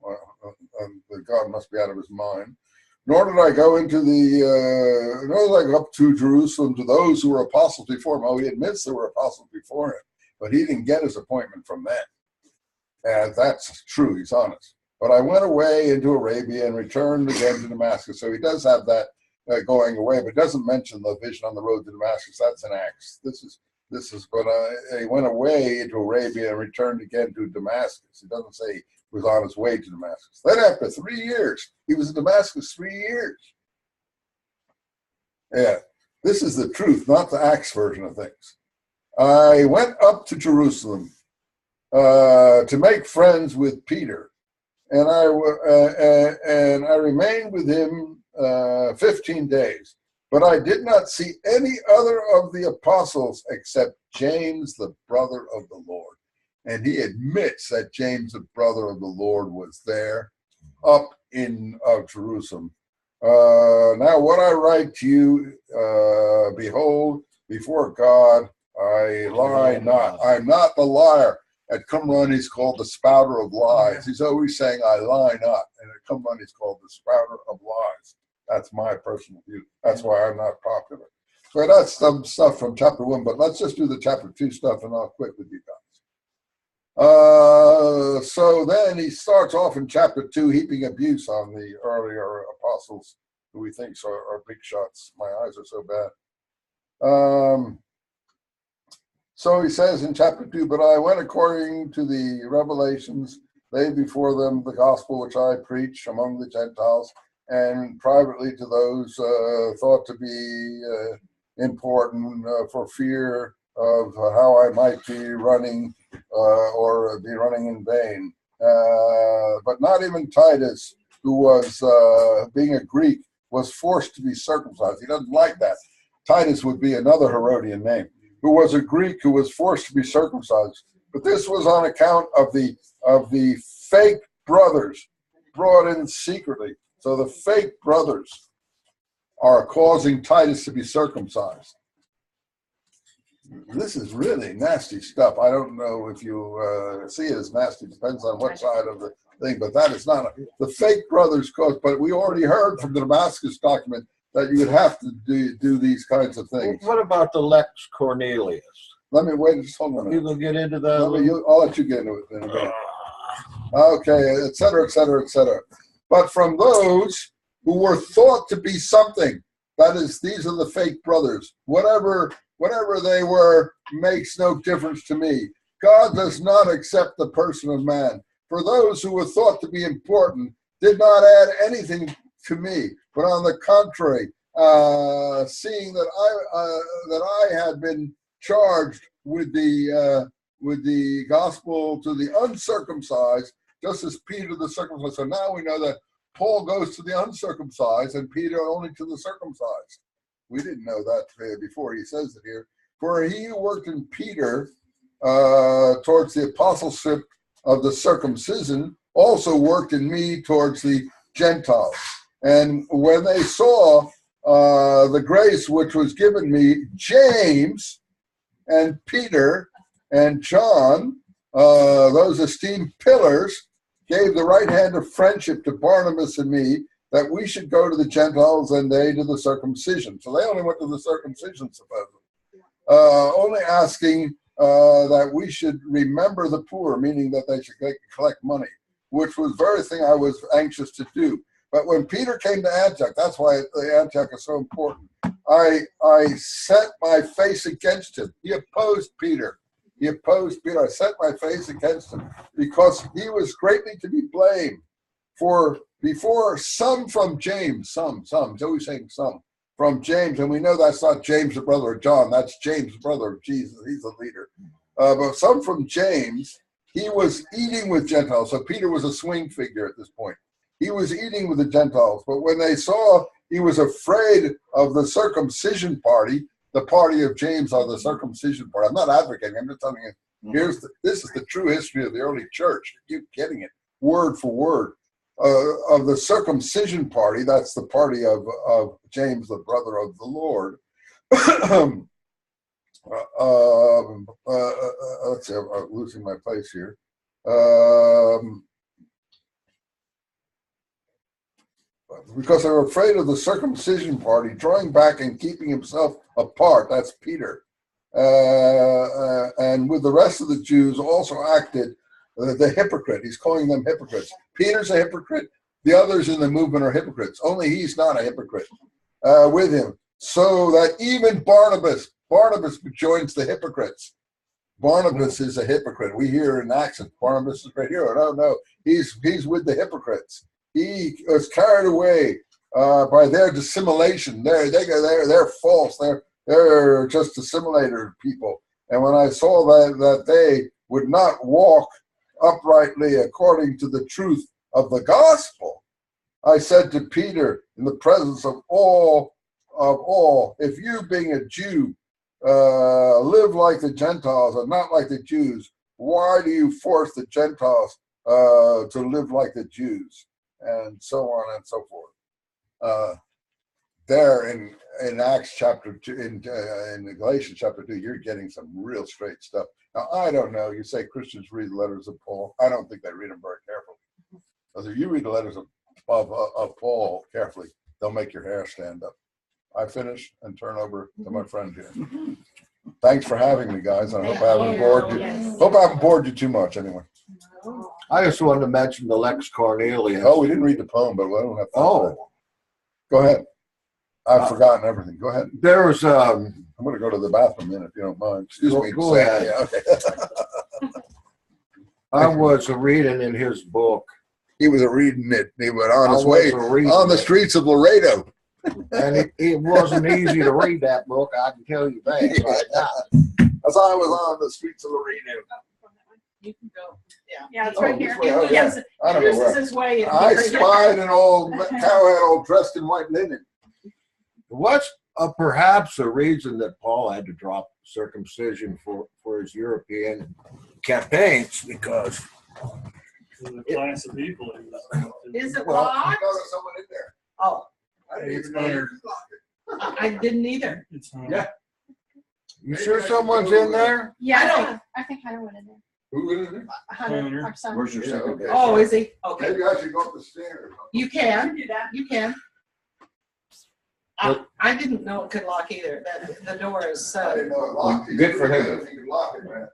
God must be out of his mind. Nor did I go into nor did I go up to Jerusalem to those who were apostles before him. Oh, he admits there were apostles before him, but he didn't get his appointment from them. And that's true, he's honest. But I went away into Arabia and returned again to Damascus. So he does have that going away, but doesn't mention the vision on the road to Damascus. That's in Acts. This is when he went away into Arabia and returned again to Damascus. He doesn't say he was on his way to Damascus. Then after 3 years, he was in Damascus 3 years. Yeah, this is the truth, not the Acts version of things. I went up to Jerusalem to make friends with Peter, and I remained with him 15 days. But I did not see any other of the apostles except James, the brother of the Lord. And he admits that James, the brother of the Lord, was there up in Jerusalem. Now what I write to you, behold, before God, I lie not. I'm not the liar. At Qumran, he's called the spouter of lies. He's always saying, I lie not. And at Qumran, he's called the spouter of lies. That's my personal view. That's why I'm not popular. So that's some stuff from chapter 1, but let's just do the chapter 2 stuff and I'll quit with you guys. So then he starts off in chapter 2 heaping abuse on the earlier apostles who he thinks are big shots. My eyes are so bad. So he says in chapter 2, but I went according to the revelations, laid before them the gospel which I preach among the Gentiles, and privately to those thought to be important for fear of how I might be running or be running in vain. But not even Titus, who was, being a Greek, was forced to be circumcised. He doesn't like that. Titus would be another Herodian name, who was a Greek who was forced to be circumcised. But this was on account of the fake brothers brought in secretly. So the fake brothers are causing Titus to be circumcised. This is really nasty stuff. I don't know if you see it as nasty. Depends on what side of the thing, but that is not the fake brothers cause. But we already heard from the Damascus document that you would have to do these kinds of things. What about the Lex Cornelius? Let me wait. Just hold on a minute. You can get into that. I'll let you get into it in a minute. Okay, et cetera, et cetera, et cetera. But from those who were thought to be something, that is, these are the fake brothers. Whatever they were makes no difference to me. God does not accept the person of man. For those who were thought to be important did not add anything to me, but on the contrary, seeing that I had been charged with the gospel to the uncircumcised, just as Peter the circumcised. So now we know that Paul goes to the uncircumcised and Peter only to the circumcised. We didn't know that before. He says it here. For he who worked in Peter towards the apostleship of the circumcision also worked in me towards the Gentiles. And when they saw the grace which was given me, James and Peter and John, those esteemed pillars, gave the right hand of friendship to Barnabas and me, that we should go to the Gentiles and they to the circumcision. So they only went to the circumcision, supposedly. Only asking that we should remember the poor, meaning that they should collect money, which was the very thing I was anxious to do. But when Peter came to Antioch, that's why the Antioch is so important, I set my face against him. He opposed Peter. I set my face against him because he was greatly to be blamed. For before some from James, some, he's always saying some, from James, and we know that's not James the brother of John, that's James the brother of Jesus, he's the leader. But some from James, he was eating with Gentiles. So Peter was a swing figure at this point. He was eating with the Gentiles, but when they saw he was afraid of the circumcision party, the party of James are the circumcision party. I'm not advocating, I'm just telling you, this is the true history of the early church. You keep getting it word for word. Of the circumcision party, that's the party of James, the brother of the Lord. Let's see, I'm losing my place here. Because they were afraid of the circumcision party, drawing back and keeping himself apart. That's Peter. And with the rest of the Jews also acted the hypocrite. He's calling them hypocrites. Peter's a hypocrite. The others in the movement are hypocrites. Only he's not a hypocrite with him. So that even Barnabas joins the hypocrites. Barnabas is a hypocrite. We hear in Acts that Barnabas is right here. No, he's with the hypocrites. He was carried away by their dissimulation. They're false. They're just assimilated people. And when I saw that they would not walk uprightly according to the truth of the gospel, I said to Peter in the presence of all, if you being a Jew live like the Gentiles and not like the Jews, why do you force the Gentiles to live like the Jews? And so on and so forth. There in Acts chapter 2, in Galatians chapter 2, you're getting some real straight stuff. Now, I don't know. You say Christians read the letters of Paul. I don't think they read them very carefully. Because if you read the letters of Paul carefully, they'll make your hair stand up. I finish and turn over to my friend here. Thanks for having me, guys. I hope I haven't bored you. Hope I haven't bored you too much, anyway. I just wanted to mention the Lex Cornelius. Oh, we didn't read the poem, but we don't have to. Oh. Go ahead. I've forgotten everything. Go ahead. There was I'm going to go to the bathroom then, if you don't mind. Excuse me. Go ahead. Yeah, okay. I was reading in his book. He was reading it. He went on his way on the streets of Laredo. And it wasn't easy to read that book, I can tell you that right now. As I was on the streets of Laredo. You can go. Yeah, it's right here. Oh, Yes, I don't know this where. is his way. I spied an old cowhead all dressed in white linen. What's perhaps a reason that Paul had to drop circumcision for his European campaigns, because The class of people. Is it Well, locked? there's someone in there. Oh, I didn't It's even know there. I didn't either. It's Yeah. You sure someone's in there? Yeah, I think Hunter went in there. Who is it? Hunter, our son. Where's your Yeah, second? okay. Oh, is he? Okay. Maybe I should go up the stairs. You can. You can. I didn't know it could lock either. The door is. I didn't know it locked. Good for him. You could lock it, man.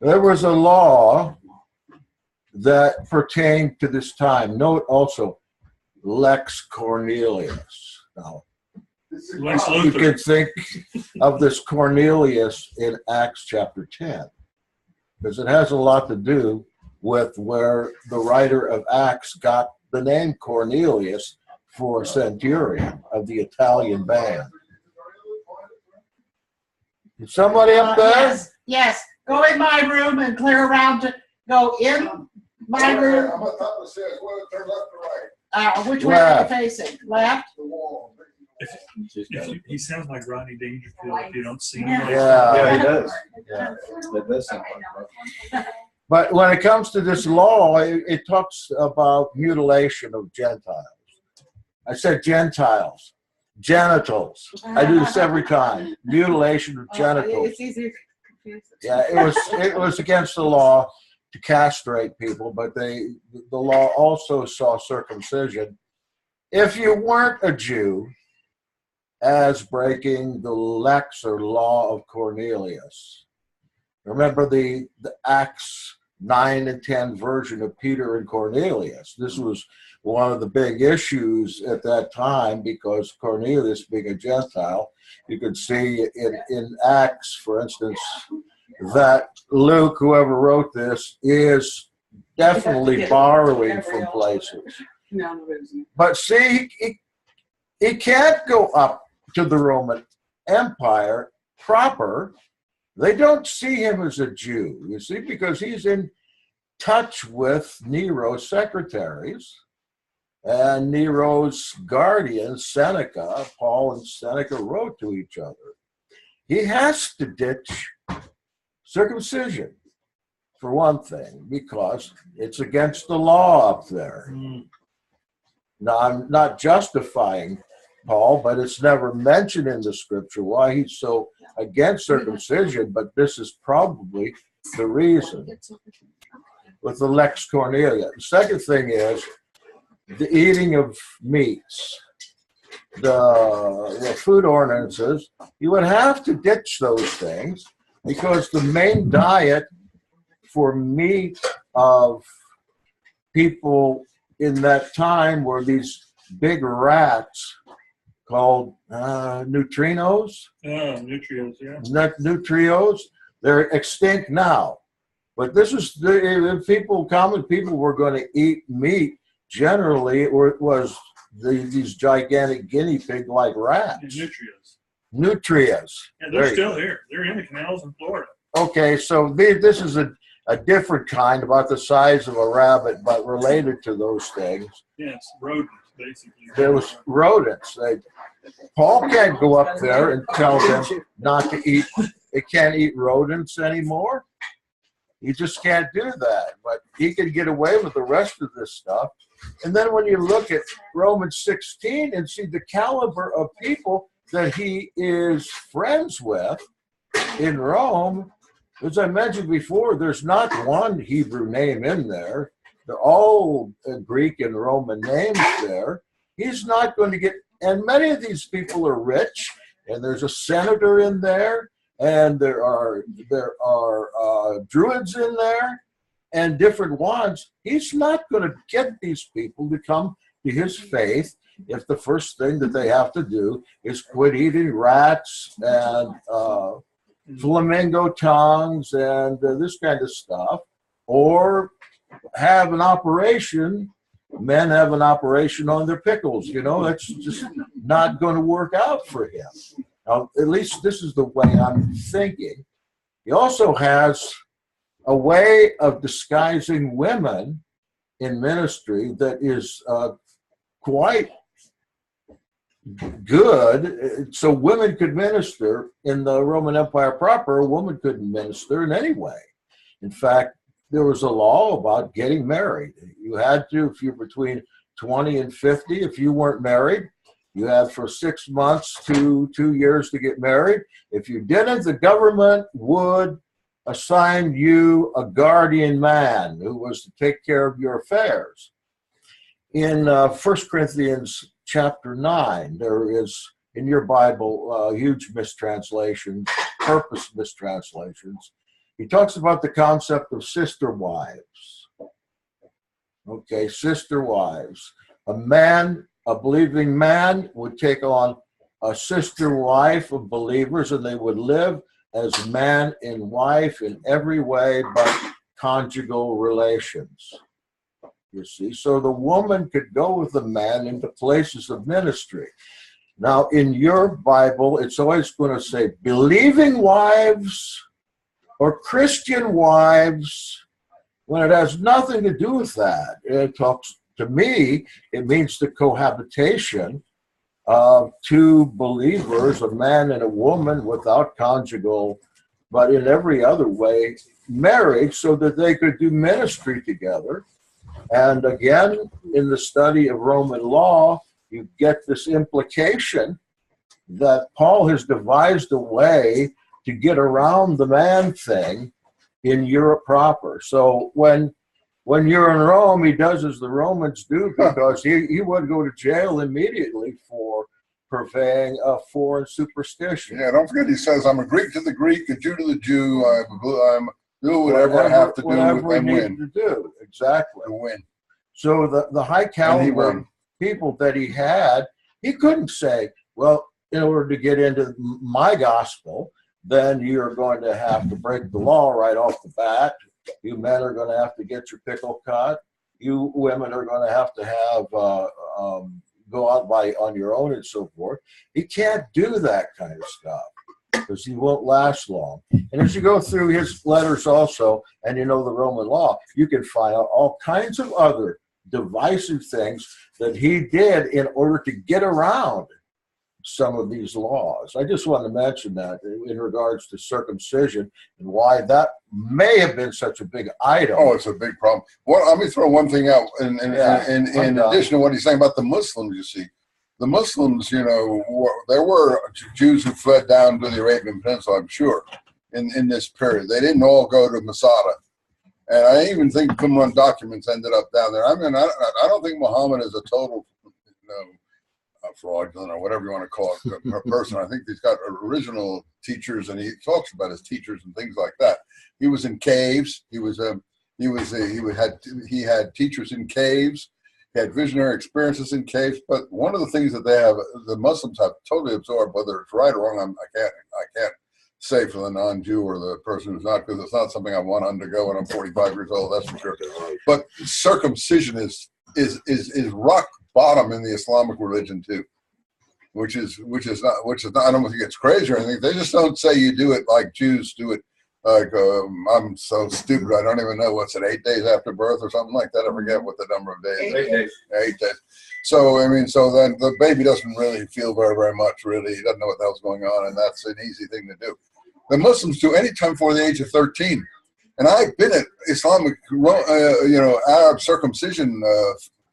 There was a law that pertained to this time. Note also, Lex Cornelius. Now, Lex you Luthor. could think of this Cornelius in Acts chapter 10, because it has a lot to do with where the writer of Acts got the name Cornelius for centurion of the Italian band. Is somebody up there? Yes. Go in my room and clear around to go in My room, I'm on top of the stairs. What, turn left or right? which way are you Left. facing? Left? The wall. He sounds like Rodney Dangerfield if you don't see him. Yeah. he does. Yeah, that does sound like But when it comes to this law, it talks about mutilation of Gentiles. I said Gentiles, genitals. I do this every time. Mutilation of genitals. It's easier to confuse. Yeah, it was against the law to castrate people, but the law also saw circumcision. If you weren't a Jew, as breaking the lex or law of Cornelius. Remember the Acts 9 and 10 version of Peter and Cornelius. This was one of the big issues at that time because Cornelius, being a Gentile, you could see in Acts, for instance, that Luke, whoever wrote this, is definitely borrowing from places. But see, he can't go up to the Roman Empire proper. They don't see him as a Jew, you see, because he's in touch with Nero's secretaries and Nero's guardian, Seneca. Paul and Seneca wrote to each other. He has to ditch circumcision, for one thing, because it's against the law up there. Now, I'm not justifying Paul, but it's never mentioned in the scripture why he's so against circumcision, but this is probably the reason with the Lex Cornelia. The second thing is the eating of meats, the food ordinances. You would have to ditch those things because the main diet for meat of people in that time were these big rats called neutrinos. Nutrients, yeah. Nutrios. They're extinct now. But this is common people were going to eat meat. Generally, it was these gigantic guinea pig-like rats. Nutrients. Nutrias. And they're still here. They're in the canals in Florida. Okay, so this is a different kind, about the size of a rabbit, but related to those things. Yes, rodents, basically. There was rodents. Paul can't go up there and tell them not to eat. They can't eat rodents anymore. You just can't do that. But he can get away with the rest of this stuff. And then when you look at Romans 16 and see the caliber of people that he is friends with in Rome, as I mentioned before, there's not one Hebrew name in there. They're all Greek and Roman names there. He's not going to get, and many of these people are rich, and there's a senator in there, and there are druids in there, and different ones. He's not going to get these people to come to his faith if the first thing that they have to do is quit eating rats and flamingo tongues and this kind of stuff, or have an operation. Men have an operation on their pickles. You know, that's just not going to work out for him. Now, at least this is the way I'm thinking. He also has a way of disguising women in ministry that is quite good. So women could minister in the Roman Empire proper. A woman couldn't minister in any way. In fact, there was a law about getting married. You had to, if you're between 20 and 50, if you weren't married, you had for 6 months to 2 years to get married. If you didn't, the government would assign you a guardian man who was to take care of your affairs. In 1 Corinthians chapter 9, there is, in your Bible, huge mistranslations, purpose mistranslations. He talks about the concept of sister wives. Okay, sister wives. A man, a believing man, would take on a sister wife of believers, and they would live as man and wife in every way but conjugal relations. You see, so the woman could go with the man into places of ministry. Now, in your Bible, it's always going to say believing wives or Christian wives when it has nothing to do with that. It talks, to me, it means the cohabitation of two believers, a man and a woman, without conjugal, but in every other way, marriage, so that they could do ministry together. And again, in the study of Roman law, you get this implication that Paul has devised a way to get around the man thing in Europe proper. So when you're in Rome, he does as the Romans do, because he would go to jail immediately for purveying a foreign superstition. Yeah, don't forget he says, I'm a Greek to the Greek, a Jew to the Jew, I'm do whatever I have to do and win. To do. Exactly. To win. So the high caliber people that he had, he couldn't say, well, in order to get into my gospel, then you're going to have to break the law right off the bat. You men are going to have to get your pickle cut. You women are going to have go out on your own and so forth. He can't do that kind of stuff because he won't last long. And as you go through his letters also, and you know the Roman law, you can find out all kinds of other divisive things that he did in order to get around some of these laws. I just want to mention that in regards to circumcision and why that may have been such a big item. Oh, it's a big problem. Well, let me throw one thing out. In addition to what he's saying about the Muslims, you see, the Muslims, you know, there were Jews who fled down to the Arabian Peninsula, I'm sure, in this period. They didn't all go to Masada. And I even think Qumran documents ended up down there. I mean, I don't think Muhammad is a total, fraudulent or whatever you want to call it, a person. I think he's got original teachers, and he talks about his teachers and things like that. He was in caves. He had teachers in caves. He had visionary experiences in caves. But one of the things that the Muslims have totally absorbed, whether it's right or wrong, I can't say for the non-Jew or the person who's not, because it's not something I want to undergo when I'm 45 years old. That's for sure. But circumcision is rock bottom in the Islamic religion too, which is not. I don't think it's crazy or anything. They just don't say you do it like Jews do it. Like I'm so stupid, I don't even know what's it, 8 days after birth or something like that. I forget what the number of days. 8 days. 8 days. So I mean, so then the baby doesn't really feel very much. Really, he doesn't know what the hell's going on, and that's an easy thing to do. The Muslims do any time before the age of 13. And I've been at Islamic, Arab circumcision.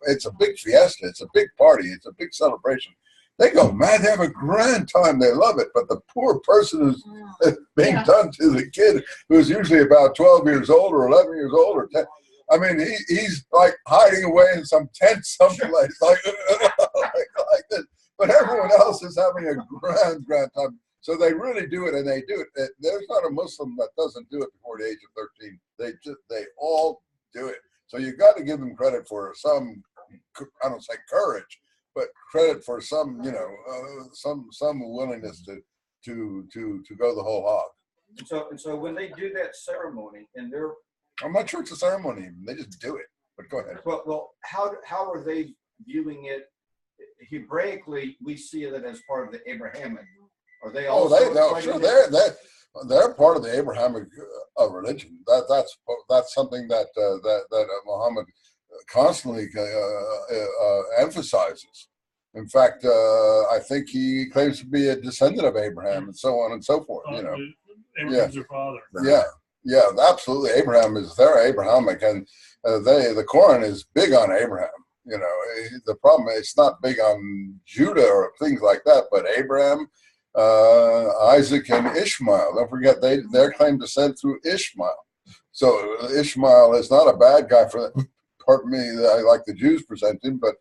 It's a big fiesta. It's a big party. It's a big celebration. They go mad. They have a grand time. They love it. But the poor person who's being done to the kid, who's usually about 12 years old or 11 years old or 10, I mean, he's like hiding away in some tent someplace like this. But everyone else is having a grand time. So they really do it, and they do it. There's not a Muslim that doesn't do it before the age of 13. They all do it. So you got to give them credit for some, I don't say courage, but credit for some, some willingness to go the whole hog. And so when they do that ceremony, and I'm not sure it's a ceremony. They just do it. But go ahead. Well, how are they viewing it? Hebraically, we see it as part of the Abrahamic. Are they also? Sure. They're part of the Abrahamic religion. That's something that Muhammad constantly emphasizes. In fact, I think he claims to be a descendant of Abraham, and so on and so forth. Abraham's their father. Yeah, absolutely. Abraham is their Abrahamic, and the Quran is big on Abraham. The problem is it's not big on Judah or things like that, but Abraham, Isaac, and Ishmael. Don't forget their claim descent through Ishmael. So Ishmael is not a bad guy for them. Pardon me, I like the Jews present him, but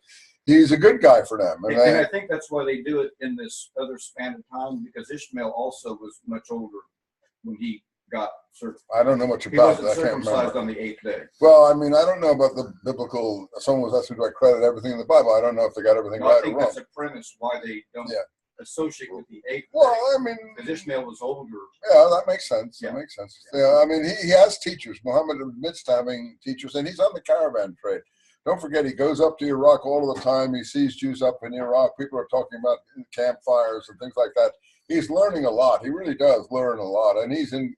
he's a good guy for them. And I think that's why they do it in this other span of time, because Ishmael also was much older when he got circumcised. I don't know much about that. He wasn't circumcised on the 8th day. Well, I mean, I don't know about the biblical. Someone was asking, do I credit everything in the Bible? I don't know if they got everything right or wrong. I think that's a premise why they don't associate with the 8th day. Well, I mean, because Ishmael was older. Yeah, that makes sense. That makes sense. Yeah, I mean, he has teachers. Muhammad admits to having teachers, and he's on the caravan trade. Don't forget, he goes up to Iraq all of the time. He sees Jews up in Iraq. People are talking about campfires and things like that. He's learning a lot. He really does learn a lot, and he's in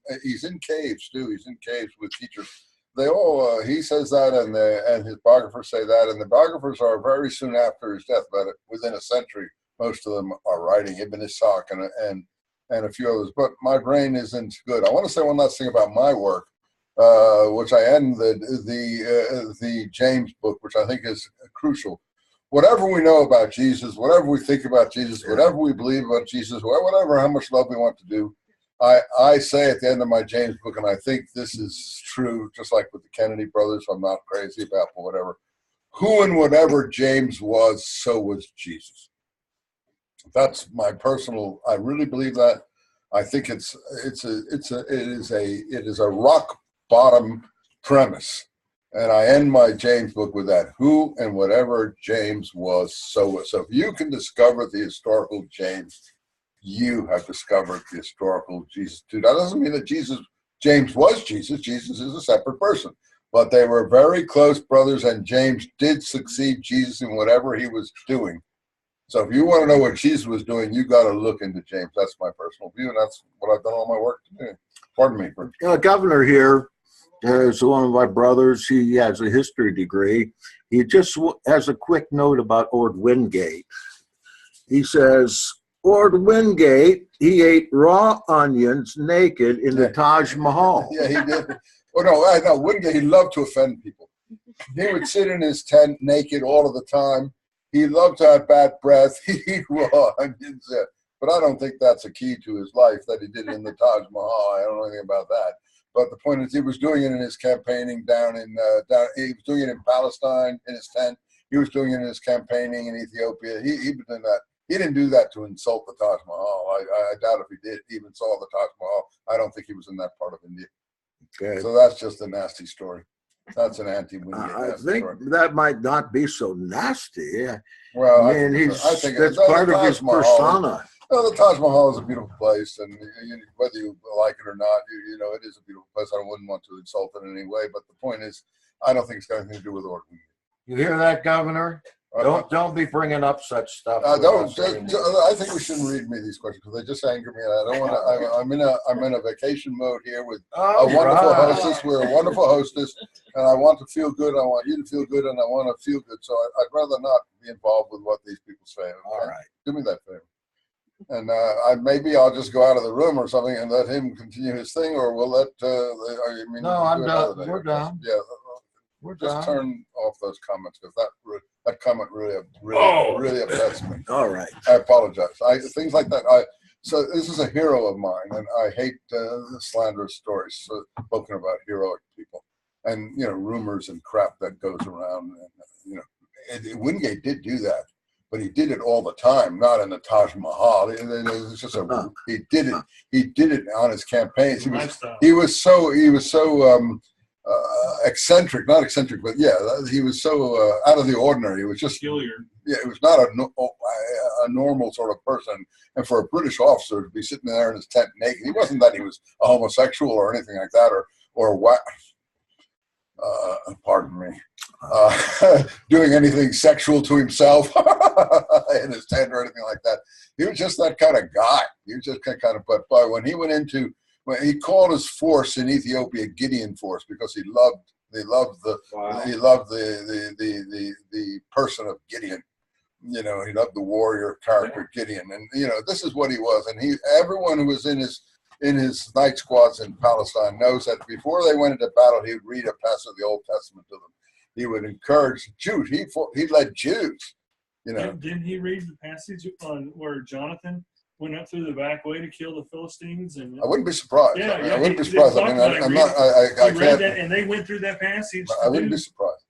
caves too. He's in caves with teachers he says that, and his biographers say that, and the biographers are very soon after his death, but within a century, most of them are writing Ibn Ishaq and a few others. But my brain isn't good. I want to say one last thing about my work, which I end the James book, which I think is crucial. Whatever we know about Jesus, whatever we think about Jesus, whatever we believe about Jesus, whatever, how much love we want to do, I say at the end of my James book, and I think this is true, just like with the Kennedy brothers, I'm not crazy about, but whatever. Who and whatever James was, so was Jesus. That's my personal. I really believe that. I think it is a rock bottom premise, and I end my James book with that. Who and whatever James was, so was. So if you can discover the historical James, you have discovered the historical Jesus too. That doesn't mean that James was Jesus. Jesus is a separate person, but they were very close brothers, and James did succeed Jesus in whatever he was doing. So if you want to know what Jesus was doing, you got to look into James. That's my personal view, and that's what I've done all my work to do. Pardon me. Governor here is one of my brothers. He has a history degree. He just has a quick note about Ord Wingate. He says, Ord Wingate, he ate raw onions naked in the Taj Mahal. Yeah, he did. Oh, no, Wingate, he loved to offend people. He would sit in his tent naked all of the time. He loved to have bad breath. He'd eat raw onions. But I don't think that's a key to his life, that he did it in the Taj Mahal. I don't know anything about that. But the point is, he was doing it in his campaigning he was doing it in Palestine in his tent. He was doing it in his campaigning in Ethiopia. He was doing that. He didn't do that to insult the Taj Mahal. I doubt if he did even saw the Taj Mahal. I don't think he was in that part of India. Okay. So that's just a nasty story. That's an anti-Wingate. I think story. That might not be so nasty. Well, I mean, that's part of his persona. No, the Taj Mahal is a beautiful place, and whether you like it or not, you know, it is a beautiful place. I wouldn't want to insult it in any way, but the point is, I don't think it's got anything to do with Ord Wingate. You hear that, Governor? Don't be bringing up such stuff. I think we shouldn't read me these questions because they just anger me. I don't want to. I'm in a vacation mode here with a wonderful hostess. We're a wonderful hostess, and I want to feel good. I want you to feel good, and I want to feel good. So I'd rather not be involved with what these people say. Okay? All right, do me that favor. And maybe I'll just go out of the room or something and let him continue his thing, or we'll let. No, I'm done. We're done. Yeah. Just turn off those comments because that comment really upsets me. All right, I apologize. Things like that. So this is a hero of mine, and I hate slanderous stories spoken about heroic people, and rumors and crap that goes around. And, Wingate did do that, but he did it all the time, not in the Taj Mahal. It was just he did it. He did it on his campaigns. He was so eccentric, not eccentric, but he was so out of the ordinary. It was just it was not a normal sort of person. And for a British officer to be sitting there in his tent naked, he wasn't that he was a homosexual or anything like that, or what? Pardon me, doing anything sexual to himself in his tent or anything like that. He was just that kind of guy. He was just kind of. But when he went into he called his force in Ethiopia Gideon Force because he loved the person of Gideon. He loved the warrior character Gideon, and this is what he was. And everyone who was in his night squads in Palestine knows that before they went into battle, he would read a passage of the Old Testament to them. He would encourage Jews. He led Jews. Didn't he read the passage on where Jonathan went up through the back way to kill the Philistines? And I wouldn't be surprised. I wouldn't be surprised. I read that, and they went through that passage. I wouldn't be surprised.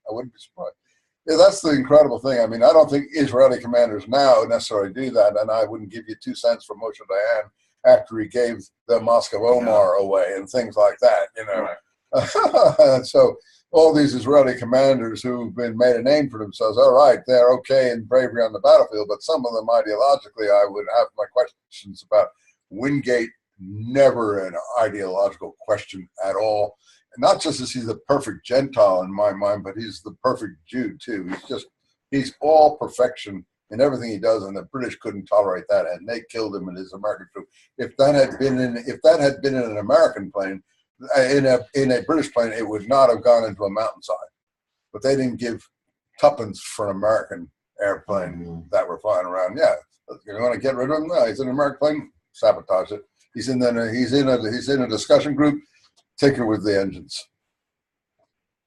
Yeah, that's the incredible thing. I mean, I don't think Israeli commanders now necessarily do that, and I wouldn't give you 2 cents for Moshe Dayan after he gave the Mosque of Omar away and things like that. Right. So all these Israeli commanders who've been made a name for themselves, all right, they're okay in bravery on the battlefield, but some of them ideologically, I would have my questions about. Wingate, never an ideological question at all. And not just as he's the perfect Gentile in my mind, but he's the perfect Jew too. He's all perfection in everything he does, and the British couldn't tolerate that, and they killed him in his American troop. If that had been in an American plane, In a British plane, it would not have gone into a mountainside. But they didn't give tuppence for an American airplane that were flying around. Yeah, you're going to get rid of him? No, he's in an American plane. Sabotage it. He's in a discussion group. Tinker with the engines.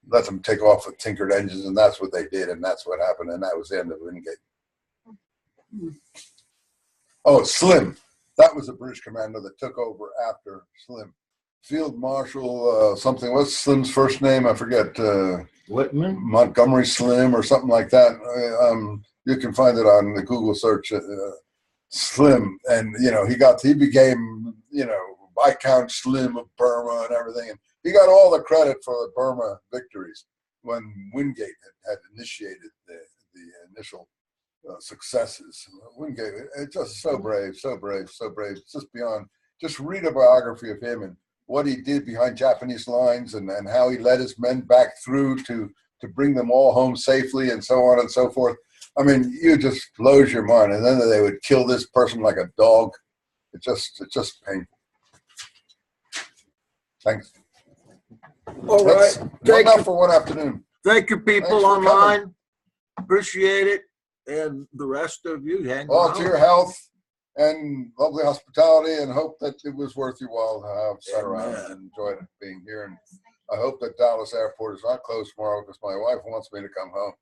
Let them take off with tinkered engines, and that's what they did, and that's what happened, and that was the end of Wingate. Oh, Slim. That was a British commander that took over after Slim. Field Marshal something. What's Slim's first name? I forget. Whitman? Montgomery Slim or something like that. You can find it on the Google search. Slim, and he became Viscount Slim of Burma and everything, and he got all the credit for the Burma victories when Wingate had initiated the initial successes. Wingate, it's just so brave, so brave, so brave. It's just beyond. Just read a biography of him and what he did behind Japanese lines, and how he led his men back through to bring them all home safely, and so on and so forth. I mean, you just blows your mind. And then they would kill this person like a dog. It's just painful. Thanks. All right. That's enough for one afternoon. Thank you, people Thanks for online. coming. Appreciate it. And the rest of you, hang Volunteer around. health and lovely hospitality, and hope that it was worth your while to have sat around and enjoyed being here. And I hope that Dallas Airport is not closed tomorrow, because my wife wants me to come home.